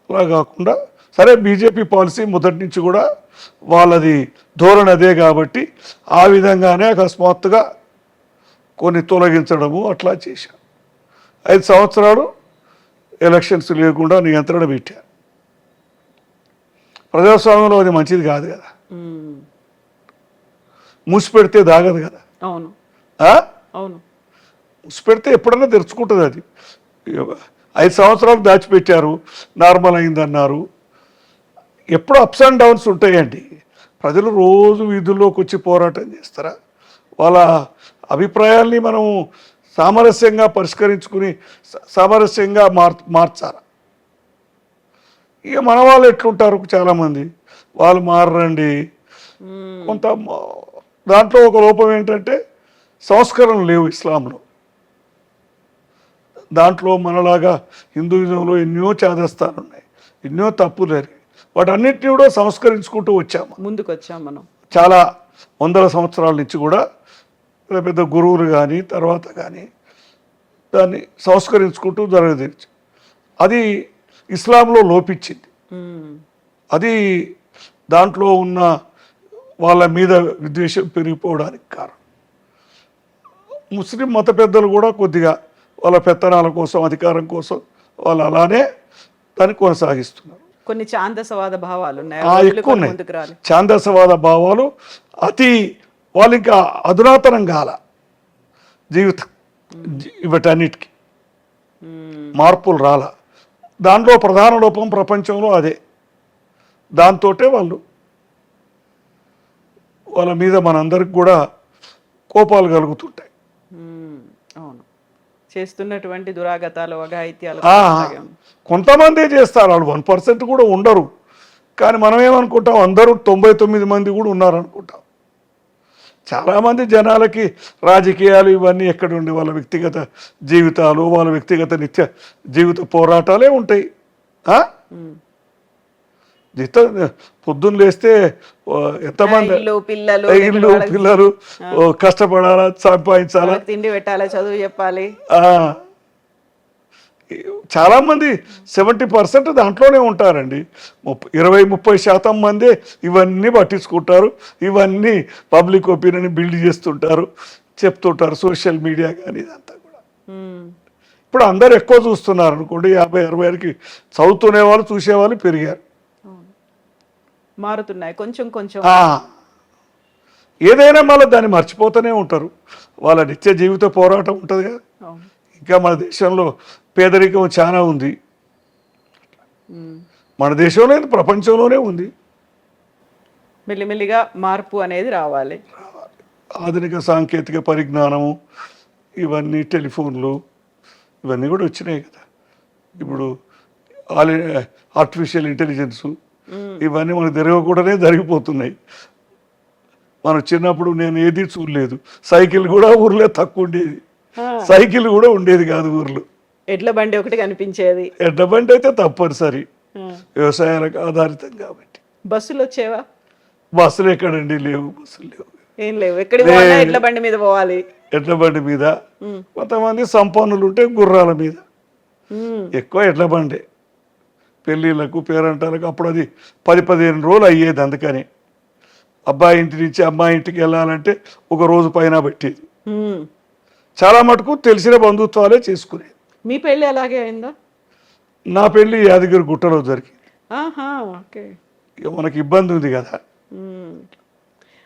అలా కాకుండా సరే బీజేపీ పాలసీ మొదటి నుంచి కూడా వాళ్ళది ధోరణి అదే కాబట్టి ఆ విధంగానే అకస్మాత్తుగా కొన్ని తొలగించడము అట్లా చేశారు. 5 సంవత్సరాలు ఎలక్షన్స్ లేకుండా నియంత్రణ పెట్టారు. ప్రజాస్వామ్యంలో అది మంచిది కాదు కదా, మూసిపెడితే దాగదు కదా. అవును ఆ? అవును. మూసిపెడితే ఎప్పుడన్నా తెరుచుకుంటుంది అది. 5 సంవత్సరాలు దాచిపెట్టారు, నార్మల్ అయిందన్నారు. ఎప్పుడు అప్స్ అండ్ డౌన్స్ ఉంటాయండి. ప్రజలు రోజు వీధుల్లోకి వచ్చి పోరాటం చేస్తారా? వాళ్ళ అభిప్రాయాల్ని మనం సామరస్యంగా పరిష్కరించుకుని సామరస్యంగా మార్చారా? ఇక మన వాళ్ళు ఎట్లుంటారు, చాలామంది వాళ్ళు మారండి. కొంత దాంట్లో ఒక లోపం ఏంటంటే సంస్కరణలు లేవు ఇస్లాంలో. దాంట్లో మనలాగా హిందూయిజంలో ఎన్నో చాదస్తాలు ఉన్నాయి, ఎన్నో తప్పులు జరిగాయి. వాటన్నిటిని కూడా సంస్కరించుకుంటూ వచ్చాము, ముందుకు వచ్చాం మనం. చాలా వందల సంవత్సరాల నుంచి కూడా పెద్ద పెద్ద గురువులు కానీ తర్వాత కానీ దాన్ని సంస్కరించుకుంటూ జరగదీర్చు. అది ఇస్లాంలో లోపించింది. అది దాంట్లో ఉన్న వాళ్ళ మీద విద్వేషం పెరిగిపోవడానికి కారణం. ముస్లిం మత పెద్దలు కూడా కొద్దిగా వాళ్ళ పెత్తనాల కోసం, అధికారం కోసం వాళ్ళు అలానే దాన్ని కొనసాగిస్తున్నారు. కొన్ని ఛాందసవాద భావాలు ఉన్నాయి, ఎక్కువ ఉన్నాయి. ముందుకు రాలి. ఛాందసవాద భావాలు వాళ్ళు ఇంకా అధునాతనం కాల జీవితం, వీటన్నిటికీ మార్పులు రాల. దాంట్లో ప్రధాన లోపం ప్రపంచంలో అదే. దాంతోటే వాళ్ళ మీద మనందరికి కూడా కోపాలు కలుగుతుంటాయి. అవును, చేస్తున్నటువంటి దురాగతాలు, అఘాయిత్యాలు కొంతమందే చేస్తారు, వాళ్ళు 1% కూడా ఉండరు. కానీ మనం ఏమనుకుంటాం, అందరూ 99 మంది కూడా ఉన్నారనుకుంటాం. చాలామంది జనాలకి రాజకీయాలు ఇవన్నీ ఎక్కడుండి వాళ్ళ వ్యక్తిగత జీవితాలు, వాళ్ళ వ్యక్తిగత నిత్య జీవిత పోరాటాలే ఉంటాయి. పొద్దున్న లేస్తే ఎంతమంది ఇల్లు పిల్లలు కష్టపడాలా, సంపాదించాలా, తిండి పెట్టాలా, చదువు చెప్పాలి. చాలా మంది 70% దాంట్లోనే ఉంటారండి. 20-30% మందే ఇవన్నీ పట్టించుకుంటారు, ఇవన్నీ పబ్లిక్ ఒపీనియన్ బిల్డ్ చేస్తుంటారు, చెప్తుంటారు సోషల్ మీడియా కానీ ఇదంతా కూడా. ఇప్పుడు అందరు ఎక్కువ చూస్తున్నారు అనుకోండి, 50-60 చదువుతునే వాళ్ళు చూసేవాళ్ళు పెరిగారు. మారుతున్నాయి కొంచెం కొంచెం. ఏదైనా మళ్ళీ దాన్ని మర్చిపోతూనే ఉంటారు. వాళ్ళ నిత్య జీవిత పోరాటం ఉంటుంది కదా. ఇంకా మన దేశంలో పేదరికం చాలా ఉంది. మన దేశంలో ప్రపంచంలోనే ఉంది. మెల్లిమెల్లిగా మార్పు అనేది రావాలి. ఆధునిక సాంకేతిక పరిజ్ఞానము, ఇవన్నీ టెలిఫోన్లు ఇవన్నీ కూడా వచ్చినాయి కదా. ఇప్పుడు ఆర్టిఫిషియల్ ఇంటెలిజెన్సు ఇవన్నీ మనకు తెలియకుండానే జరిగిపోతున్నాయి. మనం చిన్నప్పుడు నేను ఏది చూడలేదు, సైకిల్ కూడా ఊర్లో తక్కువ ఉండేది, సైకిల్ కూడా ఉండేది కాదు ఊర్లో. ఎడ్ల బండి ఒకటి కనిపించేది. ఎడ్ల బండి అయితే తప్పనిసరి, వ్యవసాయాలకు ఆధారితం కాబట్టి. బస్సులు వచ్చేవా? బస్సులు ఎక్కడండి, లేవు, బస్సులు లేవు, ఏం లేవు. ఎక్కడికి ఎడ్ల బండి మీద పోవాలి. ఎడ్ల బండి మీద, కొంతమంది సంపన్నులు ఉంటే గుర్రాల మీద, ఎక్కువ ఎడ్ల బండే. పెళ్ళిళ్ళకు, పేరంటాలకు అప్పుడు అది 10-15 రోజులు అయ్యేది. అందుకని అబ్బాయి ఇంటి నుంచి అమ్మాయి ఇంటికి వెళ్ళాలంటే ఒక రోజు పైన పెట్టేది. చాలా మటుకు తెలిసిన బంధుత్వాలే చేసుకునేది. మీ పెళ్ళి అలాగే అయిందా? నా పెళ్ళి యాదగిరి గుట్టలో జరిగింది. ఇక మనకి ఇబ్బంది ఉంది కదా.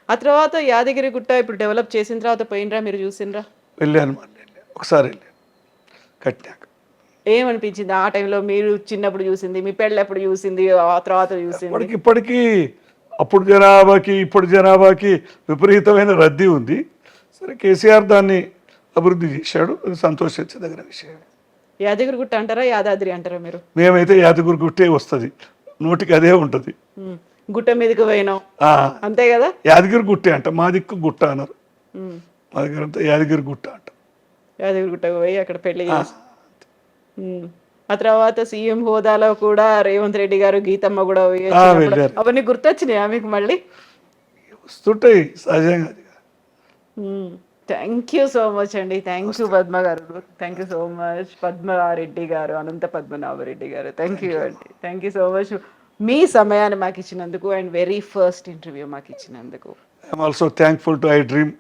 ఆ తర్వాత యాదగిరి గుట్ట ఇప్పుడు డెవలప్ చేసిన తర్వాత పోయినరా, మీరు చూసినరా? వెళ్ళాను, ఒకసారి వెళ్ళాను కట్టినాక. ఏమనిపించింది ఆ టైంలో? మీరు చిన్నప్పుడు చూసింది, మీ పెళ్ళి ఎప్పుడు చూసింది, ఆ తర్వాత చూసింది? ఇప్పటికీ అప్పుడు జనాభాకి ఇప్పుడు జనాభాకి విపరీతమైన రద్దీ ఉంది. సరే, కేసీఆర్ దాన్ని అభివృద్ధి చేశాడు, అది సంతోషించదగిన విషయం. యాదగిరి గుట్ట అంటారా, యాదాద్రి అంటారా మీరు? మేమైతే యాదగిరి గుట్టే వస్తుంది, నోటికి అదే ఉంటుంది. గుట్ట మీదకి పోయినాం అంతే కదా. యాదగిరి గుట్టే అంట, మా దిక్కు గుట్ట అన్నారు. మా దగ్గర అంతా యాదగిరి గుట్ట అంట. యాదగిరిగుట్టకు పోయి అక్కడ పెళ్లి చేసి ఆ తర్వాత సీఎం హోదాలో కూడా రేవంత్ రెడ్డి గారు గీతమ్మ కూడా పోయి వచ్చినప్పుడు వెళ్ళారు. అవన్నీ గుర్తొచ్చినాయా మీకు మళ్ళీ? వస్తుంటాయి సహజంగా అది. థ్యాంక్ యూ సో మచ్ అండి. థ్యాంక్ యూ పద్మ గారు. Thank you so much Padma Reddy గారు, అనంత పద్మనాభరెడ్డి గారు. థ్యాంక్ యూ అండి. థ్యాంక్ యూ సో మచ్ మీ సమయాన్ని మాకు ఇచ్చినందుకు అండ్ వెరీ ఫస్ట్ ఇంటర్వ్యూ మాకు ఇచ్చినందుకు. I'm also thankful to I dream